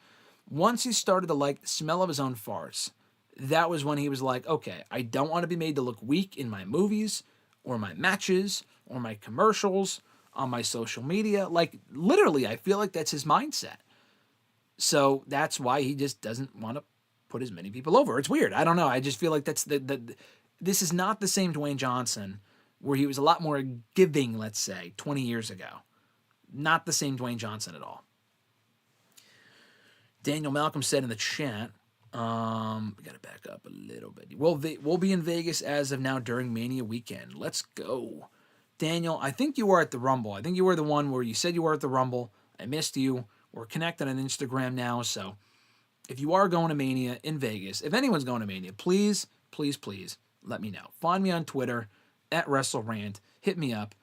Once he started to like the smell of his own farts, that was when he was like, okay, I don't want to be made to look weak in my movies or my matches or my commercials on my social media. Like, literally, I feel like that's his mindset. So that's why he just doesn't want to put as many people over. It's weird. I don't know. I just feel like that's this is not the same Dwayne Johnson where he was a lot more giving, let's say, 20 years ago. Not the same Dwayne Johnson at all. Daniel Malcolm said in the chat, we got to back up a little bit. We'll be in Vegas as of now during Mania weekend. Let's go. Daniel, I think you were at the Rumble. I think you were the one where you said you were at the Rumble. I missed you. We're connected on Instagram now, so if you are going to Mania in Vegas, if anyone's going to Mania, please, please, please let me know. Find me on Twitter, at WrestleRant. Hit me up.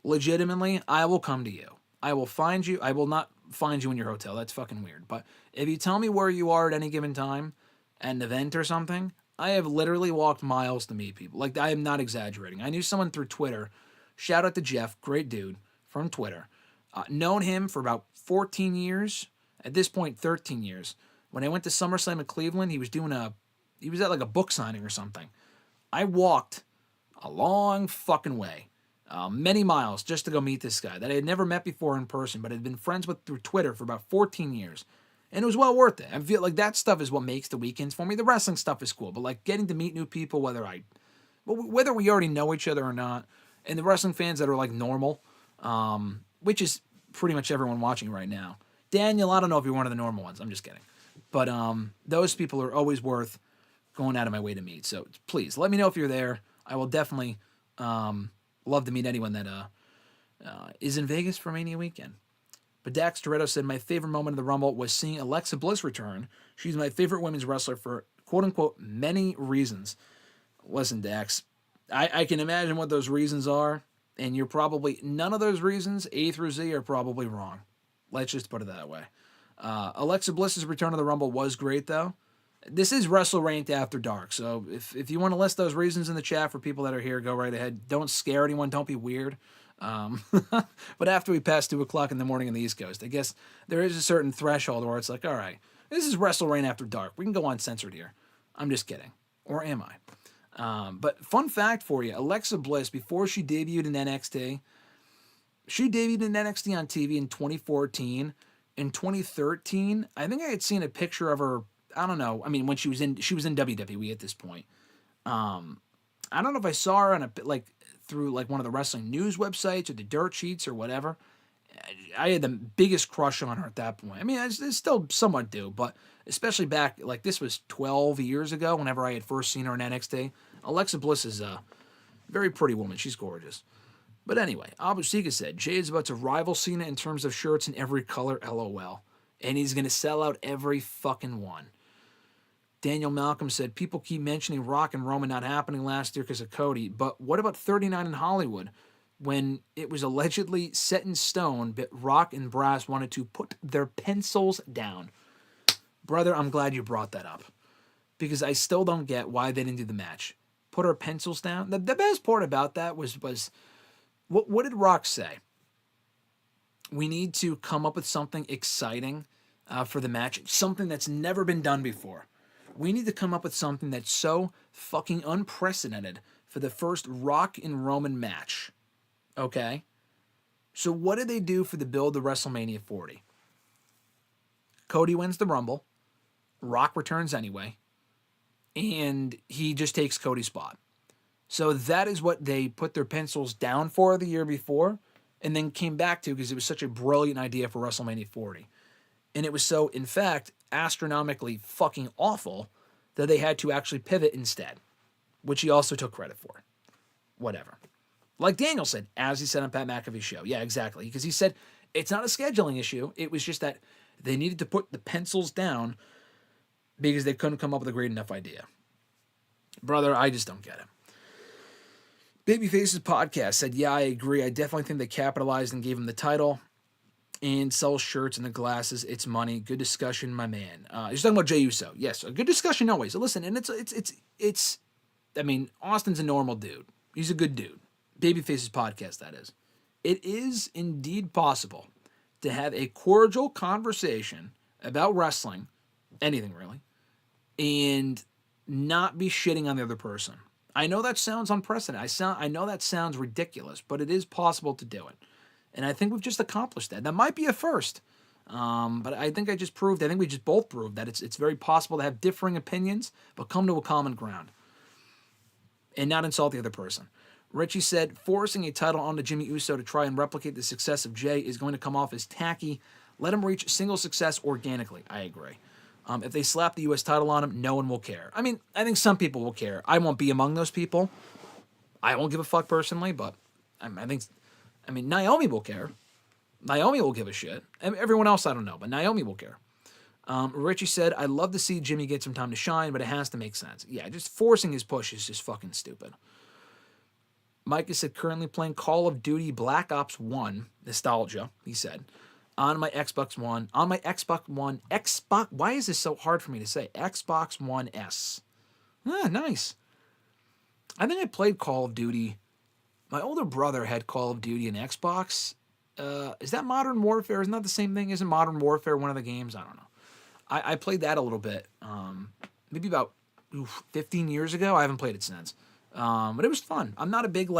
Legitimately, I will come to you. I will find you. I will not find you in your hotel. That's fucking weird. But if you tell me where you are at any given time, at an event or something, I have literally walked miles to meet people. Like, I am not exaggerating. I knew someone through Twitter. Shout out to Jeff, great dude from Twitter. Known him for about 14 years. At this point, 13 years. When I went to SummerSlam in Cleveland, he was at like a book signing or something. I walked a long fucking way. Many miles just to go meet this guy that I had never met before in person, but had been friends with through Twitter for about 14 years. And it was well worth it. I feel like that stuff is what makes the weekends for me. The wrestling stuff is cool, but like getting to meet new people, whether we already know each other or not, and the wrestling fans that are like normal, which is pretty much everyone watching right now. Daniel, I don't know if you're one of the normal ones. I'm just kidding. But those people are always worth going out of my way to meet. So please, let me know if you're there. I will definitely love to meet anyone that is in Vegas for Mania weekend. But Dax Toretto said, my favorite moment of the Rumble was seeing Alexa Bliss return. She's my favorite women's wrestler for quote-unquote many reasons. Listen, Dax, I can imagine what those reasons are, and you're probably, none of those reasons, A through Z, are probably wrong. Let's just put it that way. Alexa Bliss's return to the Rumble was great, though. This is Wrestle Ranked After Dark, so if you want to list those reasons in the chat for people that are here, go right ahead. Don't scare anyone. Don't be weird. But after we pass 2 o'clock in the morning on the East Coast, I guess there is a certain threshold where it's like, all right, this is Wrestle Rain After Dark. We can go uncensored here. I'm just kidding. Or am I? But fun fact for you, Alexa Bliss, before she debuted in NXT, she debuted in NXT on TV in 2014. In 2013, I think I had seen a picture of her, I don't know, I mean, when she was in WWE at this point. I don't know if I saw her on through like one of the wrestling news websites or the dirt sheets or whatever. I had the biggest crush on her at that point. I mean, I still somewhat do, but especially back, like this was 12 years ago whenever I had first seen her in NXT. Alexa Bliss is a very pretty woman. She's gorgeous. But anyway, Abu Sika said, Jay is about to rival Cena in terms of shirts in every color, LOL. And he's going to sell out every fucking one. Daniel Malcolm said, people keep mentioning Rock and Roman not happening last year because of Cody, but what about 39 in Hollywood when it was allegedly set in stone that Rock and Brass wanted to put their pencils down? Brother, I'm glad you brought that up because I still don't get why they didn't do the match. Put our pencils down? The best part about that was what did Rock say? We need to come up with something exciting for the match, something that's never been done before. We need to come up with something that's so fucking unprecedented for the first Rock and Roman match. Okay? So what did they do for the build to WrestleMania 40? Cody wins the Rumble. Rock returns anyway. And he just takes Cody's spot. So that is what they put their pencils down for the year before and then came back to because it was such a brilliant idea for WrestleMania 40. And it was so, in fact, astronomically fucking awful that they had to actually pivot instead, which he also took credit for. Whatever. Like Daniel said, as he said on Pat McAfee's show. Yeah, exactly. Because he said it's not a scheduling issue. It was just that they needed to put the pencils down because they couldn't come up with a great enough idea. Brother, I just don't get it. Babyface's podcast said, yeah, I agree. I definitely think they capitalized and gave him the title and sell shirts and the glasses. It's money. Good discussion, my man. He's talking about Jey Uso. Yes, a good discussion always. Listen, and it's. I mean, Austin's a normal dude. He's a good dude. Babyface's podcast, that is. It is indeed possible to have a cordial conversation about wrestling, anything really, and not be shitting on the other person. I know that sounds unprecedented. I know that sounds ridiculous, but it is possible to do it. And I think we've just accomplished that. That might be a first. But I think we just both proved that it's very possible to have differing opinions, but come to a common ground and not insult the other person. Richie said, forcing a title onto Jimmy Uso to try and replicate the success of Jey is going to come off as tacky. Let him reach single success organically. I agree. If they slap the U.S. title on him, no one will care. I mean, I think some people will care. I won't be among those people. I won't give a fuck personally, but I mean, Naomi will care. Naomi will give a shit. Everyone else, I don't know, but Naomi will care. Richie said, I'd love to see Jimmy get some time to shine, but it has to make sense. Yeah, just forcing his push is just fucking stupid. Micah said, currently playing Call of Duty Black Ops 1, nostalgia, he said, on my Xbox One. Why is this so hard for me to say? Xbox One S. Ah, nice. I think I played Call of Duty. My older brother had Call of Duty and Xbox. Is that Modern Warfare? Isn't that the same thing? Isn't Modern Warfare one of the games? I don't know. I played that a little bit. Maybe about 15 years ago. I haven't played it since. But it was fun. I'm not a big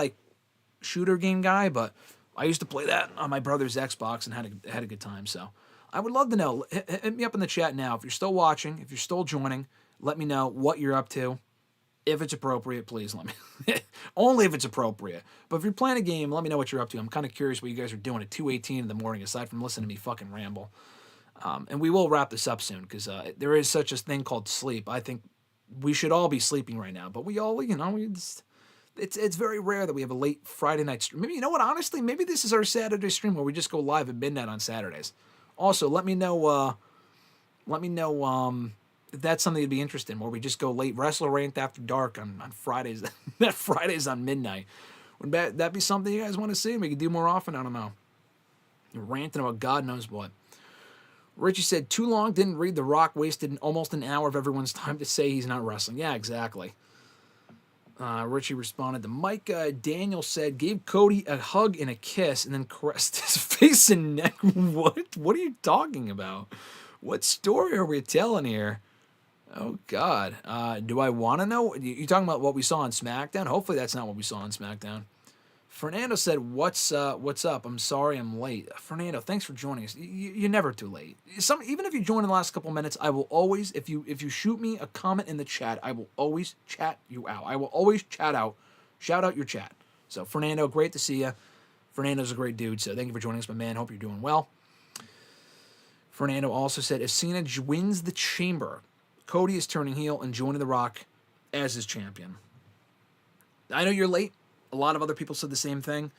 shooter game guy, but I used to play that on my brother's Xbox and had a good time. So I would love to know. Hit me up in the chat now. If you're still watching, if you're still joining, let me know what you're up to. If it's appropriate, please let me. Only if it's appropriate. But if you're playing a game, let me know what you're up to. I'm kind of curious what you guys are doing at 2:18 in the morning, aside from listening to me fucking ramble. And we will wrap this up soon because there is such a thing called sleep. I think we should all be sleeping right now, but we all, it's very rare that we have a late Friday night stream. Maybe, you know what, honestly, maybe this is our Saturday stream where we just go live at midnight on Saturdays. Also, let me know if that's something you'd be interested in, where we just go late Wrestler Rant After Dark on Fridays, that Fridays on midnight. Would that be something you guys want to see? We could do more often, I don't know. You're ranting about God knows what. Richie said, too long, didn't read. The Rock wasted almost an hour of everyone's time to say he's not wrestling. Yeah, exactly. Richie responded to Mike. Daniel said, gave Cody a hug and a kiss and then caressed his face and neck. What? What are you talking about? What story are we telling here? Oh, God. Do I want to know? You talking about what we saw on SmackDown? Hopefully that's not what we saw on SmackDown. Fernando said, what's up? I'm sorry I'm late. Fernando, thanks for joining us. You're never too late. Even if you join in the last couple minutes, I will always, if you shoot me a comment in the chat, I will always chat you out. I will always shout out your chat. So, Fernando, great to see you. Fernando's a great dude, so thank you for joining us, my man. Hope you're doing well. Fernando also said, if Cena wins the Chamber, Cody is turning heel and joining The Rock as his champion. I know you're late. A lot of other people said the same thing.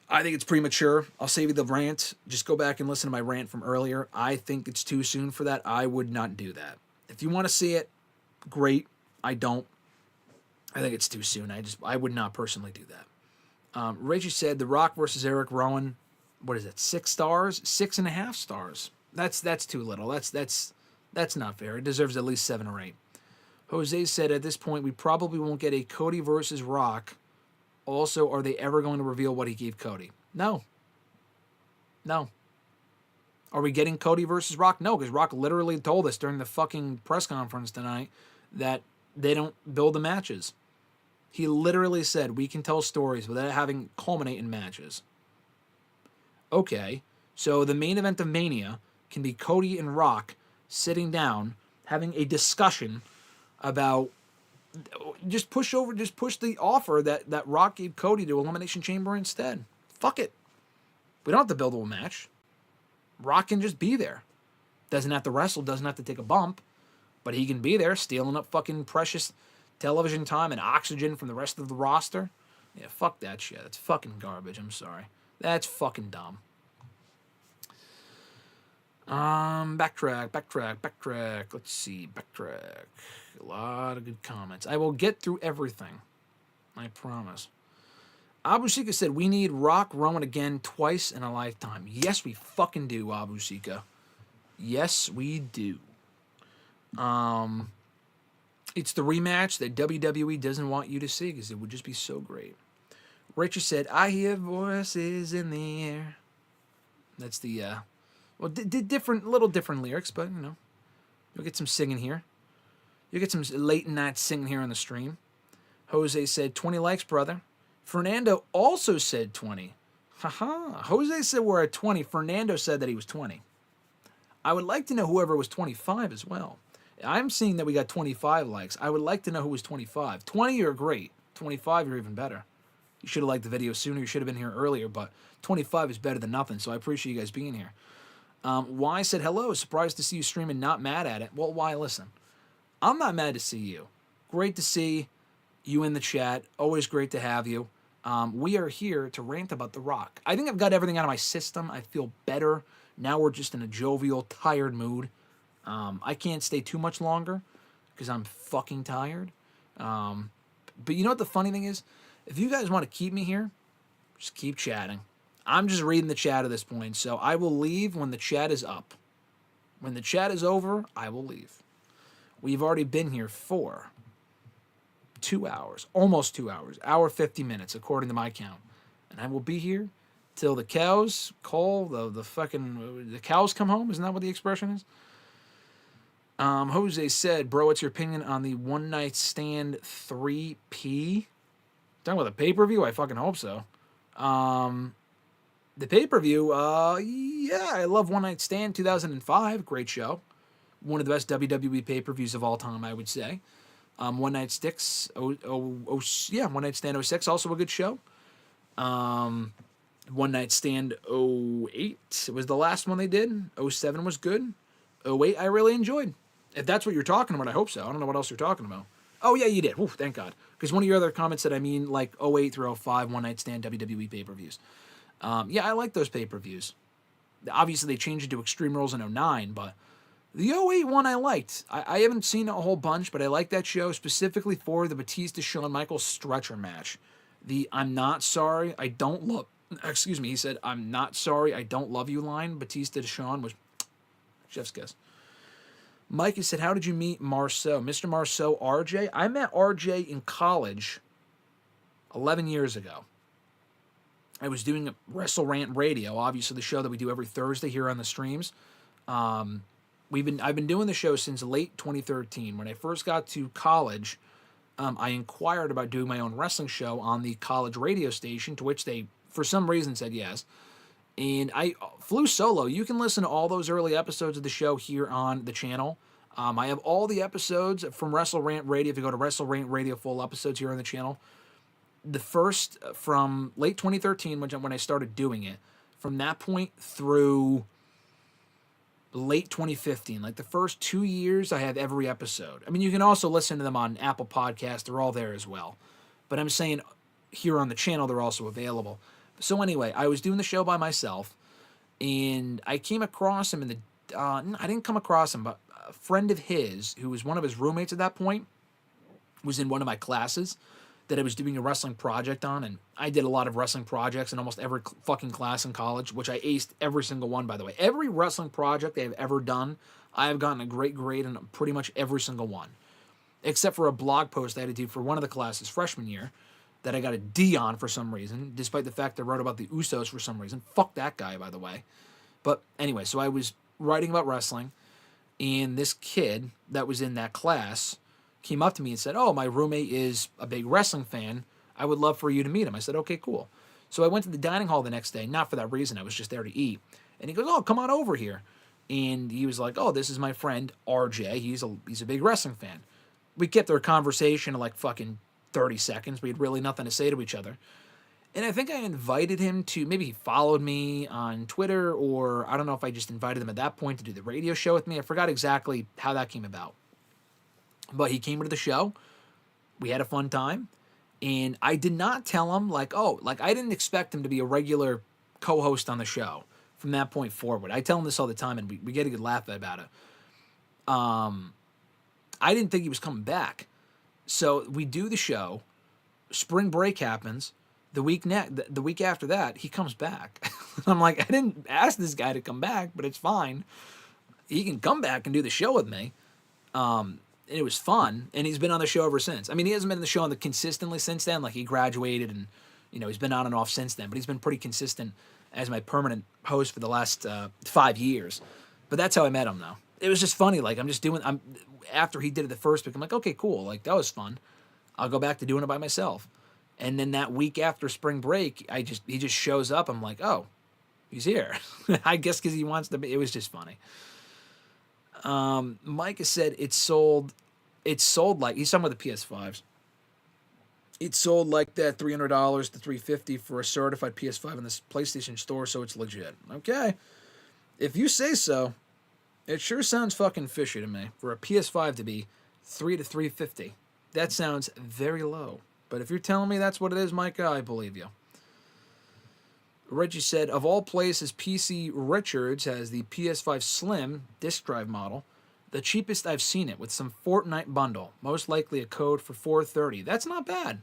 I think it's premature. I'll save you the rant. Just go back and listen to my rant from earlier. I think it's too soon for that. I would not do that. If you want to see it, great. I don't. I think it's too soon. I would not personally do that. Reggie said The Rock versus Eric Rowan. What is it? 6 stars? 6.5 stars. That's too little. That's not fair. It deserves at least 7 or 8. Jose said, at this point, we probably won't get a Cody versus Rock. Also, are they ever going to reveal what he gave Cody? No. Are we getting Cody versus Rock? No, because Rock literally told us during the fucking press conference tonight that they don't build the matches. He literally said, we can tell stories without having culminate in matches. Okay, so the main event of Mania can be Cody and Rock sitting down, having a discussion about just push the offer that Rock gave Cody to Elimination Chamber instead. Fuck it. We don't have to build a match. Rock can just be there. Doesn't have to wrestle, doesn't have to take a bump, but he can be there stealing up fucking precious television time and oxygen from the rest of the roster. Yeah, fuck that shit. That's fucking garbage. I'm sorry. That's fucking dumb. Backtrack. Let's see, backtrack. A lot of good comments. I will get through everything. I promise. Abusika said, we need Rock Rowan again twice in a lifetime. Yes, we fucking do, Abusika. Yes, we do. It's the rematch that WWE doesn't want you to see because it would just be so great. Richard said, I hear voices in the air. That's the, little different lyrics, but, you know, you'll get some singing here. You'll get some late night singing here on the stream. Jose said, 20 likes, brother. Fernando also said 20. Haha. Jose said we're at 20. Fernando said that he was 20. I would like to know whoever was 25 as well. I'm seeing that we got 25 likes. I would like to know who was 25. 20, you're great. 25, you're even better. You should have liked the video sooner. You should have been here earlier, but 25 is better than nothing, so I appreciate you guys being here. Y said, hello, surprised to see you streaming, not mad at it. Well, Y, listen, I'm not mad to see you. Great to see you in the chat. Always great to have you. We are here to rant about The Rock. I think I've got everything out of my system. I feel better. Now we're just in a jovial, tired mood. I can't stay too much longer because I'm fucking tired. But you know what the funny thing is? If you guys want to keep me here, just keep chatting. I'm just reading the chat at this point, so I will leave when the chat is up. When the chat is over, I will leave. We've already been here for 2 hours, almost 2 hours, hour 50 minutes, according to my count. And I will be here till the cows call, the cows come home. Isn't that what the expression is? Jose said, bro, what's your opinion on the One Night Stand 3P? Talking about the pay-per-view? I fucking hope so. The pay-per-view, yeah, I love One Night Stand 2005. Great show. One of the best WWE pay-per-views of all time, I would say. One Night One Night Stand 06, also a good show. One Night Stand 08 was the last one they did. 07 was good. 08 I really enjoyed. If that's what you're talking about, I hope so. I don't know what else you're talking about. Oh, yeah, you did. Ooh, thank God. Because one of your other comments said, I mean, like 08 through 05 One Night Stand WWE pay-per-views. Yeah, I like those pay-per-views. Obviously, they changed it to Extreme Rules in 09, but the 08 one I liked. I haven't seen a whole bunch, but I like that show specifically for the Batista-Shawn Michaels stretcher match. The I'm not sorry, I don't love... Excuse me, he said, I'm not sorry, I don't love you line. Batista to Shawn was chef's kiss. Mikey said, how did you meet Marceau? Mr. Marceau, RJ? I met RJ in college 11 years ago. I was doing a Wrestle Rant Radio, obviously the show that we do every Thursday here on the streams. I've been doing the show since late 2013. When I first got to college, I inquired about doing my own wrestling show on the college radio station, to which they, for some reason, said yes. And I flew solo. You can listen to all those early episodes of the show here on the channel. I have all the episodes from Wrestle Rant Radio. If you go to Wrestle Rant Radio, full episodes here on the channel. The first from late 2013, when I started doing it, from that point through late 2015, like the first 2 years, I have every episode. I mean, you can also listen to them on Apple Podcasts. They're all there as well. But I'm saying here on the channel, they're also available. So anyway, I was doing the show by myself, and I came across him in the... I didn't come across him, but a friend of his, who was one of his roommates at that point, was in one of my classes that I was doing a wrestling project on, and I did a lot of wrestling projects in almost every fucking class in college, which I aced every single one, by the way. Every wrestling project I've ever done, I have gotten a great grade in pretty much every single one, except for a blog post I had to do for one of the classes freshman year that I got a D on for some reason, despite the fact I wrote about the Usos for some reason. Fuck that guy, by the way. But anyway, so I was writing about wrestling, and this kid that was in that class came up to me and said, oh, my roommate is a big wrestling fan. I would love for you to meet him. I said, okay, cool. So I went to the dining hall the next day, not for that reason. I was just there to eat. And he goes, oh, come on over here. And he was like, oh, this is my friend, RJ. He's a big wrestling fan. We kept our conversation in like fucking 30 seconds. We had really nothing to say to each other. And I think I invited him to, maybe he followed me on Twitter, or I don't know if I just invited him at that point to do the radio show with me. I forgot exactly how that came about. But he came to the show. We had a fun time. And I did not tell him, like, oh, like, I didn't expect him to be a regular co-host on the show from that point forward. I tell him this all the time, and we get a good laugh about it. I didn't think he was coming back. So we do the show. Spring break happens. The week after that, he comes back. I'm like, I didn't ask this guy to come back, but it's fine. He can come back and do the show with me. And it was fun, and he's been on the show ever since. I mean, he hasn't been on the show consistently since then. Like, he graduated, and he's been on and off since then. But he's been pretty consistent as my permanent host for the last 5 years. But that's how I met him, though. It was just funny. Like, after he did it the first week, I'm like, okay, cool. Like, that was fun. I'll go back to doing it by myself. And then that week after spring break, he just shows up. I'm like, oh, he's here. I guess because he wants to be. It was just funny. Mike has said it sold like, he's talking about the PS5s. It sold like that $300 to $350 for a certified PS5 in this PlayStation store, so it's legit. Okay. If you say so, it sure sounds fucking fishy to me for a PS5 to be $300 to $350. That sounds very low. But if you're telling me that's what it is, Micah, I believe you. Reggie said, of all places, PC Richards has the PS5 Slim disk drive model. The cheapest I've seen it, with some Fortnite bundle. Most likely a code for $430. That's not bad.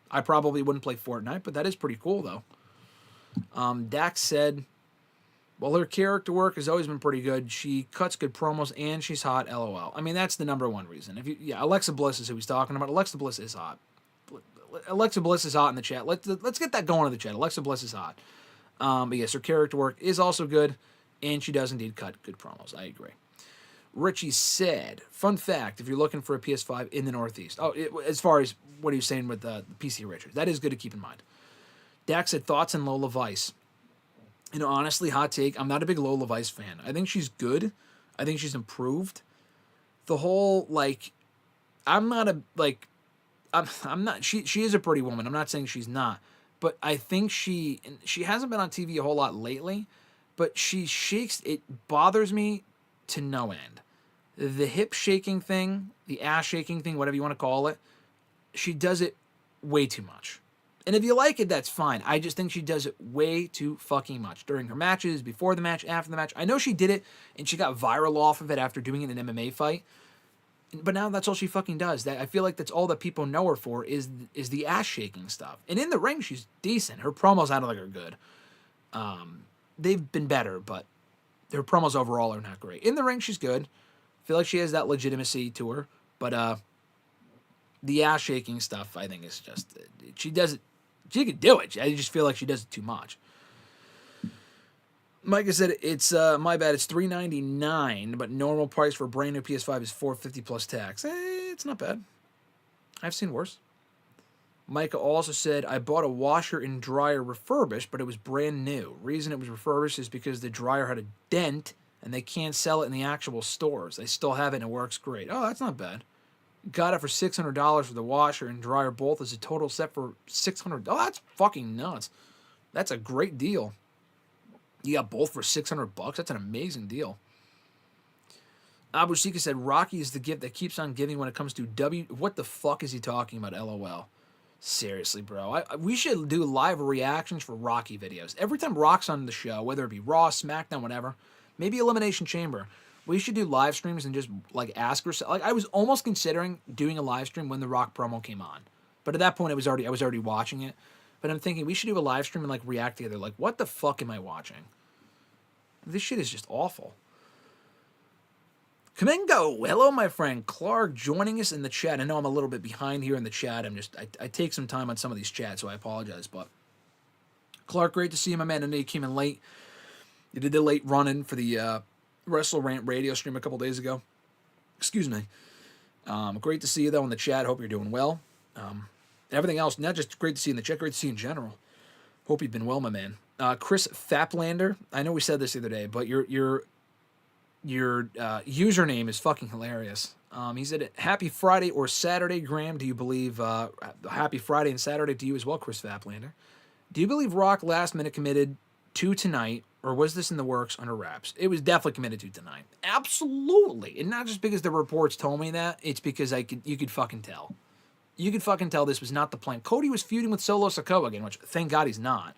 I probably wouldn't play Fortnite, but that is pretty cool, though. Dax said, well, her character work has always been pretty good. She cuts good promos, and she's hot, LOL. I mean, that's the number one reason. Alexa Bliss is who he's talking about. Alexa Bliss is hot. Alexa Bliss is hot in the chat. Let's get that going in the chat. Alexa Bliss is hot. But yes, her character work is also good, and she does indeed cut good promos. I agree. Richie said, fun fact, if you're looking for a PS5 in the Northeast. As far as what he was saying with the PC Richards. That is good to keep in mind. Dax said, thoughts on Lola Vice. Honestly, hot take, I'm not a big Lola Vice fan. I think she's good. I think she's improved. The whole, I'm not, she is a pretty woman. I'm not saying she's not. But I think she hasn't been on TV a whole lot lately, but she shakes, it bothers me to no end. The hip shaking thing, the ass shaking thing, whatever you want to call it, she does it way too much. And if you like it, that's fine. I just think she does it way too fucking much. During her matches, before the match, after the match. I know she did it, and she got viral off of it after doing it in an MMA fight. But now that's all she fucking does. I feel like that's all that people know her for is the ass shaking stuff. And in the ring, she's decent. Her promos, I don't think, are good. They've been better, but her promos overall are not great. In the ring, she's good. I feel like she has that legitimacy to her. But the ass shaking stuff, I think, is just, she does it. She could do it. I just feel like she does it too much. Micah said, it's my bad, it's $399, but normal price for a brand new PS5 is $450 plus tax. It's not bad. I've seen worse. Micah also said, I bought a washer and dryer refurbished, but it was brand new. Reason it was refurbished is because the dryer had a dent, and they can't sell it in the actual stores. They still have it, and it works great. Oh, that's not bad. Got it for $600 for the washer and dryer both as a total set for $600. Oh, that's fucking nuts. That's a great deal. You got both for $600. That's an amazing deal. Abu Shika said, Rocky is the gift that keeps on giving when it comes to What the fuck is he talking about, LOL? Seriously, bro. We should do live reactions for Rocky videos. Every time Rock's on the show, whether it be Raw, SmackDown, whatever, maybe Elimination Chamber, we should do live streams and just, ask ourselves. I was almost considering doing a live stream when the Rock promo came on. But at that point, I was already watching it. But I'm thinking we should do a live stream and, react together. What the fuck am I watching? This shit is just awful. Kamingo, hello, my friend. Clark joining us in the chat. I know I'm a little bit behind here in the chat. I take some time on some of these chats, so I apologize. But Clark, great to see you, my man. I know you came in late. You did the late run-in for the Wrestle Rant radio stream a couple days ago. Excuse me. Great to see you, though, in the chat. Hope you're doing well. Everything else, not just great to see you in the chat, great to see you in general. Hope you've been well, my man. Chris Faplander, I know we said this the other day, but your username is fucking hilarious. He said, happy Friday or Saturday, Graham. Do you believe happy Friday and Saturday to you as well, Chris Faplander? Do you believe Rock last minute committed to tonight, or was this in the works under wraps? It was definitely committed to tonight. Absolutely. And not just because the reports told me that, it's because you could fucking tell. You could fucking tell this was not the plan. Cody was feuding with Solo Sikoa again, which thank God he's not.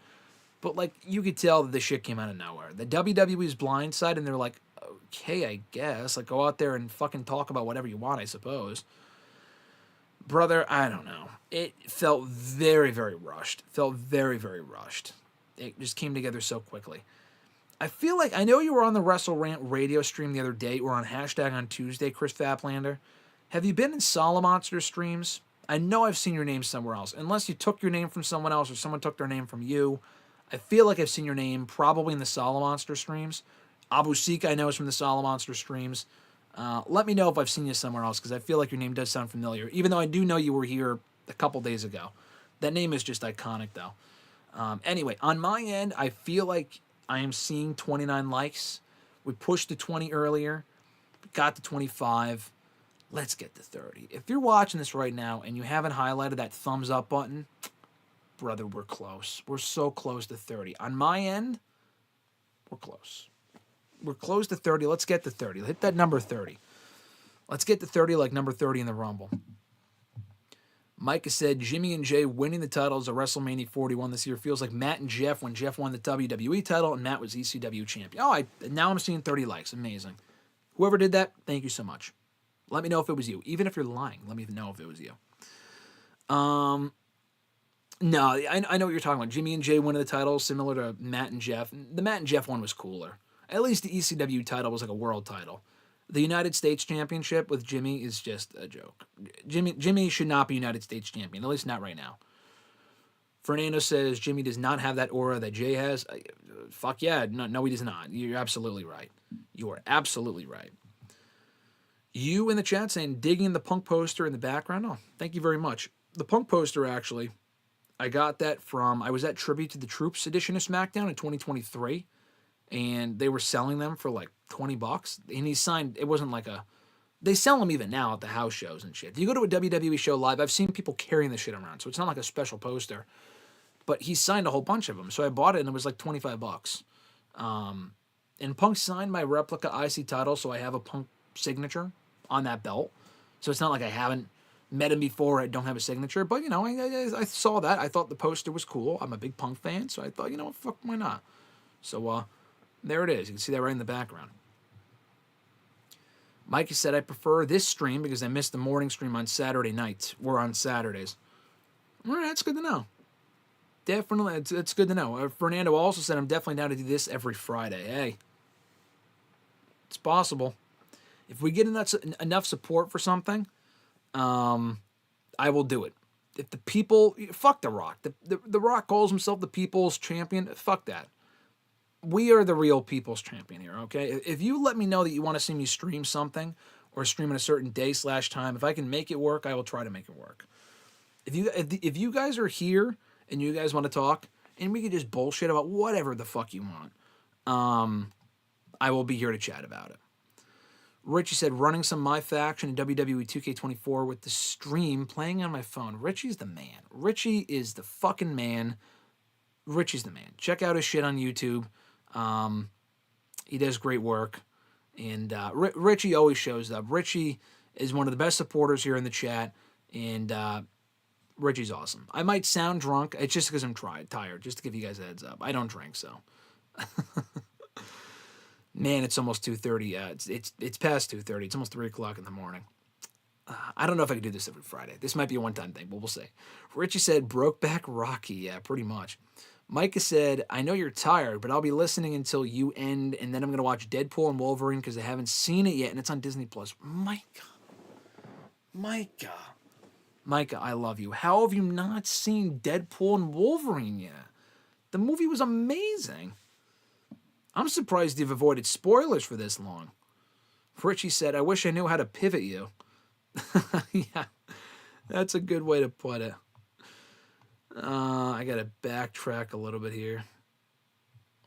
But, like, you could tell that this shit came out of nowhere. The WWE's blindside, and they're like, okay, I guess. Like, go out there and fucking talk about whatever you want, I suppose. Brother, I don't know. It felt very, very rushed. Felt very, very rushed. It just came together so quickly. I feel like, I know you were on the Wrestle Rant radio stream the other day, or on hashtag on Tuesday, Chris Faplander. Have you been in Solomonster streams? I know I've seen your name somewhere else. Unless you took your name from someone else, or someone took their name from you. I feel like I've seen your name probably in the Solomonster streams. Abu Sika I know is from the Solomonster streams. Let me know if I've seen you somewhere else, because I feel like your name does sound familiar, even though I do know you were here a couple days ago. That name is just iconic, though. Anyway, on my end, I feel like I am seeing 29 likes. We pushed to 20 earlier. Got to 25. Let's get to 30. If you're watching this right now and you haven't highlighted that thumbs up button, brother, we're close. We're so close to 30. On my end, we're close. We're close to 30. Let's get to 30. Hit that number 30. Let's get to 30 like number 30 in the Rumble. Micah said, Jimmy and Jay winning the titles at WrestleMania 41 this year feels like Matt and Jeff when Jeff won the WWE title and Matt was ECW champion. Now I'm seeing 30 likes. Amazing. Whoever did that, thank you so much. Let me know if it was you. Even if you're lying, let me know if it was you. No, I know what you're talking about. Jimmy and Jay winning the title, similar to Matt and Jeff. The Matt and Jeff one was cooler. At least the ECW title was like a world title. The United States Championship with Jimmy is just a joke. Jimmy should not be United States Champion, at least not right now. Fernando says Jimmy does not have that aura that Jay has. Fuck yeah. No, he does not. You're absolutely right. You are absolutely right. You in the chat saying digging the Punk poster in the background. Oh, thank you very much. The Punk poster, actually, I got that from, I was at Tribute to the Troops edition of SmackDown in 2023, and they were selling them for like $20. And he signed, it wasn't like they sell them even now at the house shows and shit. If you go to a WWE show live, I've seen people carrying this shit around, so it's not like a special poster. But he signed a whole bunch of them, so I bought it, and it was like $25. And Punk signed my replica IC title, so I have a Punk signature on that belt. So it's not like I haven't met him before, I don't have a signature. But, you know, I saw that. I thought the poster was cool. I'm a big Punk fan, so I thought, you know what, fuck, why not? So, there it is. You can see that right in the background. Mikey said, I prefer this stream because I missed the morning stream on Saturday nights. We're on Saturdays. All right, that's good to know. Definitely, it's good to know. Fernando also said, I'm definitely down to do this every Friday. Hey, it's possible. If we get enough support for something, I will do it. If the people, fuck The Rock. The Rock calls himself the people's champion. Fuck that. We are the real people's champion here, okay? If you let me know that you want to see me stream something or stream at a certain day/time, if I can make it work, I will try to make it work. If you guys are here and you guys want to talk, and we can just bullshit about whatever the fuck you want, I will be here to chat about it. Richie said, running some My Faction in WWE 2K24 with the stream playing on my phone. Richie's the man. Richie is the fucking man. Richie's the man. Check out his shit on YouTube. He does great work. And Richie always shows up. Richie is one of the best supporters here in the chat. And Richie's awesome. I might sound drunk. It's just because I'm tired, just to give you guys a heads up. I don't drink, so. Man, it's almost 2:30. It's past 2:30. It's almost 3 o'clock in the morning. I don't know if I can do this every Friday. This might be a one-time thing, but we'll see. Richie said, Brokeback Rocky. Yeah, pretty much. Micah said, I know you're tired, but I'll be listening until you end, and then I'm going to watch Deadpool and Wolverine because I haven't seen it yet, and it's on Disney+. Micah, I love you. How have you not seen Deadpool and Wolverine yet? The movie was amazing. I'm surprised you've avoided spoilers for this long. Richie said, I wish I knew how to pivot you. Yeah, that's a good way to put it. I got to backtrack a little bit here.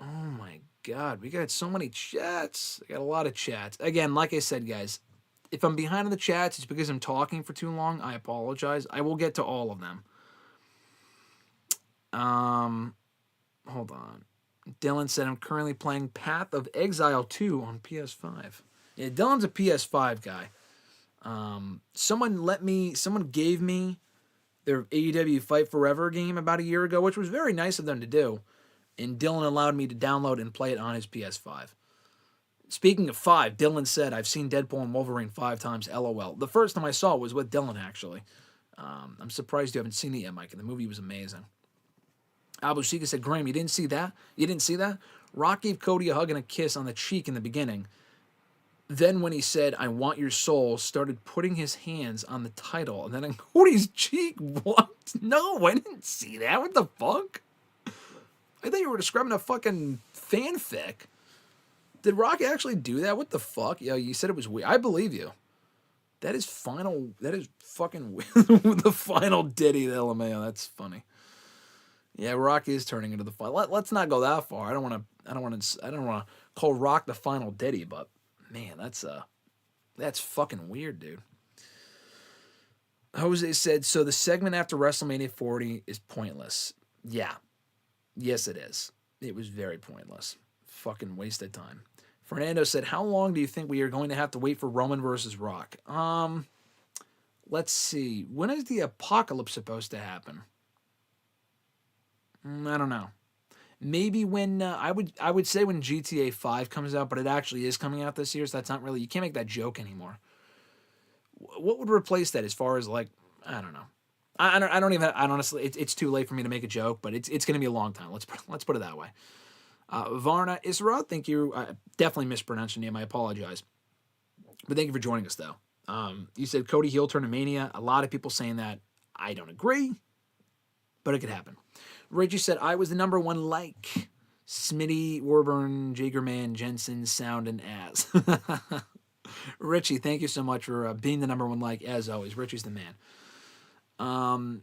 Oh my God, we got so many chats. I got a lot of chats. Again, like I said, guys, if I'm behind in the chats, it's because I'm talking for too long. I apologize. I will get to all of them. Hold on. Dylan said, I'm currently playing Path of Exile 2 on PS5. Yeah, Dylan's a PS5 guy. Someone gave me their AEW Fight Forever game about a year ago, which was very nice of them to do. And Dylan allowed me to download and play it on his PS5. Speaking of 5, Dylan said, I've seen Deadpool and Wolverine 5 times, LOL. The first time I saw it was with Dylan, actually. I'm surprised you haven't seen it yet, Mike. The movie was amazing. Abu Shika said, Graham, you didn't see that? You didn't see that? Rock gave Cody a hug and a kiss on the cheek in the beginning. Then when he said, I want your soul, started putting his hands on the title. And then on Cody's cheek, what? No, I didn't see that. What the fuck? I thought you were describing a fucking fanfic. Did Rock actually do that? What the fuck? Yeah, you said it was weird. I believe you. That is final. That is fucking weird. The final ditty, the LMAO. That's funny. Yeah, Rock is turning into the final. Let's not go that far. I don't want to call Rock the final ditty, but man, that's fucking weird, dude. Jose said, so the segment after WrestleMania 40 is pointless. Yeah. Yes, it is. It was very pointless. Fucking waste of time. Fernando said, how long do you think we are going to have to wait for Roman versus Rock? Let's see. When is the apocalypse supposed to happen? I don't know. Maybe when I would say when GTA 5 comes out, but it actually is coming out this year, so that's not really, you can't make that joke anymore. What would replace that as far as like, I don't know. I honestly, it's too late for me to make a joke, but it's going to be a long time. Let's put it that way. Varna Isra, thank you. I definitely mispronounced your name. I apologize. But thank you for joining us, though. You said Cody heel turn to Mania. A lot of people saying that. I don't agree, but it could happen. Reggie said, I was the number one like. Smitty, Warburn, Jagerman, Jensen, Sound, and Az. Richie, thank you so much for being the number one like, as always. Richie's the man.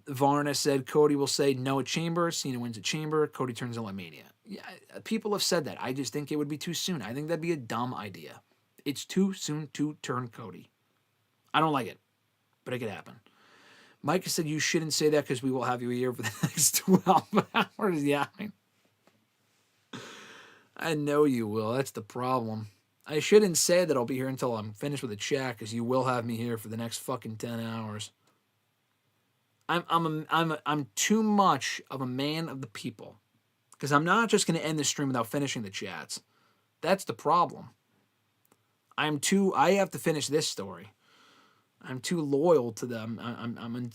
Varna said, Cody will say no at Chamber. Cena wins at Chamber. Cody turns on Mania. Yeah, people have said that. I just think it would be too soon. I think that'd be a dumb idea. It's too soon to turn Cody. I don't like it, but it could happen. Mike said you shouldn't say that because we will have you here for the next 12 hours. Yeah, I know you will. That's the problem. I shouldn't say that I'll be here until I'm finished with the chat because you will have me here for the next fucking 10 hours. I'm too much of a man of the people because I'm not just going to end the stream without finishing the chats. That's the problem. I have to finish this story. I'm too loyal to them. I'm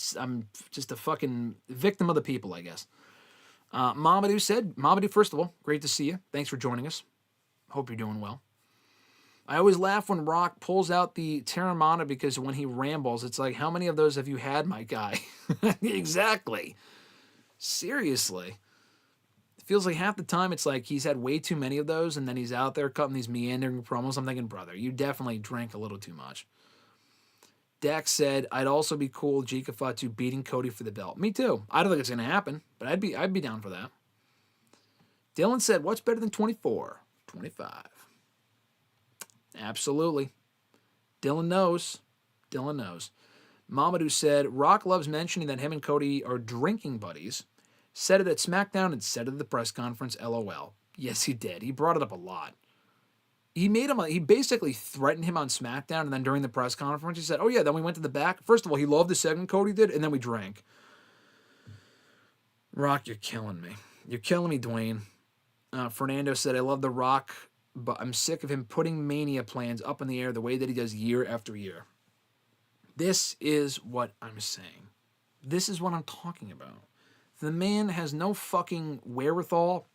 just a fucking victim of the people, I guess. Mamadou, first of all, great to see you. Thanks for joining us. Hope you're doing well. I always laugh when Rock pulls out the Terramana because when he rambles, it's like, how many of those have you had, my guy? Exactly. Seriously. It feels like half the time it's like he's had way too many of those and then he's out there cutting these meandering promos. I'm thinking, brother, you definitely drank a little too much. Dax said, I'd also be cool Jika Fatu beating Cody for the belt. Me too. I don't think it's going to happen, but I'd be down for that. Dylan said, what's better than 24? 25. Absolutely. Dylan knows. Mamadou said, Rock loves mentioning that him and Cody are drinking buddies. Said it at SmackDown and said it at the press conference, LOL. Yes, he did. He brought it up a lot. He basically threatened him on SmackDown, and then during the press conference, he said, oh yeah, then we went to the back. First of all, he loved the segment Cody did, and then we drank. Rock, you're killing me. You're killing me, Dwayne. Fernando said, I love The Rock, but I'm sick of him putting Mania plans up in the air the way that he does year after year. This is what I'm saying. This is what I'm talking about. The man has no fucking wherewithal.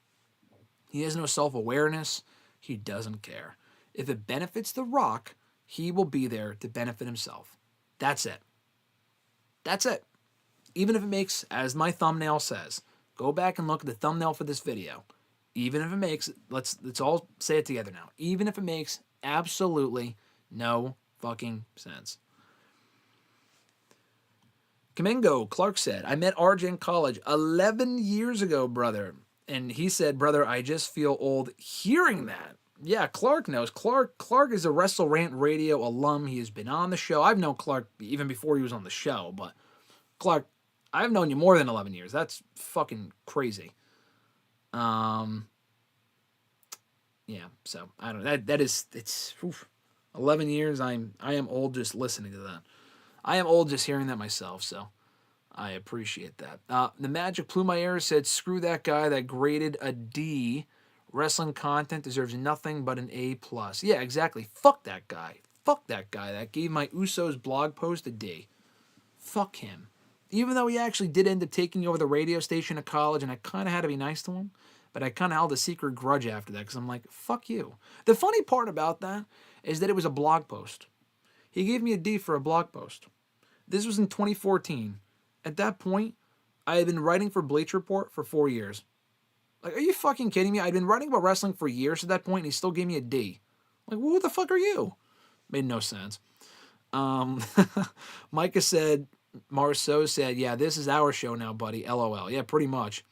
He has no self-awareness. He doesn't care. If it benefits The Rock, he will be there to benefit himself. That's it. That's it. Even if it makes, as my thumbnail says, go back and look at the thumbnail for this video. Even if it makes, let's all say it together now. Even if it makes absolutely no fucking sense. Kamingo, Clark said, I met RJ in college 11 years ago, brother. And he said, brother, I just feel old hearing that. Yeah, Clark knows. Clark is a Wrestle Rant Radio alum. He has been on the show. I've known Clark even before he was on the show. But Clark, I've known you more than 11 years. That's fucking crazy. Yeah, so I don't know. It's 11 years. I am old just listening to that. I am old just hearing that myself, so I appreciate that. The Magic Plumaire said, screw that guy that graded a D. Wrestling content deserves nothing but an A+. Yeah, exactly. Fuck that guy. Fuck that guy that gave my Usos blog post a D. Fuck him. Even though he actually did end up taking over the radio station at college, and I kind of had to be nice to him, but I kind of held a secret grudge after that because I'm like, fuck you. The funny part about that is that it was a blog post. He gave me a D for a blog post. This was in 2014. At that point, I had been writing for Bleacher Report for 4 years. Like, are you fucking kidding me? I'd been writing about wrestling for years at that point, and he still gave me a D. Like, who the fuck are you? Made no sense. Micah said, Marceau said, yeah, this is our show now, buddy. LOL. Yeah, pretty much.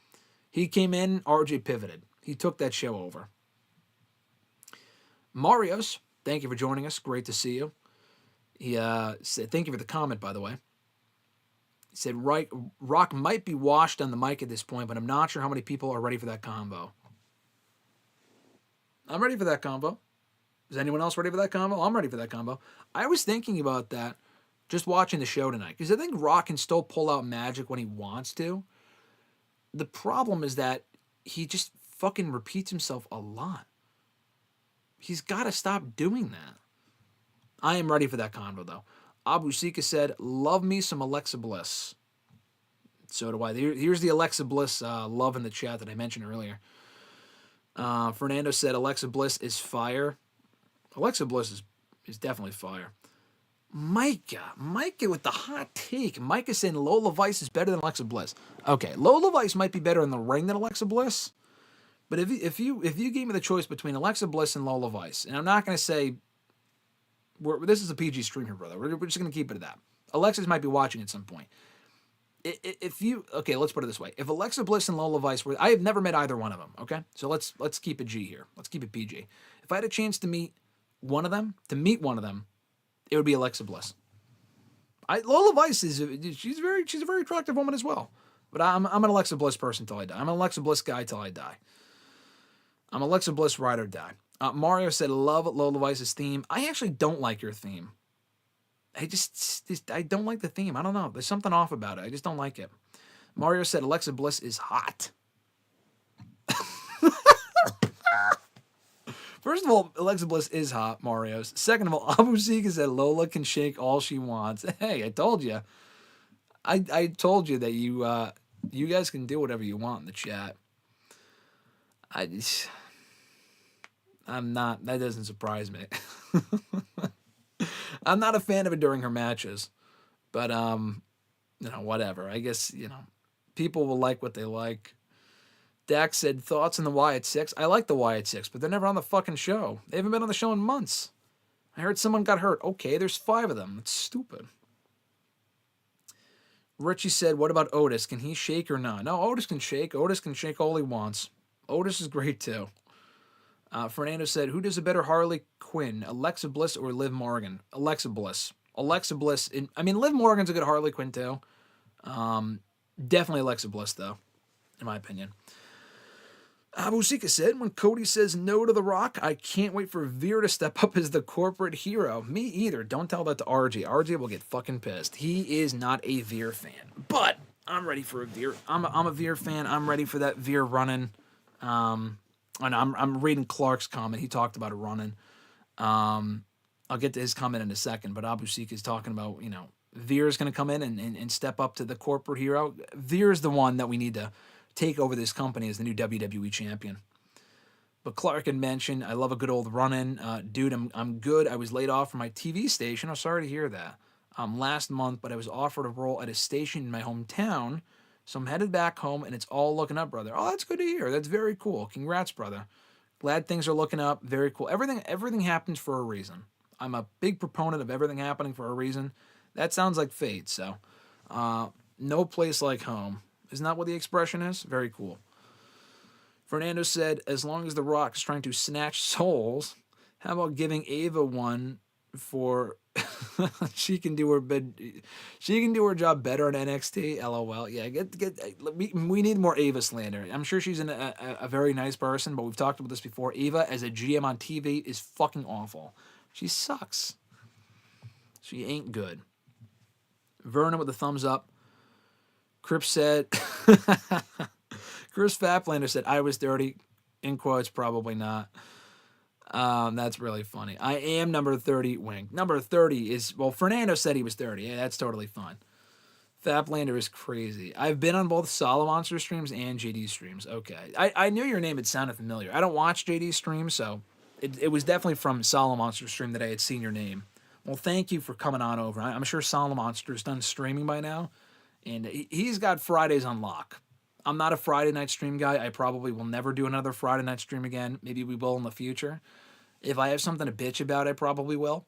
He came in, RJ pivoted. He took that show over. Marios, thank you for joining us. Great to see you. He said, thank you for the comment, by the way. He said, Rock might be washed on the mic at this point, but I'm not sure how many people are ready for that combo. I'm ready for that combo. Is anyone else ready for that combo? I'm ready for that combo. I was thinking about that just watching the show tonight, because I think Rock can still pull out magic when he wants to. The problem is that he just fucking repeats himself a lot. He's got to stop doing that. I am ready for that convo, though. Abu Sika said, love me some Alexa Bliss. So do I. Here's the Alexa Bliss love in the chat that I mentioned earlier. Fernando said, Alexa Bliss is fire. Alexa Bliss is definitely fire. Micah with the hot take. Micah saying Lola Vice is better than Alexa Bliss. Okay, Lola Vice might be better in the ring than Alexa Bliss, but if you gave me the choice between Alexa Bliss and Lola Vice, and I'm not going to say this is a PG stream here, brother. We're just going to keep it at that. Alexis might be watching at some point. Okay, let's put it this way: if Alexa Bliss and Lola Vice were, I have never met either one of them. Okay, so let's keep it G here. Let's keep it PG. If I had a chance to meet one of them, it would be Alexa Bliss. Lola Vice she's a very attractive woman as well. But I'm an Alexa Bliss person till I die. I'm an Alexa Bliss guy till I die. I'm Alexa Bliss ride or die. Mario said, love Lola Vice's theme. I actually don't like your theme. I don't like the theme. I don't know. There's something off about it. I just don't like it. Mario said, Alexa Bliss is hot. First of all, Alexa Bliss is hot, Mario's. Second of all, Abu Sika said Lola can shake all she wants. Hey, I told you. I told you that you guys can do whatever you want in the chat. I'm not. That doesn't surprise me. I'm not a fan of it during her matches, but whatever. I guess people will like what they like. Dak said, thoughts on the Wyatt Six? I like the Wyatt Six, but they're never on the fucking show. They haven't been on the show in months. I heard someone got hurt. Okay, there's 5 of them. That's stupid. Richie said, what about Otis? Can he shake or not? No, Otis can shake. Otis can shake all he wants. Otis is great, too. Fernando said, who does a better Harley Quinn, Alexa Bliss or Liv Morgan? Alexa Bliss. Alexa Bliss. Liv Morgan's a good Harley Quinn, too. Definitely Alexa Bliss, though, in my opinion. Abu Sika said, when Cody says no to The Rock, I can't wait for Veer to step up as the corporate hero. Me either. Don't tell that to RJ. RJ will get fucking pissed. He is not a Veer fan. But I'm ready for a Veer. I'm a Veer fan. I'm ready for that Veer running. And I'm reading Clark's comment. He talked about it running. I'll get to his comment in a second. But Abu Sika is talking about, Veer is going to come in and step up to the corporate hero. Veer is the one that we need to take over this company as the new WWE champion. But Clark had mentioned, I love a good old run-in. Dude, I'm good. I was laid off from my TV station. I'm sorry to hear that. Last month, but I was offered a role at a station in my hometown. So I'm headed back home, and it's all looking up, brother. Oh, that's good to hear. That's very cool. Congrats, brother. Glad things are looking up. Very cool. Everything happens for a reason. I'm a big proponent of everything happening for a reason. That sounds like fate, so no place like home. Isn't that what the expression is? Very cool. Fernando said, as long as The Rock is trying to snatch souls, how about giving Ava one for She can do her job better in NXT. LOL. Yeah, we need more Ava slander. I'm sure she's a very nice person, but we've talked about this before. Ava as a GM on TV is fucking awful. She sucks. She ain't good. Verna with a thumbs up. Crip said, Chris Faplander said, I was dirty. In quotes, probably not. That's really funny. I am number 30, Wink. Number 30 is, well, Fernando said he was 30. Yeah, that's totally fine. Faplander is crazy. I've been on both Solid Monster streams and JD streams. Okay. I knew your name had sounded familiar. I don't watch JD streams, so it was definitely from Solid Monster stream that I had seen your name. Well, thank you for coming on over. I'm sure Solid Monster's done streaming by now, and he's got Fridays on lock. I'm not a Friday night stream guy. I probably will never do another Friday night stream again. Maybe we will in the future. If I have something to bitch about, I probably will.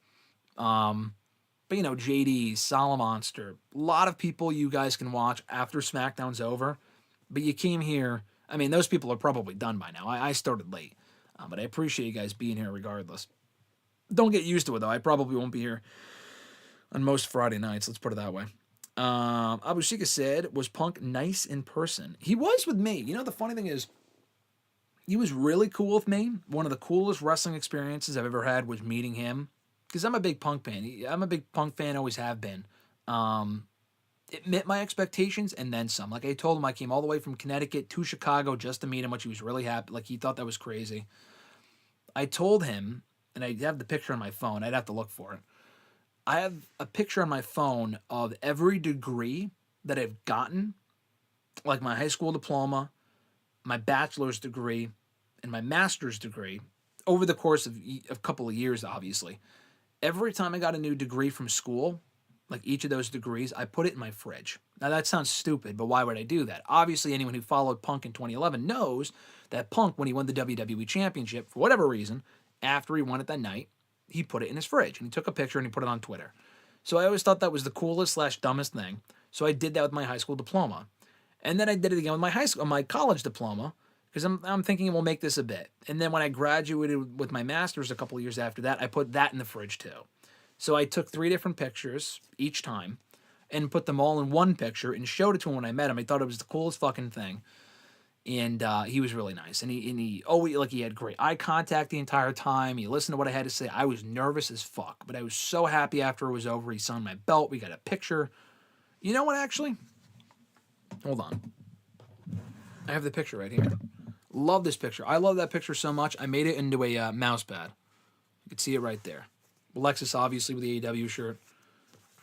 But, JD, Solid Monster, a lot of people you guys can watch after SmackDown's over. But you came here. I mean, those people are probably done by now. I started late. But I appreciate you guys being here regardless. Don't get used to it, though. I probably won't be here on most Friday nights. Let's put it that way. Abu Shika said, was Punk nice in person? He was with me. The funny thing is, he was really cool with me. One of the coolest wrestling experiences I've ever had was meeting him. Because I'm a big Punk fan. I'm a big Punk fan, always have been. It met my expectations and then some. Like I told him, I came all the way from Connecticut to Chicago just to meet him, which he was really happy. Like he thought that was crazy. I told him, and I have the picture on my phone. I'd have to look for it. I have a picture on my phone of every degree that I've gotten, like my high school diploma, my bachelor's degree, and my master's degree, over the course of a couple of years, obviously. Every time I got a new degree from school, like each of those degrees, I put it in my fridge. Now, that sounds stupid, but why would I do that? Obviously, anyone who followed Punk in 2011 knows that Punk, when he won the WWE Championship, for whatever reason, after he won it that night, he put it in his fridge, and he took a picture and he put it on Twitter. So I always thought that was the coolest / dumbest thing. So I did that with my high school diploma. And then I did it again with my college diploma, because I'm thinking we'll make this a bit. And then when I graduated with my master's a couple of years after that, I put that in the fridge too. So I took 3 different pictures each time and put them all in one picture and showed it to him when I met him. I thought it was the coolest fucking thing. And he was really nice. And he always, like, he had great eye contact the entire time. He listened to what I had to say. I was nervous as fuck, but I was so happy after it was over. He signed my belt. We got a picture. You know what, actually? Hold on. I have the picture right here. Love this picture. I love that picture so much. I made it into a mouse pad. You can see it right there. Alexis, obviously, with the AEW shirt.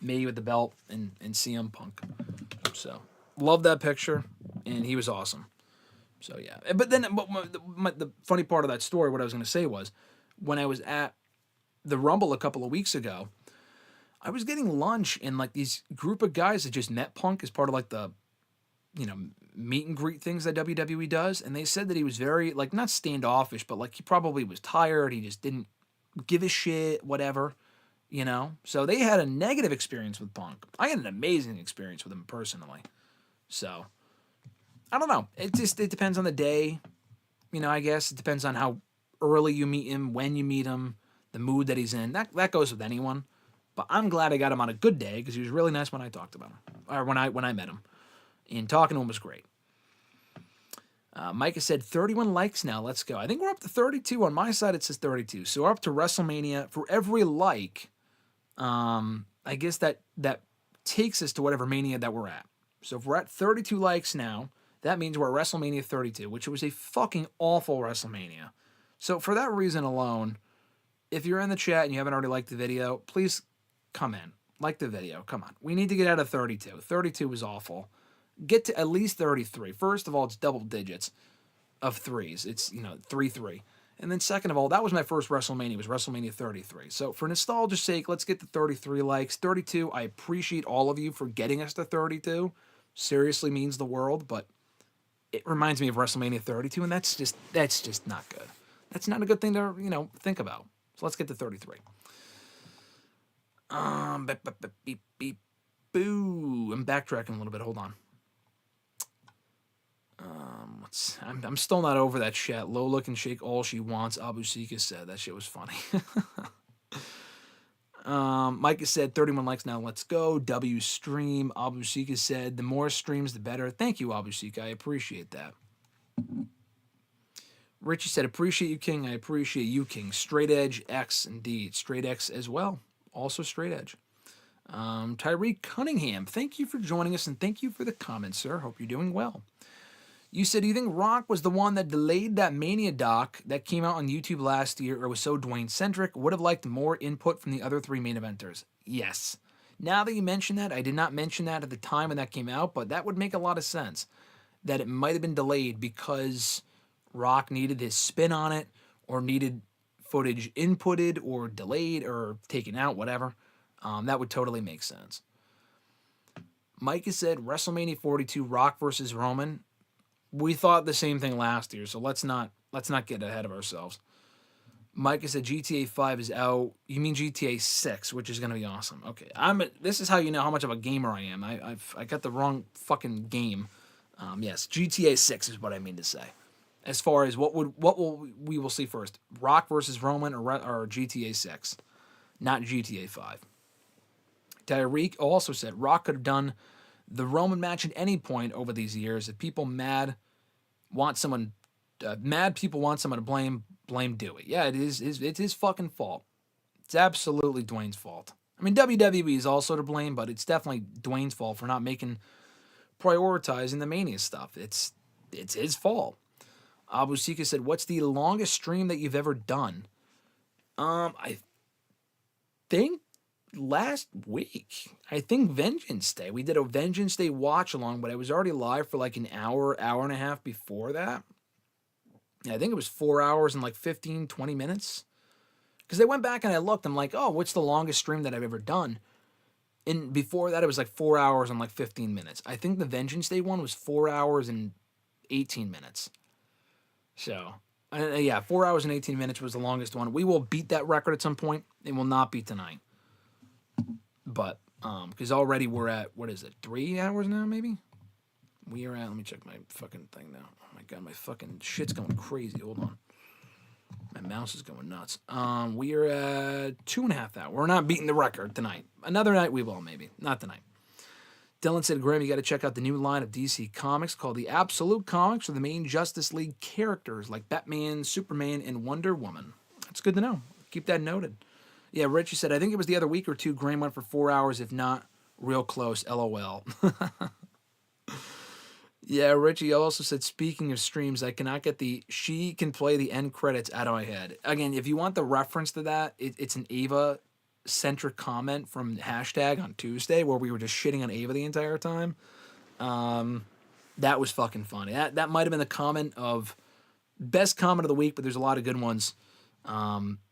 Me with the belt and CM Punk. So, love that picture. And he was awesome. So, yeah. But then the funny part of that story, what I was going to say was, when I was at the Rumble a couple of weeks ago, I was getting lunch, and like these group of guys that just met Punk as part of like the, meet and greet things that WWE does. And they said that he was very, like, not standoffish, but like he probably was tired. He just didn't give a shit, whatever, So they had a negative experience with Punk. I had an amazing experience with him personally. So, I don't know. It depends on the day. I guess it depends on how early you meet him, when you meet him, the mood that he's in. That goes with anyone. But I'm glad I got him on a good day because he was really nice when I talked about him, or when I met him. And talking to him was great. Micah said 31 likes now. Let's go. I think we're up to 32. On my side, it says 32. So we're up to WrestleMania. For every like, I guess that takes us to whatever Mania that we're at. So if we're at 32 likes now, that means we're at WrestleMania 32, which was a fucking awful WrestleMania. So for that reason alone, if you're in the chat and you haven't already liked the video, please come in. Like the video. Come on. We need to get out of 32. 32 was awful. Get to at least 33. First of all, it's double digits of threes. It's, 3-3. And then second of all, that was my first WrestleMania. It was WrestleMania 33. So for nostalgia's sake, let's get to 33 likes. 32, I appreciate all of you for getting us to 32. Seriously means the world, but it reminds me of WrestleMania 32, and that's just not good. That's not a good thing to, think about. So let's get to 33. Boo. I'm backtracking a little bit. Hold on. I'm still not over that shit. Lola can shake all she wants. Abu Sika said that shit was funny. Micah said 31 likes now. Let's go. W stream. Abusika said the more streams the better. Thank you, Abusika. I appreciate that. Richie said appreciate you, King. I appreciate you, King. Straight Edge X indeed. Straight X as well. Also Straight Edge. Tyreek Cunningham, thank you for joining us and thank you for the comments, sir. Hope you're doing well. You said, do you think Rock was the one that delayed that Mania doc that came out on YouTube last year or was so Dwayne-centric? Would have liked more input from the other three main eventers. Yes. Now that you mention that, I did not mention that at the time when that came out, but that would make a lot of sense. That it might have been delayed because Rock needed his spin on it or needed footage inputted or delayed or taken out, whatever. That would totally make sense. Mike has said WrestleMania 42, Rock versus Roman. We thought the same thing last year, so let's not get ahead of ourselves. Micah said GTA 5 is out. You mean GTA 6, which is going to be awesome. Okay, this is how you know how much of a gamer I am. I got the wrong fucking game. Yes, GTA 6 is what I mean to say. As far as we will see first, Rock versus Roman or GTA 6, not GTA 5. Tyreek also said Rock could have done the Roman match at any point over these years. If people mad people want someone to blame Dewey. Yeah, it's his fucking fault. It's absolutely Dwayne's fault. I mean, WWE is also to blame, but it's definitely Dwayne's fault for not prioritizing the Mania stuff. It's his fault. Abusika said, what's the longest stream that you've ever done? I think last week. I think Vengeance Day. We did a Vengeance Day watch along, but I was already live for like an hour and a half before that. Yeah, I think it was 4 hours and like 15, 20 minutes. Because I went back and I looked. I'm like, oh, what's the longest stream that I've ever done? And before that, it was like 4 hours and like 15 minutes. I think the Vengeance Day one was 4 hours and 18 minutes. So, yeah, 4 hours and 18 minutes was the longest one. We will beat that record at some point. It will not be tonight. But, because already we're at, 3 hours now, maybe? We are at, let me check my fucking thing now. Oh my God, my fucking shit's going crazy. Hold on. My mouse is going nuts. We are at 2.5 hours. We're not beating the record tonight. Another night we will, maybe. Not tonight. Dylan said, Graham, you got to check out the new line of DC Comics called the Absolute Comics for the main Justice League characters like Batman, Superman, and Wonder Woman. That's good to know. Keep that noted. Yeah, Richie said, I think it was the other week or two, Graham went for 4 hours, if not real close, LOL. Yeah, Richie also said, speaking of streams, I cannot get she can play the end credits out of my head. Again, if you want the reference to that, it's an Ava-centric comment from hashtag on Tuesday where we were just shitting on Ava the entire time. That was fucking funny. That might have been the comment of best comment of the week, but there's a lot of good ones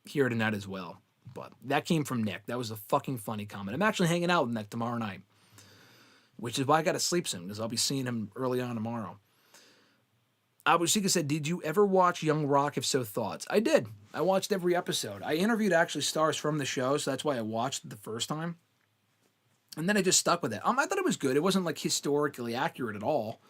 here tonight as well. But that came from Nick. That was a fucking funny comment. I'm actually hanging out with Nick tomorrow night, which is why I got to sleep soon, because I'll be seeing him early on tomorrow. Abusika said, did you ever watch Young Rock? If so, thoughts? I did. I watched every episode. I interviewed actually stars from the show, so that's why I watched it the first time. And then I just stuck with it. I thought it was good. It wasn't like historically accurate at all.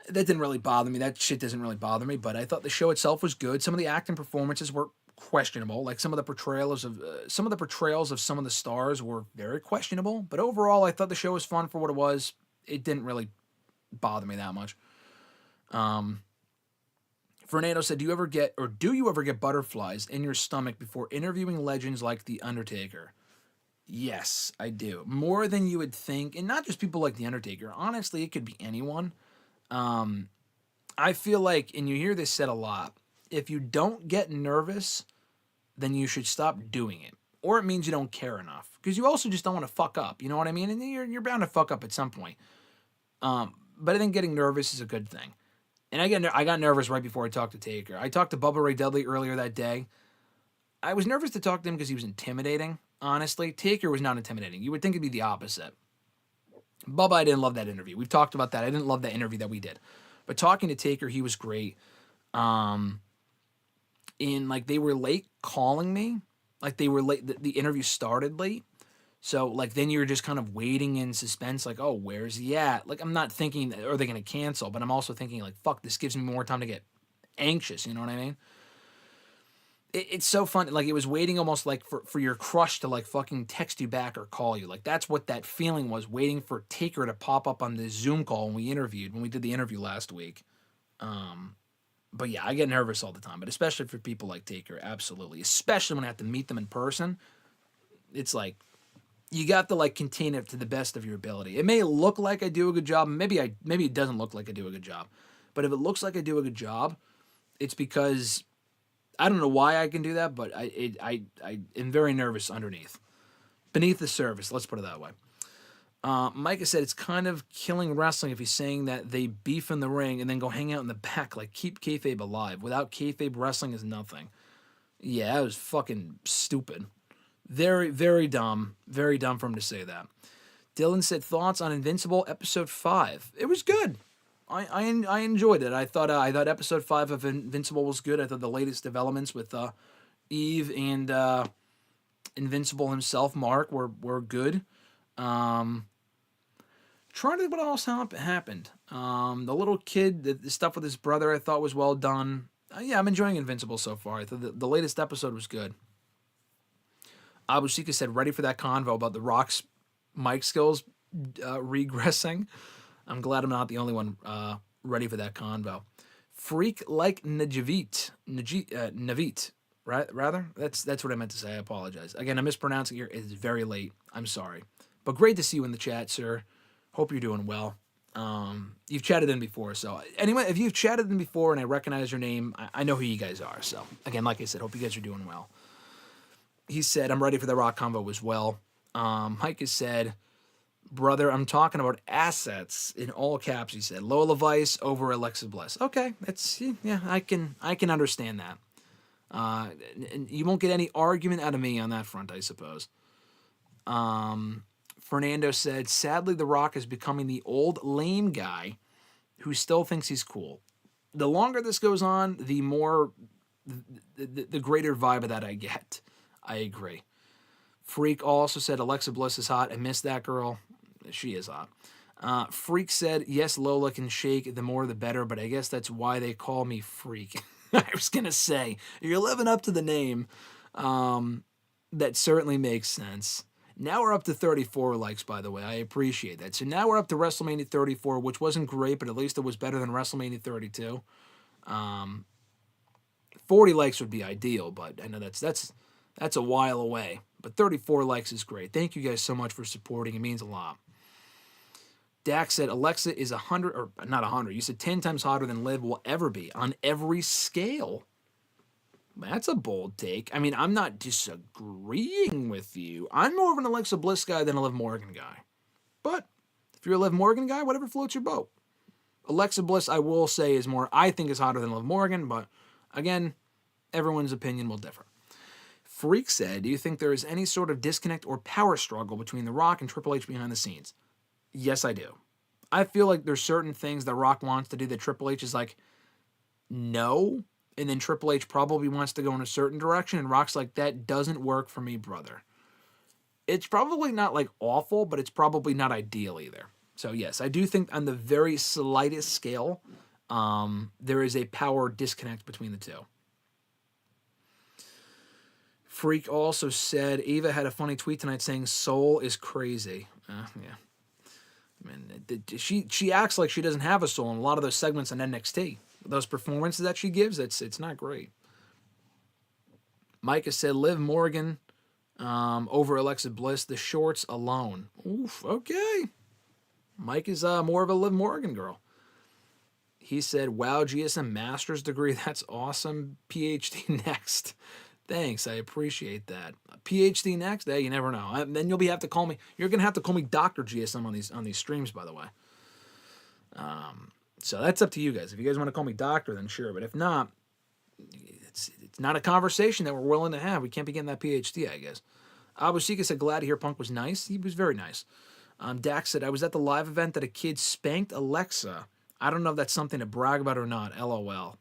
That didn't really bother me. That shit doesn't really bother me, but I thought the show itself was good. Some of the acting performances were questionable. Like some of the portrayals of some of the stars were very questionable. But overall, I thought the show was fun for what it was. It didn't really bother me that much. Fernando said, do you ever get butterflies in your stomach before interviewing legends like The Undertaker? Yes, I do. More than you would think. And not just people like The Undertaker. Honestly, it could be anyone. I feel like, and you hear this said a lot, if you don't get nervous, then you should stop doing it. Or it means you don't care enough. Because you also just don't want to fuck up. You know what I mean? And you're bound to fuck up at some point. But I think getting nervous is a good thing. And I got nervous right before I talked to Taker. I talked to Bubba Ray Dudley earlier that day. I was nervous to talk to him because he was intimidating, honestly. Taker was not intimidating. You would think it'd be the opposite. Bubba, I didn't love that interview. We've talked about that. I didn't love that interview that we did. But talking to Taker, he was great. And like they were late calling me. Like they were late. The interview started late. So like then you're just kind of waiting in suspense. Like, oh, where's he at? Like I'm not thinking, are they going to cancel? But I'm also thinking like, fuck, this gives me more time to get anxious. You know what I mean? It's so fun. Like, it was waiting almost like for your crush to like fucking text you back or call you. Like, that's what that feeling was, waiting for Taker to pop up on the Zoom call when we did the interview last week. But yeah, I get nervous all the time, but especially for people like Taker, absolutely. Especially when I have to meet them in person. It's like, you got to like contain it to the best of your ability. It may look like I do a good job. Maybe it doesn't look like I do a good job. But if it looks like I do a good job, it's because I don't know why I can do that, but I am very nervous underneath. Beneath the surface, let's put it that way. Micah said it's kind of killing wrestling if he's saying that they beef in the ring and then go hang out in the back. Like, keep kayfabe alive. Without kayfabe, wrestling is nothing. Yeah, that was fucking stupid. Very, very dumb. Very dumb for him to say that. Dylan said thoughts on Invincible episode 5. It was good. I enjoyed it. I thought episode 5 of Invincible was good. I thought the latest developments with Eve and Invincible himself, Mark, were good. Trying to think what else happened. The little kid, the stuff with his brother, I thought was well done. Yeah, I'm enjoying Invincible so far. I thought the latest episode was good. Abushika said, ready for that convo about the Rock's mic skills regressing. I'm glad I'm not the only one ready for that convo. Freak like Navit, right? Rather, that's what I meant to say. I apologize. Again, I'm mispronouncing here. It's very late. I'm sorry. But great to see you in the chat, sir. Hope you're doing well. You've chatted in before, so anyway, if you've chatted in before and I recognize your name, I know who you guys are. So again, like I said, hope you guys are doing well. He said, I'm ready for the Rock convo as well. Mike has said, brother, I'm talking about assets in all caps. He said, Lola Vice over Alexa Bliss. Okay, yeah, I can understand that. And you won't get any argument out of me on that front, I suppose. Fernando said, sadly, The Rock is becoming the old lame guy who still thinks he's cool. The longer this goes on, the more, the greater vibe of that I get. I agree. Freak also said, Alexa Bliss is hot. I miss that girl. She is hot. Freak said, yes, Lola can shake. The more, the better. But I guess that's why they call me Freak. I was going to say, you're living up to the name. That certainly makes sense. Now we're up to 34 likes, by the way. I appreciate that. So now we're up to WrestleMania 34, which wasn't great, but at least it was better than WrestleMania 32. 40 likes would be ideal, but I know that's a while away. But 34 likes is great. Thank you guys so much for supporting. It means a lot. Dax said Alexa is 100, or not 100. You said 10 times hotter than Liv will ever be on every scale. That's a bold take. I mean, I'm not disagreeing with you. I'm more of an Alexa Bliss guy than a Liv Morgan guy. But if you're a Liv Morgan guy, whatever floats your boat. Alexa Bliss, I will say, I think is hotter than Liv Morgan, but again, everyone's opinion will differ. Freak said, do you think there is any sort of disconnect or power struggle between The Rock and Triple H behind the scenes? Yes, I do. I feel like there's certain things that Rock wants to do that Triple H is like, no. And then Triple H probably wants to go in a certain direction, and Rock's like, that doesn't work for me, brother. It's probably not like awful, but it's probably not ideal either. So yes, I do think on the very slightest scale, there is a power disconnect between the two. Freak also said, Ava had a funny tweet tonight saying soul is crazy. Yeah. I mean, she acts like she doesn't have a soul in a lot of those segments on NXT. Those performances that she gives, it's not great. Micah said, Liv Morgan over Alexa Bliss, the shorts alone. Oof, okay. Mike is more of a Liv Morgan girl. He said, wow, GSM master's degree, that's awesome. PhD next. Thanks, I appreciate that. PhD next? Hey, you never know. Then you'll have to call me. You're gonna have to call me Dr. GSM on these streams, by the way. So that's up to you guys. If you guys want to call me doctor, then sure. But if not, it's not a conversation that we're willing to have. We can't be getting that PhD, I guess. Abushika said, glad to hear Punk was nice. He was very nice. Dax said, I was at the live event that a kid spanked Alexa. I don't know if that's something to brag about or not. LOL.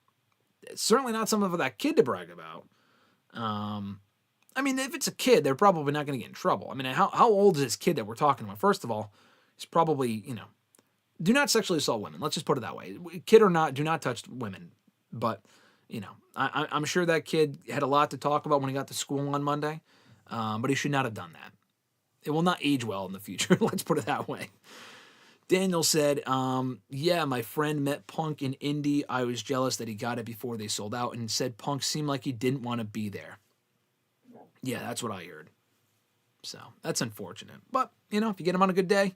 It's certainly not something for that kid to brag about. I mean, if it's a kid, they're probably not going to get in trouble. I mean, how old is this kid that we're talking about? First of all, he's probably, do not sexually assault women. Let's just put it that way. Kid or not, do not touch women. But, I'm sure that kid had a lot to talk about when he got to school on Monday, but he should not have done that. It will not age well in the future. Let's put it that way. Daniel said, yeah, my friend met Punk in Indy. I was jealous that he got it before they sold out and said Punk seemed like he didn't want to be there. Yeah, that's what I heard. So that's unfortunate. But, if you get him on a good day,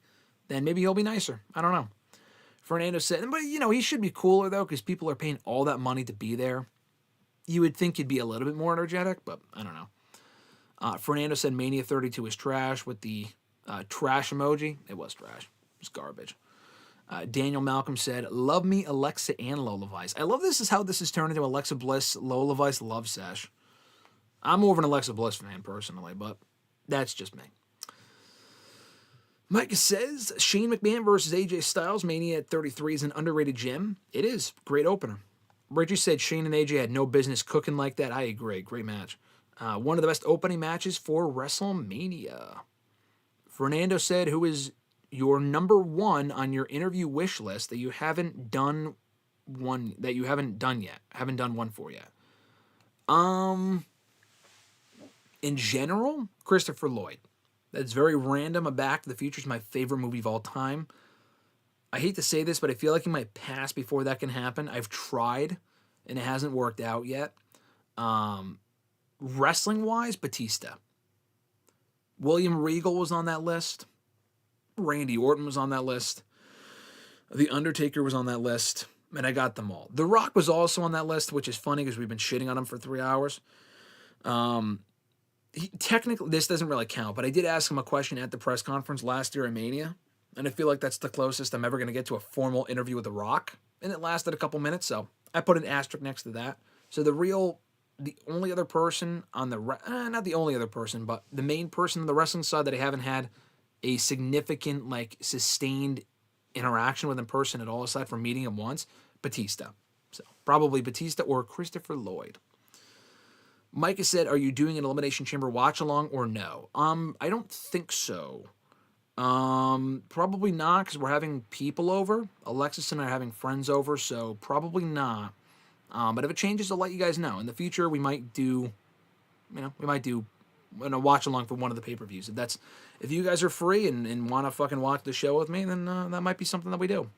then maybe he'll be nicer. I don't know. Fernando said, but, he should be cooler, though, because people are paying all that money to be there. You would think he'd be a little bit more energetic, but I don't know. Fernando said Mania 32 is trash with the trash emoji. It was trash. It was garbage. Daniel Malcolm said, love me, Alexa and Lola Vice. I love this is how this has turned into Alexa Bliss, Lola Vice love sesh. I'm more of an Alexa Bliss fan personally, but that's just me. Micah says, Shane McMahon versus AJ Styles, Mania at 33 is an underrated gym. It is. Great opener. Reggie said Shane and AJ had no business cooking like that. I agree. Great match. One of the best opening matches for WrestleMania. Fernando said, who is your number one on your interview wish list that you haven't done one yet? Haven't done one for yet. In general, Christopher Lloyd. That's very random. A Back to the Future is my favorite movie of all time. I hate to say this, but I feel like he might pass before that can happen. I've tried, and it hasn't worked out yet. Wrestling-wise, Batista. William Regal was on that list. Randy Orton was on that list. The Undertaker was on that list. And I got them all. The Rock was also on that list, which is funny because we've been shitting on him for 3 hours. Technically, this doesn't really count, but I did ask him a question at the press conference last year at Mania, and I feel like that's the closest I'm ever going to get to a formal interview with The Rock, and it lasted a couple minutes, so I put an asterisk next to that. So the only other person on not the only other person, but the main person on the wrestling side that I haven't had a significant, sustained interaction with in person at all, aside from meeting him once, Batista. So probably Batista or Christopher Lloyd. Micah said, are you doing an Elimination Chamber watch-along or no? I don't think so. Probably not, because we're having people over. Alexis and I are having friends over, so probably not. But if it changes, I'll let you guys know. In the future, we might do a watch-along for one of the pay-per-views. If you guys are free and want to fucking watch the show with me, then that might be something that we do.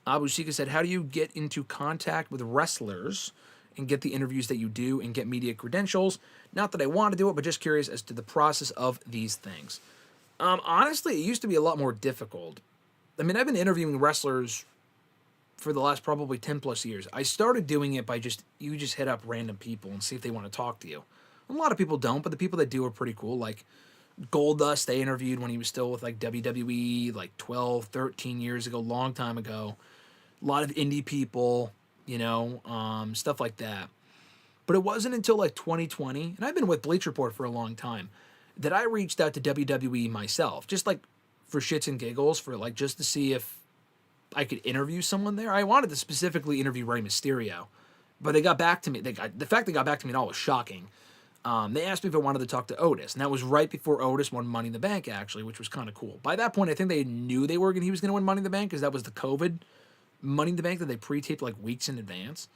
Abu Shika said, how do you get into contact with wrestlers and get the interviews that you do and get media credentials? Not that I want to do it, but just curious as to the process of these things. Honestly, it used to be a lot more difficult. I mean, I've been interviewing wrestlers for the last probably 10 plus years. I started doing it by you just hit up random people and see if they want to talk to you. A lot of people don't, but the people that do are pretty cool. Like Goldust, they interviewed when he was still with WWE 12, 13 years ago, long time ago. A lot of indie people, stuff like that. But it wasn't until 2020, and I've been with Bleach Report for a long time, that I reached out to WWE myself, just for shits and giggles, for just to see if I could interview someone there. I wanted to specifically interview Rey Mysterio, but they got back to me. The fact they got back to me at all was shocking. They asked me if I wanted to talk to Otis, and that was right before Otis won Money in the Bank, actually, which was kind of cool. By that point, I think they knew he was going to win Money in the Bank, because that was the COVID Money in the Bank that they pre-taped weeks in advance.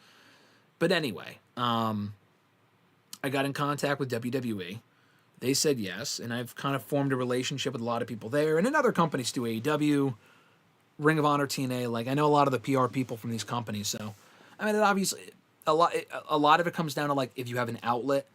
But anyway, I got in contact with WWE. They said yes, and I've kind of formed a relationship with a lot of people there, and in other companies too, AEW, Ring of Honor, TNA. I know a lot of the PR people from these companies, so I mean, it obviously a lot of it comes down to if you have an outlet,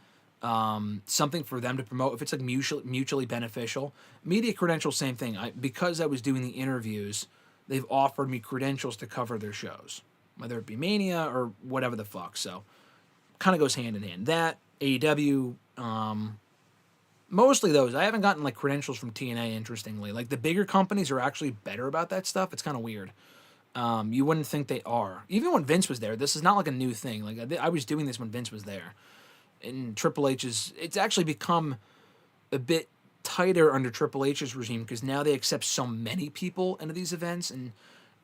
something for them to promote. If it's mutually beneficial, media credentials, same thing. Because I was doing the interviews, they've offered me credentials to cover their shows, whether it be Mania or whatever the fuck. So, kind of goes hand in hand. That, AEW, mostly those. I haven't gotten credentials from TNA, interestingly. The bigger companies are actually better about that stuff. It's kind of weird. You wouldn't think they are. Even when Vince was there, this is not a new thing. I was doing this when Vince was there. And Triple H's, it's actually become a bit tighter under Triple H's regime, because now they accept so many people into these events and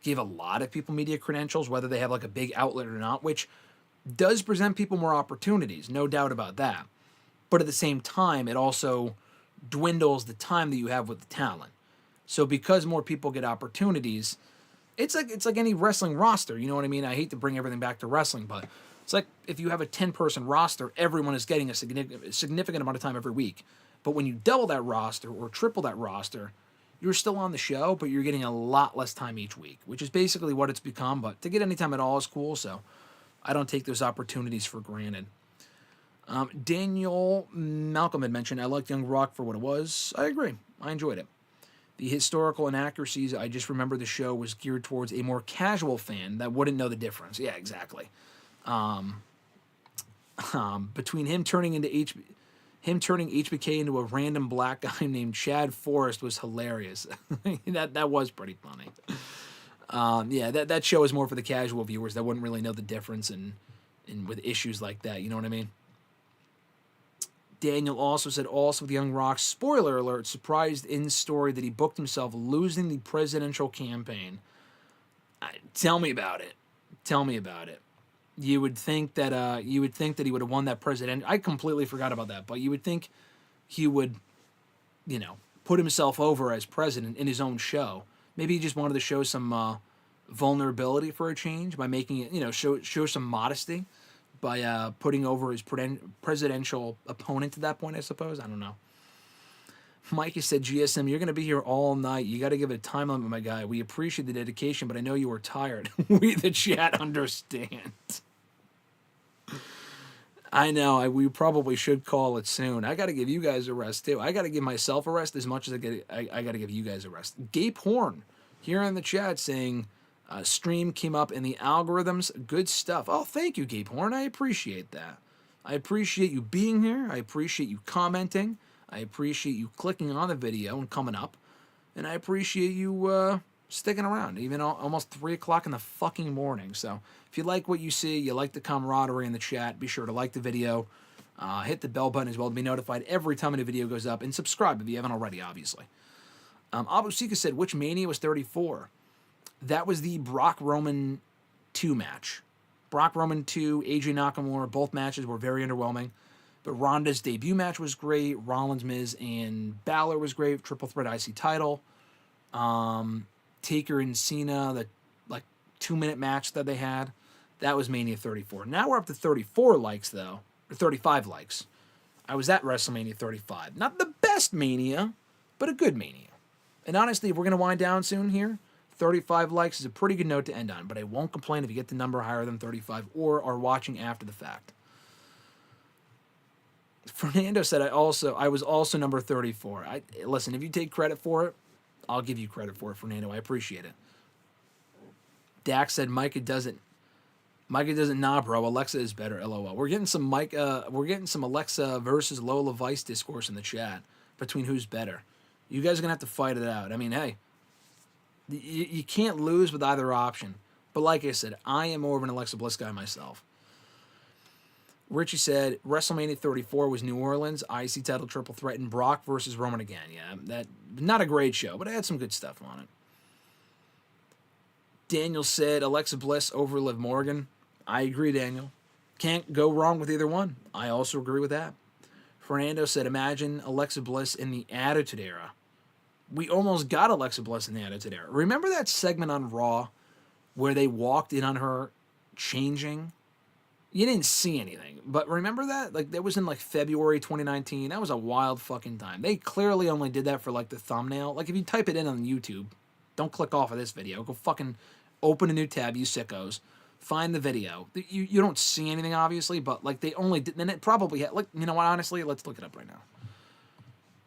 give a lot of people media credentials, whether they have a big outlet or not, which does present people more opportunities, no doubt about that. But at the same time, it also dwindles the time that you have with the talent. So because more people get opportunities, It's like any wrestling roster. You know what I mean? I hate to bring everything back to wrestling, but it's like if you have a 10-person roster, everyone is getting a significant amount of time every week. But when you double that roster or triple that roster, you're still on the show, but you're getting a lot less time each week, which is basically what it's become. But to get any time at all is cool, so I don't take those opportunities for granted. Daniel Malcolm had mentioned, I liked Young Rock for what it was. I agree. I enjoyed it. The historical inaccuracies, I just remember the show was geared towards a more casual fan that wouldn't know the difference. Yeah, exactly. Between him turning HBK into a random black guy named Chad Forrest was hilarious. that was pretty funny. Yeah, that show is more for the casual viewers that wouldn't really know the difference and with issues like that. You know what I mean? Daniel also said, also with Young Rock, spoiler alert, surprised in story that he booked himself losing the presidential campaign. Tell me about it. Tell me about it. You would think that he would have won that president. I completely forgot about that, but you would think he would, put himself over as president in his own show. Maybe he just wanted to show some vulnerability for a change by making it, show some modesty by putting over his presidential opponent at that point, I suppose. I don't know. Mikey said, GSM, you're going to be here all night. You got to give it a time limit, my guy. We appreciate the dedication, but I know you were tired. We, the chat, understand. I know. We probably should call it soon. I got to give you guys a rest, too. I got to give myself a rest as much as I got to give you guys a rest. Gape Horn here in the chat saying, stream came up in the algorithms. Good stuff. Oh, thank you, Gabe Horn. I appreciate that. I appreciate you being here. I appreciate you commenting. I appreciate you clicking on the video and coming up. And I appreciate you sticking around, even almost 3 o'clock in the fucking morning. So if you like what you see, you like the camaraderie in the chat, be sure to like the video. Hit the bell button as well to be notified every time a new video goes up. And subscribe if you haven't already, obviously. Abu Sika said, which Mania was 34? That was the Brock Roman 2 match. Brock Roman 2, AJ Nakamura, both matches were very underwhelming. But Ronda's debut match was great. Rollins, Miz, and Balor was great. Triple Threat IC title. Taker and Cena, the 2-minute match that they had. That was Mania 34. Now we're up to 34 likes, though. Or 35 likes. I was at WrestleMania 35. Not the best Mania, but a good Mania. And honestly, if we're going to wind down soon here, 35 likes is a pretty good note to end on, but I won't complain if you get the number higher than 35 or are watching after the fact. Fernando said, I was also number 34. Listen, if you take credit for it, I'll give you credit for it, Fernando. I appreciate it. Dax said, Micah doesn't nah, bro. Alexa is better, LOL. We're getting some Alexa versus Lola Vice discourse in the chat between who's better. You guys are going to have to fight it out. I mean, hey, you can't lose with either option. But like I said, I am more of an Alexa Bliss guy myself. Richie said, WrestleMania 34 was New Orleans, IC title triple threat, and Brock versus Roman again. Yeah, that not a great show, but it had some good stuff on it. Daniel said, Alexa Bliss over Liv Morgan. I agree, Daniel. Can't go wrong with either one. I also agree with that. Fernando said, imagine Alexa Bliss in the Attitude Era. We almost got Alexa Bliss in the Attitude Era. Remember that segment on Raw where they walked in on her changing? You didn't see anything, but remember that? That was in February 2019. That was a wild fucking time. They clearly only did that for the thumbnail. If you type it in on YouTube, don't click off of this video. Go fucking open a new tab, you sickos. Find the video. You don't see anything, obviously, but they only did. Then it probably had, you know what, honestly, let's look it up right now.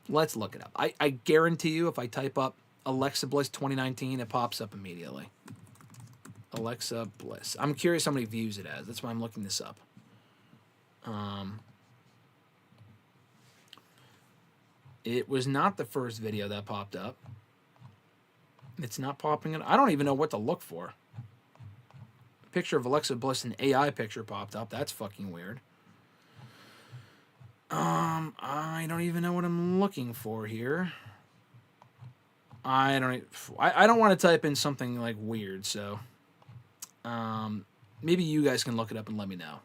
Let's look it up. I guarantee you if I type up Alexa Bliss 2019, it pops up immediately. Alexa Bliss. I'm curious how many views it has. That's why I'm looking this up. It was not the first video that popped up. It's not popping up. I don't even know what to look for. A picture of Alexa Bliss, an AI picture popped up. That's fucking weird. I don't even know what I'm looking for here. I don't want to type in something weird, so maybe you guys can look it up and let me know.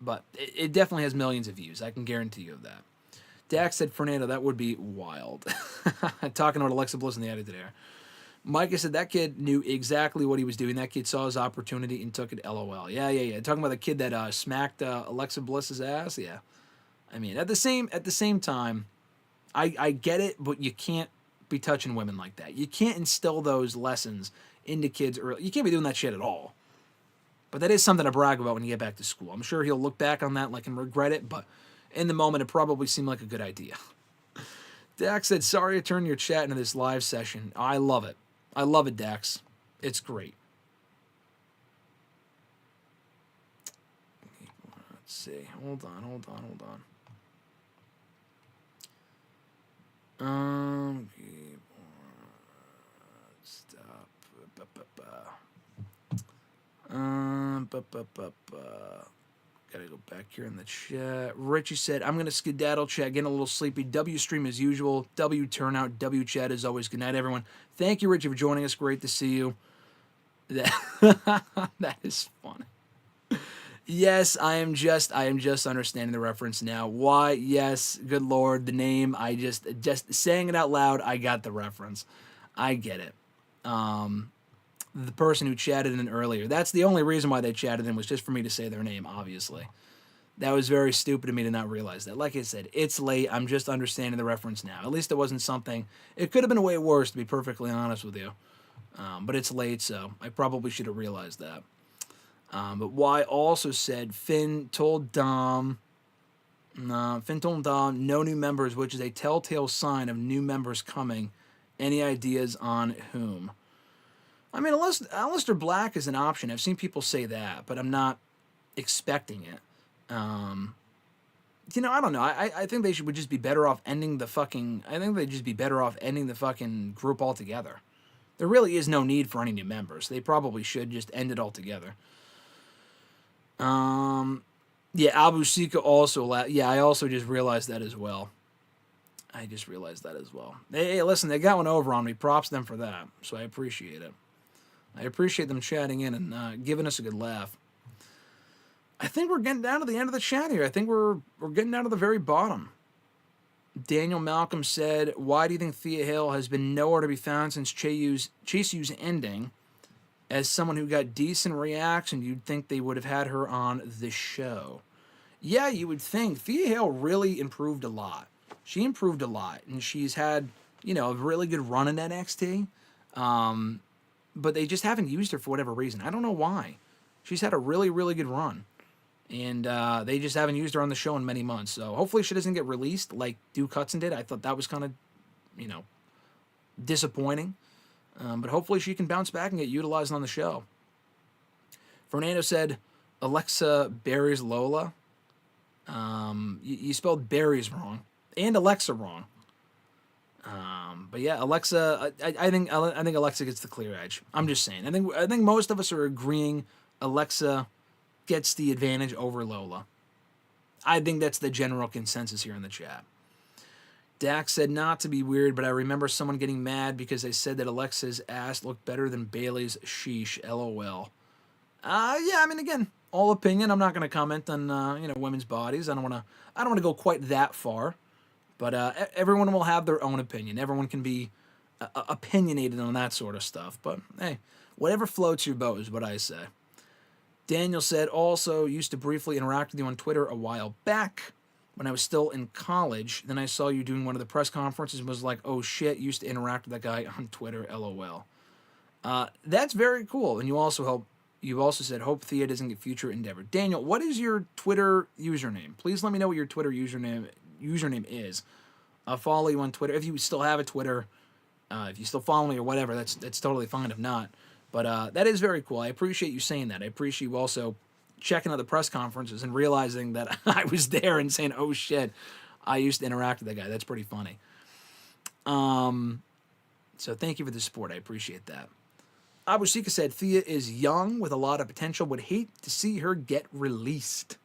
But it definitely has millions of views. I can guarantee you of that. Dax said, Fernando, that would be wild. Talking about Alexa Bliss in the Attitude Era. Micah said that kid knew exactly what he was doing. That kid saw his opportunity and took it. LOL. Yeah. Talking about the kid that smacked Alexa Bliss's ass. Yeah. I mean, at the same time, I get it, but you can't be touching women like that. You can't instill those lessons into kids early. You can't be doing that shit at all. But that is something to brag about when you get back to school. I'm sure he'll look back on that like and regret it, but in the moment, it probably seemed like a good idea. Dax said, sorry to turn your chat into this live session. I love it. I love it, Dax. It's great. Let's see. Hold on. Stop. Gotta go back here in the chat. Richie said, I'm gonna skedaddle chat, getting a little sleepy. W stream as usual. W turnout. W chat as always. Good night, everyone. Thank you, Richie, for joining us. Great to see you. That is funny. Yes, I am just understanding the reference now. Why? Yes, good Lord, the name. I just saying it out loud. I got the reference. I get it. The person who chatted in earlier. That's the only reason why they chatted in was just for me to say their name. Obviously, that was very stupid of me to not realize that. Like I said, it's late. I'm just understanding the reference now. At least it wasn't something. It could have been way worse, to be perfectly honest with you. But it's late, so I probably should have realized that. But Y also said Finn told Dom no new members, which is a telltale sign of new members coming. Any ideas on whom? I mean, Aleister Black is an option. I've seen people say that, but I'm not expecting it. I don't know. I think they would just be better off ending the fucking... I think they'd just be better off ending the fucking group altogether. There really is no need for any new members. They probably should just end it altogether. Yeah, Abu Sika also... Yeah, I also just realized that as well. Hey, listen, they got one over on me. Props to them for that. So I appreciate it. I appreciate them chatting in and giving us a good laugh. I think we're getting down to the end of the chat here. I think we're getting down to the very bottom. Daniel Malcolm said, why do you think Thea Hale has been nowhere to be found since Chase U's ending? As someone who got decent reaction, you'd think they would have had her on the show. Yeah, you would think. Thea Hale really improved a lot. She improved a lot, and she's had, a really good run in NXT. But they just haven't used her for whatever reason. I don't know why. She's had a really, really good run. And they just haven't used her on the show in many months. So hopefully she doesn't get released like Duke Hudson did. I thought that was kind of, disappointing. But hopefully she can bounce back and get utilized on the show. Fernando said, Alexa buries Lola. You spelled berries wrong. And Alexa wrong. But yeah, Alexa, I think Alexa gets the clear edge. I'm just saying. I think most of us are agreeing Alexa gets the advantage over Lola. I think that's the general consensus here in the chat. Dax said, not to be weird, but I remember someone getting mad because they said that Alexa's ass looked better than Bayley's. Sheesh, LOL. Yeah, I mean, again, all opinion. I'm not going to comment on women's bodies. I don't want to go quite that far. But everyone will have their own opinion. Everyone can be opinionated on that sort of stuff. But hey, whatever floats your boat is what I say. Daniel said, also used to briefly interact with you on Twitter a while back when I was still in college. Then I saw you doing one of the press conferences and was like, oh shit, used to interact with that guy on Twitter, LOL. That's very cool. And you also said, hope Thea doesn't get future endeavor. Daniel, what is your Twitter username? Please let me know what your Twitter username is. I'll follow you on Twitter. If you still have a Twitter, if you still follow me or whatever, that's totally fine if not. But that is very cool. I appreciate you saying that. I appreciate you also checking out the press conferences and realizing that I was there and saying, oh shit, I used to interact with that guy. That's pretty funny. So thank you for the support. I appreciate that. Abu Sika said, Thea is young with a lot of potential. Would hate to see her get released.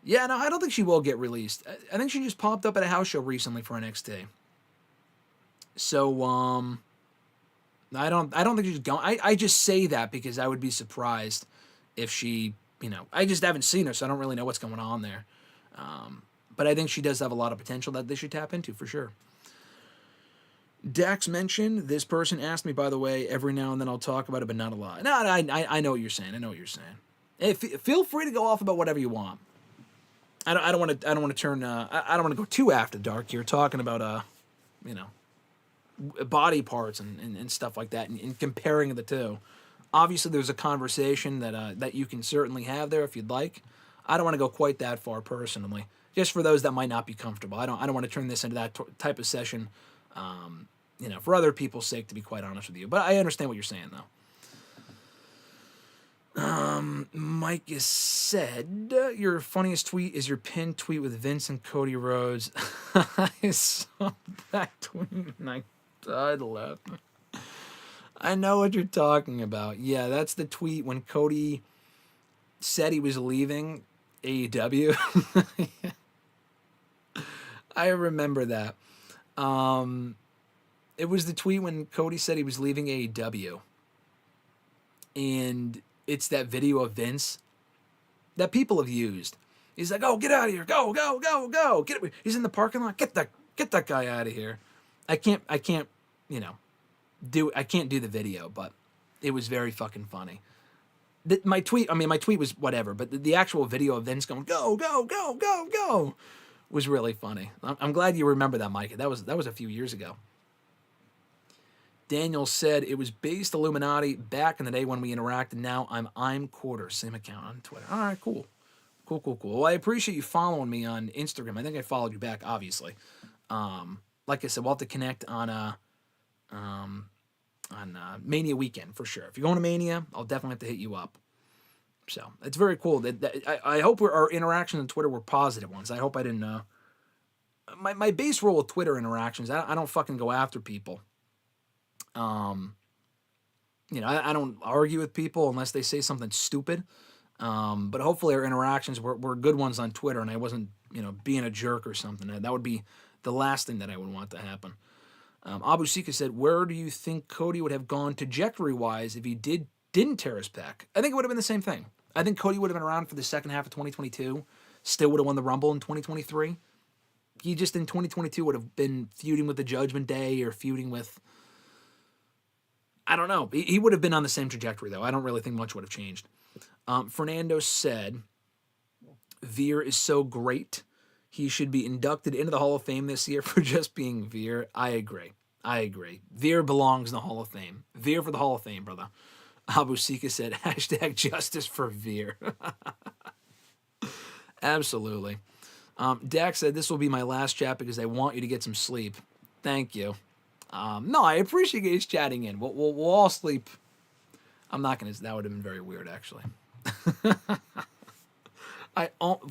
Yeah, no, I don't think she will get released. I think she just popped up at a house show recently for NXT. So, I don't think she's going. I just say that because I would be surprised if she, I just haven't seen her, so I don't really know what's going on there. But I think she does have a lot of potential that they should tap into for sure. Dax mentioned, this person asked me, by the way, every now and then I'll talk about it, but not a lot. No, I know what you're saying. I know what you're saying. Hey, feel free to go off about whatever you want. I don't want to turn. I don't want to go too after dark here, talking about you know, body parts and stuff like that, and comparing the two. Obviously, there's a conversation that you can certainly have there if you'd like. I don't want to go quite that far personally, just for those that might not be comfortable. I don't want to turn this into that type of session. For other people's sake, to be quite honest with you. But I understand what you're saying, though. Mike has said, your funniest tweet is your pinned tweet with Vince and Cody Rhodes. I saw that tweet and I died laughing. I know what you're talking about. Yeah, that's the tweet when Cody said he was leaving AEW. I remember that. It was the tweet when Cody said he was leaving AEW. And it's that video of Vince that people have used. He's like, "Oh, get out of here. Go, go, go, go. Get it." He's in the parking lot. Get that guy out of here. I can't, I can't do the video, but it was very fucking funny. My tweet was whatever, but the actual video of Vince going, "Go, go, go, go, go," was really funny. I'm glad you remember that, Mike. That was a few years ago. Daniel said it was based Illuminati back in the day when we interacted. Now I'm Quarter, same account on Twitter. All right, cool. Well, I appreciate you following me on Instagram. I think I followed you back, obviously. Like I said, we'll have to connect on Mania weekend for sure. If you're going to Mania, I'll definitely have to hit you up. So it's very cool. I hope our interactions on Twitter were positive ones. I hope I didn't. My base rule with Twitter interactions, I don't fucking go after people. I don't argue with people unless they say something stupid. But hopefully our interactions were good ones on Twitter, and I wasn't, being a jerk or something. That would be the last thing that I would want to happen. Abu Sika said, "Where do you think Cody would have gone trajectory-wise if he didn't tear his pec?" I think it would have been the same thing. I think Cody would have been around for the second half of 2022. Still would have won the Rumble in 2023. He just in 2022 would have been feuding with the Judgment Day or feuding with... I don't know. He would have been on the same trajectory, though. I don't really think much would have changed. Fernando said, "Veer is so great. He should be inducted into the Hall of Fame this year for just being Veer." I agree. Veer belongs in the Hall of Fame. Veer for the Hall of Fame, brother. Abu Sika said, #justice for Veer. Absolutely. Dax said, "This will be my last chat because I want you to get some sleep." Thank you. No, I appreciate you guys chatting in. We'll all sleep. I'm not going to... That would have been very weird, actually.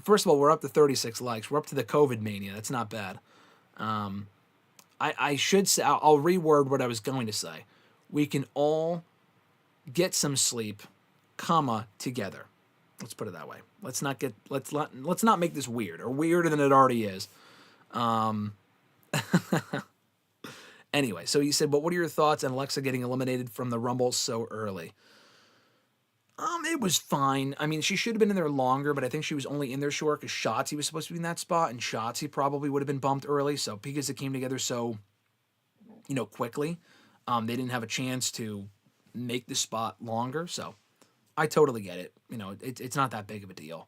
First of all, we're up to 36 likes. We're up to the COVID mania. That's not bad. I should say... I'll reword what I was going to say. We can all get some sleep, together. Let's put it that way. Let's not make this weird, or weirder than it already is. Anyway, so he said, "But what are your thoughts on Alexa getting eliminated from the Rumble so early?" It was fine. I mean, she should have been in there longer, but I think she was only in there short because Shotzi was supposed to be in that spot, and Shotzi probably would have been bumped early. So because it came together so, quickly, they didn't have a chance to make the spot longer. So I totally get it. It's not that big of a deal.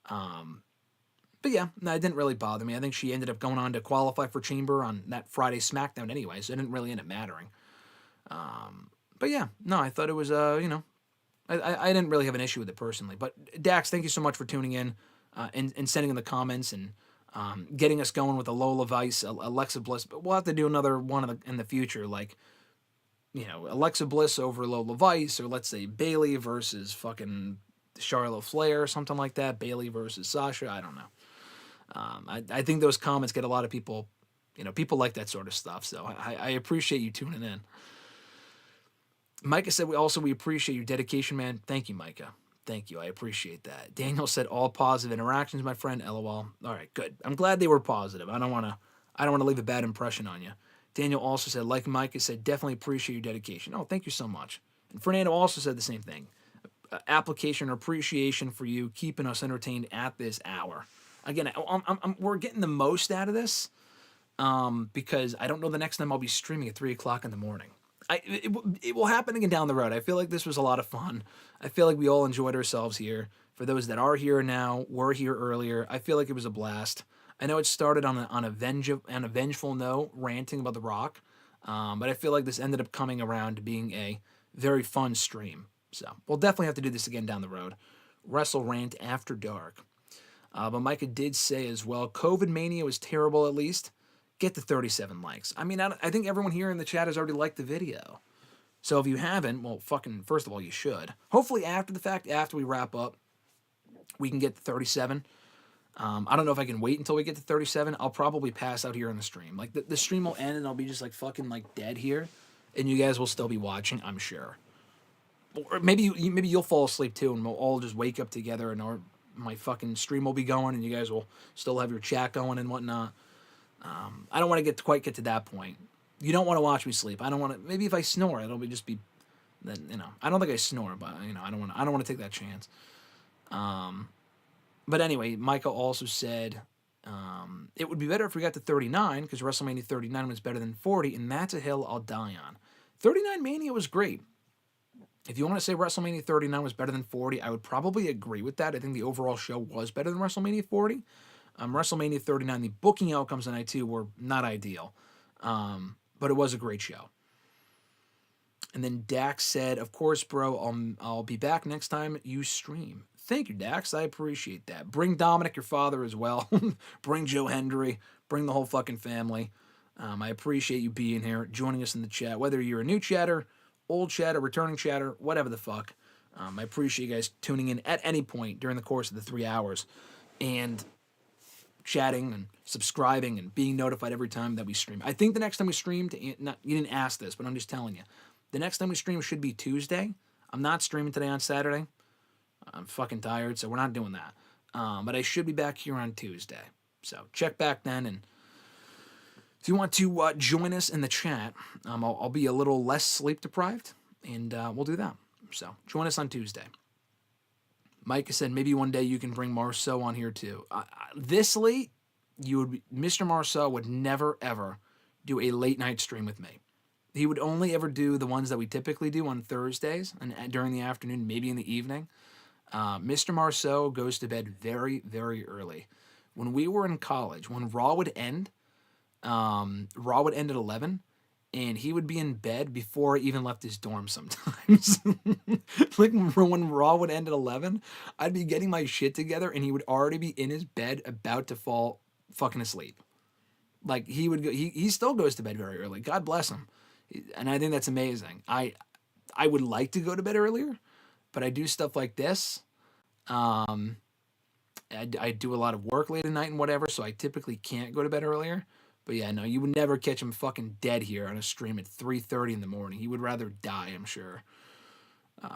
But yeah, no, it didn't really bother me. I think she ended up going on to qualify for Chamber on that Friday SmackDown anyway, so it didn't really end up mattering. But yeah, no, I thought it was, I didn't really have an issue with it personally. But Dax, thank you so much for tuning in and sending in the comments and getting us going with the Lola Vice, Alexa Bliss. But we'll have to do another one in the future, like, Alexa Bliss over Lola Vice, or let's say Bayley versus fucking Charlotte Flair or something like that. Bayley versus Sasha. I don't know. I think those comments get a lot of people, people like that sort of stuff. So I appreciate you tuning in. Micah said, we appreciate your dedication, man. Thank you, Micah. Thank you. I appreciate that. Daniel said, "All positive interactions, my friend. LOL." All right, good. I'm glad they were positive. I don't want to leave a bad impression on you. Daniel also said, like Micah said, "Definitely appreciate your dedication." Oh, thank you so much. And Fernando also said the same thing. Application or appreciation for you keeping us entertained at this hour. Again, we're getting the most out of this. because I don't know the next time I'll be streaming at 3 o'clock in the morning. It will happen again down the road. I feel like this was a lot of fun. I feel like we all enjoyed ourselves here. For those that are here now, were here earlier, I feel like it was a blast. I know it started on a vengeful note, ranting about The Rock, but I feel like this ended up coming around to being a very fun stream. So we'll definitely have to do this again down the road. Wrestle Rant After Dark. But Micah did say as well, COVID Mania was terrible at least. Get the 37 likes. I mean, I think everyone here in the chat has already liked the video. So if you haven't, well, fucking, first of all, you should. Hopefully after the fact, after we wrap up, we can get to 37. I don't know if I can wait until we get to 37. I'll probably pass out here on the stream. Like, the stream will end and I'll be just, like, fucking, like, dead here. And you guys will still be watching, I'm sure. Or maybe you'll fall asleep, too, and we'll all just wake up together and my fucking stream will be going and you guys will still have your chat going and whatnot. I don't want to quite get to that point. You don't want to watch me sleep. I don't want to. Maybe if I snore, it'll just be. Then I don't think I snore, but I don't want. I don't want to take that chance. But anyway, Michael also said it would be better if we got to 39 because WrestleMania 39 was better than 40, and that's a hill I'll die on. 39 Mania was great. If you want to say WrestleMania 39 was better than 40, I would probably agree with that. I think the overall show was better than WrestleMania 40. WrestleMania 39, the booking outcomes on night 2 were not ideal, but it was a great show. And then Dax said, of course, bro, I'll be back next time you stream. Thank you, Dax. I appreciate that. Bring Dominic, your father, as well. Bring Joe Hendry. Bring the whole fucking family. I appreciate you being here, joining us in the chat, whether you're a new chatter, old chatter, returning chatter, whatever the fuck. I appreciate you guys tuning in at any point during the course of the 3 hours. And chatting and subscribing and being notified every time that we stream. I think the next time we stream, you didn't ask this, but I'm just telling you. The next time we stream should be Tuesday. I'm not streaming today on Saturday. I'm fucking tired, so we're not doing that. But I should be back here on Tuesday. So check back then, and if you want to join us in the chat, I'll be a little less sleep deprived, and we'll do that. So join us on Tuesday. Mike said maybe one day you can bring Marceau on here too. This late, Mr. Marceau would never ever do a late night stream with me. He would only ever do the ones that we typically do on Thursdays and during the afternoon, maybe in the evening. Mr. Marceau goes to bed very, very early. When we were in college, when Raw would end at 11. And he would be in bed before he even left his dorm sometimes. Like when Raw would end at 11, I'd be getting my shit together and he would already be in his bed about to fall fucking asleep. Like he would go, he still goes to bed very early. God bless him. And I think that's amazing. I would like to go to bed earlier, but I do stuff like this. I do a lot of work late at night and whatever, so I typically can't go to bed earlier. But yeah, no, you would never catch him fucking dead here on a stream at 3:30 in the morning. He would rather die, I'm sure.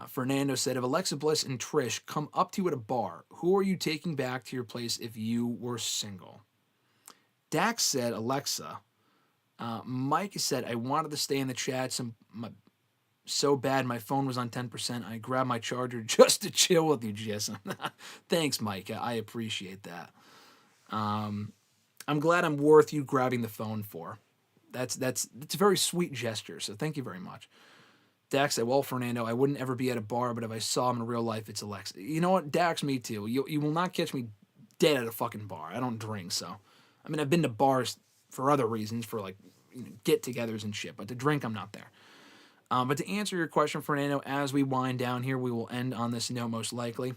Fernando said, if Alexa Bliss and Trish come up to you at a bar, who are you taking back to your place if you were single? Dax said, Alexa. Mike said, I wanted to stay in the chat so bad my phone was on 10%. I grabbed my charger just to chill with you, Jason. Thanks, Mike. I appreciate that. I'm glad I'm worth you grabbing the phone for. That's a very sweet gesture, so thank you very much. Dax said, well, Fernando, I wouldn't ever be at a bar, but if I saw him in real life, it's Alexa. You know what, Dax, me too. You will not catch me dead at a fucking bar. I don't drink, so. I mean, I've been to bars for other reasons, for like get-togethers and shit, but to drink, I'm not there. But to answer your question, Fernando, as we wind down here, we will end on this note most likely.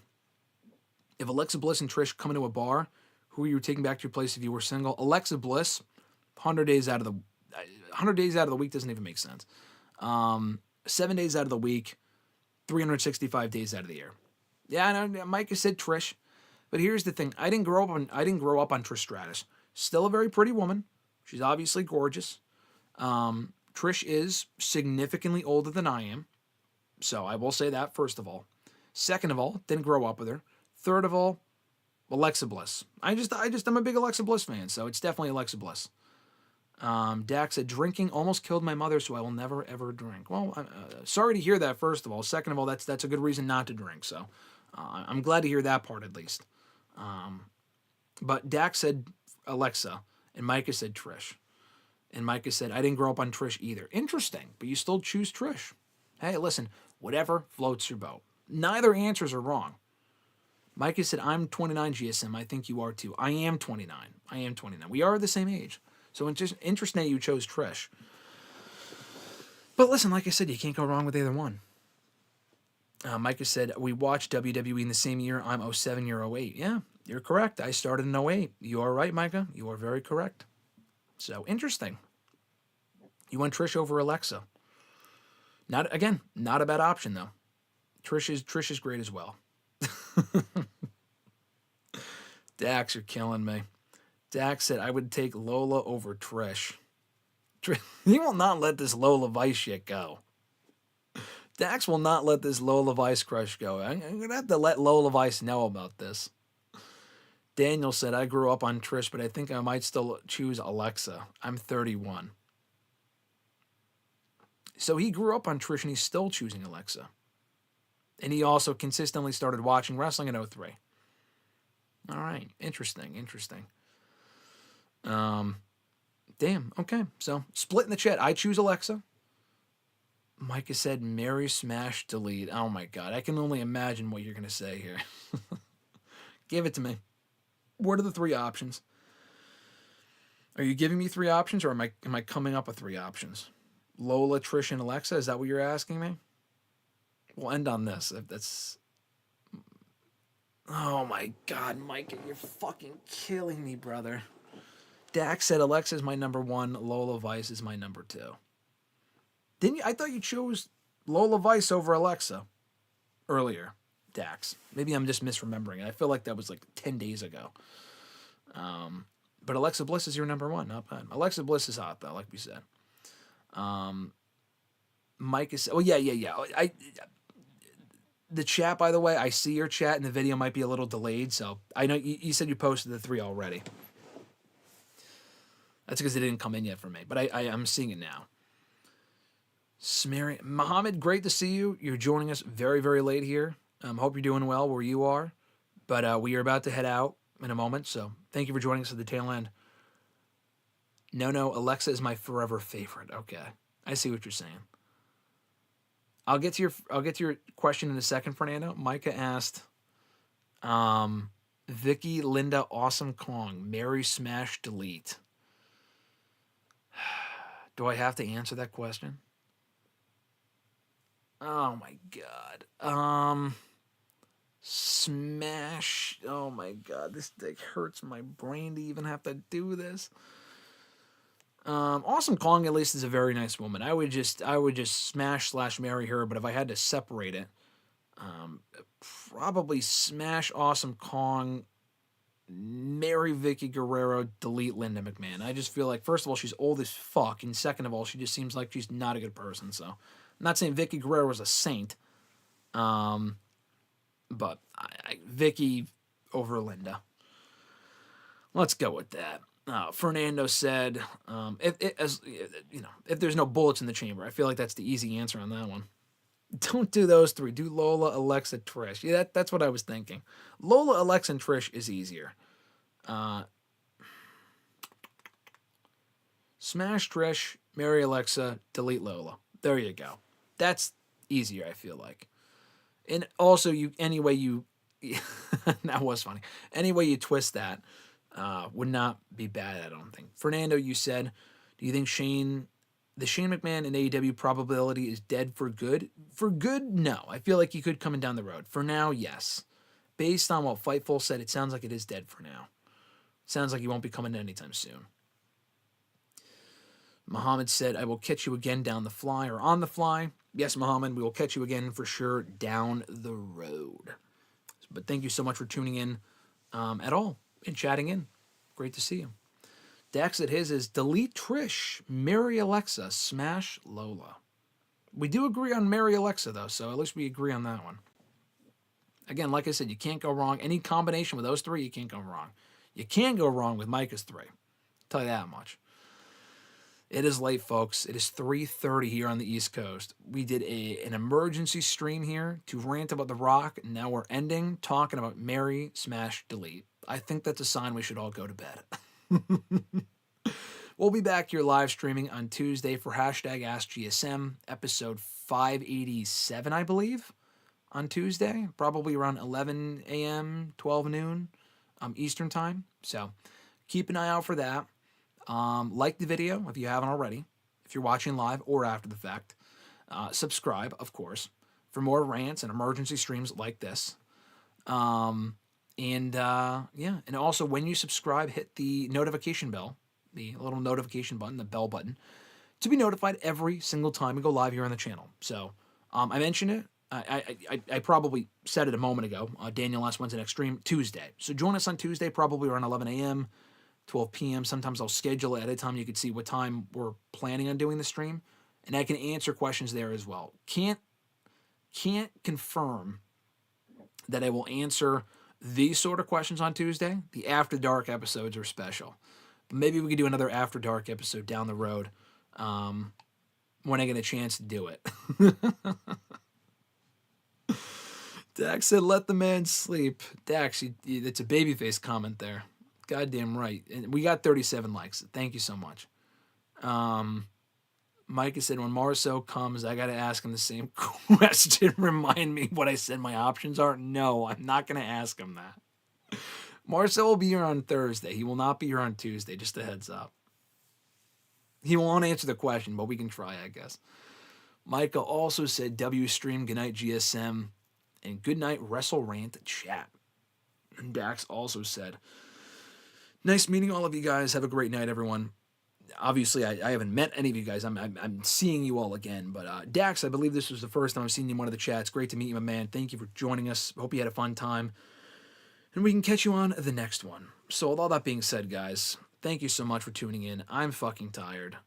If Alexa Bliss and Trish come into a bar, who are you taking back to your place if you were single? Alexa Bliss, 100 days out of the week doesn't even make sense. 7 days out of the week, 365 days out of the year. Yeah, I know Mike has said Trish, but here's the thing: I didn't grow up on Trish Stratus. Still a very pretty woman. She's obviously gorgeous. Trish is significantly older than I am, so I will say that first of all. Second of all, didn't grow up with her. Third of all, Alexa Bliss. I'm a big Alexa Bliss fan, so it's definitely Alexa Bliss. Dax said, drinking almost killed my mother, so I will never, ever drink. Well, sorry to hear that, first of all. Second of all, that's a good reason not to drink, so I'm glad to hear that part, at least. But Dax said Alexa, and Micah said Trish. And Micah said, I didn't grow up on Trish either. Interesting, but you still choose Trish. Hey, listen, whatever floats your boat. Neither answers are wrong. Micah said, I'm 29, GSM. I think you are too. I am 29. I am 29. We are the same age. So it's just interesting that you chose Trish. But listen, like I said, you can't go wrong with either one. Micah said, we watched WWE in the same year. I'm 07, you're 08. Yeah, you're correct. I started in 08. You are right, Micah. You are very correct. So, interesting. You went Trish over Alexa. Not a bad option, though. Trish is great as well. Dax, you're killing me. Dax said, I would take Lola over Trish. He will not let this Lola Vice shit go. Dax will not let this Lola Vice crush go. I'm going to have to let Lola Vice know about this. Daniel said, I grew up on Trish, but I think I might still choose Alexa. I'm 31. So he grew up on Trish, and he's still choosing Alexa. And he also consistently started watching wrestling in 03. All right. Interesting. Damn. Okay. So, split in the chat. I choose Alexa. Micah said, Mary smash delete. Oh, my God. I can only imagine what you're going to say here. Give it to me. What are the three options? Are you giving me three options, or am I coming up with three options? Lola, Trish, and Alexa? Is that what you're asking me? We'll end on this. That's... Oh, my God, Micah. You're fucking killing me, brother. Dax said Alexa is my number one. Lola Vice is my number two. Didn't you? I thought you chose Lola Vice over Alexa earlier, Dax. Maybe I'm just misremembering it. I feel like that was like 10 days ago. But Alexa Bliss is your number one. Not bad. Alexa Bliss is hot, though, like we said. Mike is... Oh, yeah. The chat, by the way, I see your chat, and the video might be a little delayed, so I know you said you posted the three already. That's because it didn't come in yet for me, but I'm seeing it now. Mohammed, great to see you. You're joining us very, very late here. Hope you're doing well where you are. But we are about to head out in a moment, so thank you for joining us at the tail end. No, Alexa is my forever favorite. Okay, I see what you're saying. I'll get to your question in a second, Fernando. Micah asked, Vicky, Linda, Awesome Kong, Mary, smash, delete. Do I have to answer that question? Oh my God. Smash. Oh my God. This thing hurts my brain to even have to do this. Awesome Kong at least is a very nice woman. I would just smash/marry her, but if I had to separate it, probably smash Awesome Kong, marry Vicky Guerrero, delete Linda McMahon. I just feel like, first of all, she's old as fuck, and second of all, she just seems like she's not a good person. So, I'm not saying Vicky Guerrero is a saint, but Vicky over Linda. Let's go with that. Fernando said, if there's no bullets in the chamber, I feel like that's the easy answer on that one. Don't do those three. Do Lola, Alexa, Trish. Yeah, that's what I was thinking. Lola, Alexa, and Trish is easier. Smash Trish, marry Alexa, delete Lola. There you go. That's easier, I feel like. And also, that was funny. Any way you twist that would not be bad, I don't think. Fernando, you said, do you think the Shane McMahon in AEW probability is dead for good? For good, no. I feel like he could come in down the road. For now, yes. Based on what Fightful said, it sounds like it is dead for now. Sounds like he won't be coming in anytime soon. Muhammad said, I will catch you again down the fly or on the fly. Yes, Muhammad, we will catch you again for sure down the road. But thank you so much for tuning in at all and chatting in. Great to see you. Dax at his is delete Trish, marry Alexa, smash Lola. We do agree on marry Alexa, though, so at least we agree on that one. Again, like I said, you can't go wrong. Any combination with those three, you can't go wrong. You can go wrong with Micah's three. I'll tell you that much. It is late, folks. It is 3:30 here on the East Coast. We did an emergency stream here to rant about The Rock, and now we're ending talking about marry, smash, delete. I think that's a sign we should all go to bed. We'll be back here live streaming on Tuesday for hashtag AskGSM, episode 587, I believe, on Tuesday, probably around 11 a.m., 12 noon Eastern time. So keep an eye out for that. Like the video if you haven't already, if you're watching live or after the fact. Subscribe, of course, for more rants and emergency streams like this. And also when you subscribe, hit the notification bell, the little notification button, the bell button, to be notified every single time we go live here on the channel. So I mentioned it. I probably said it a moment ago. Daniel Last Wednesday Next Stream, Tuesday. So join us on Tuesday, probably around 11 a.m., 12 p.m. Sometimes I'll schedule it at a time you can see what time we're planning on doing the stream. And I can answer questions there as well. Can't confirm that I will answer these sort of questions on Tuesday. The After Dark episodes are special. But maybe we could do another After Dark episode down the road when I get a chance to do it. Dax said, let the man sleep. Dax, it's a babyface comment there. Goddamn right. And we got 37 likes. Thank you so much. Micah said, when Marceau comes, I got to ask him the same question. Remind me what I said my options are. No, I'm not going to ask him that. Marceau will be here on Thursday. He will not be here on Tuesday. Just a heads up. He won't answer the question, but we can try, I guess. Micah also said, W stream, good night GSM, and good night Wrestle Rant chat. And Dax also said, nice meeting all of you guys. Have a great night, everyone. Obviously, I haven't met any of you guys. I'm seeing you all again. But Dax, I believe this was the first time I've seen you in one of the chats. Great to meet you, my man. Thank you for joining us. Hope you had a fun time. And we can catch you on the next one. So with all that being said, guys, thank you so much for tuning in. I'm fucking tired.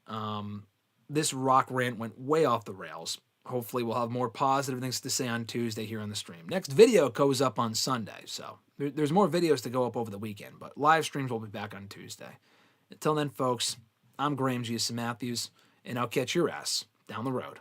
This rock rant went way off the rails. Hopefully we'll have more positive things to say on Tuesday here on the stream. Next video goes up on Sunday. So there's more videos to go up over the weekend. But live streams will be back on Tuesday. Until then, folks, I'm Graham G. Matthews, and I'll catch your ass down the road.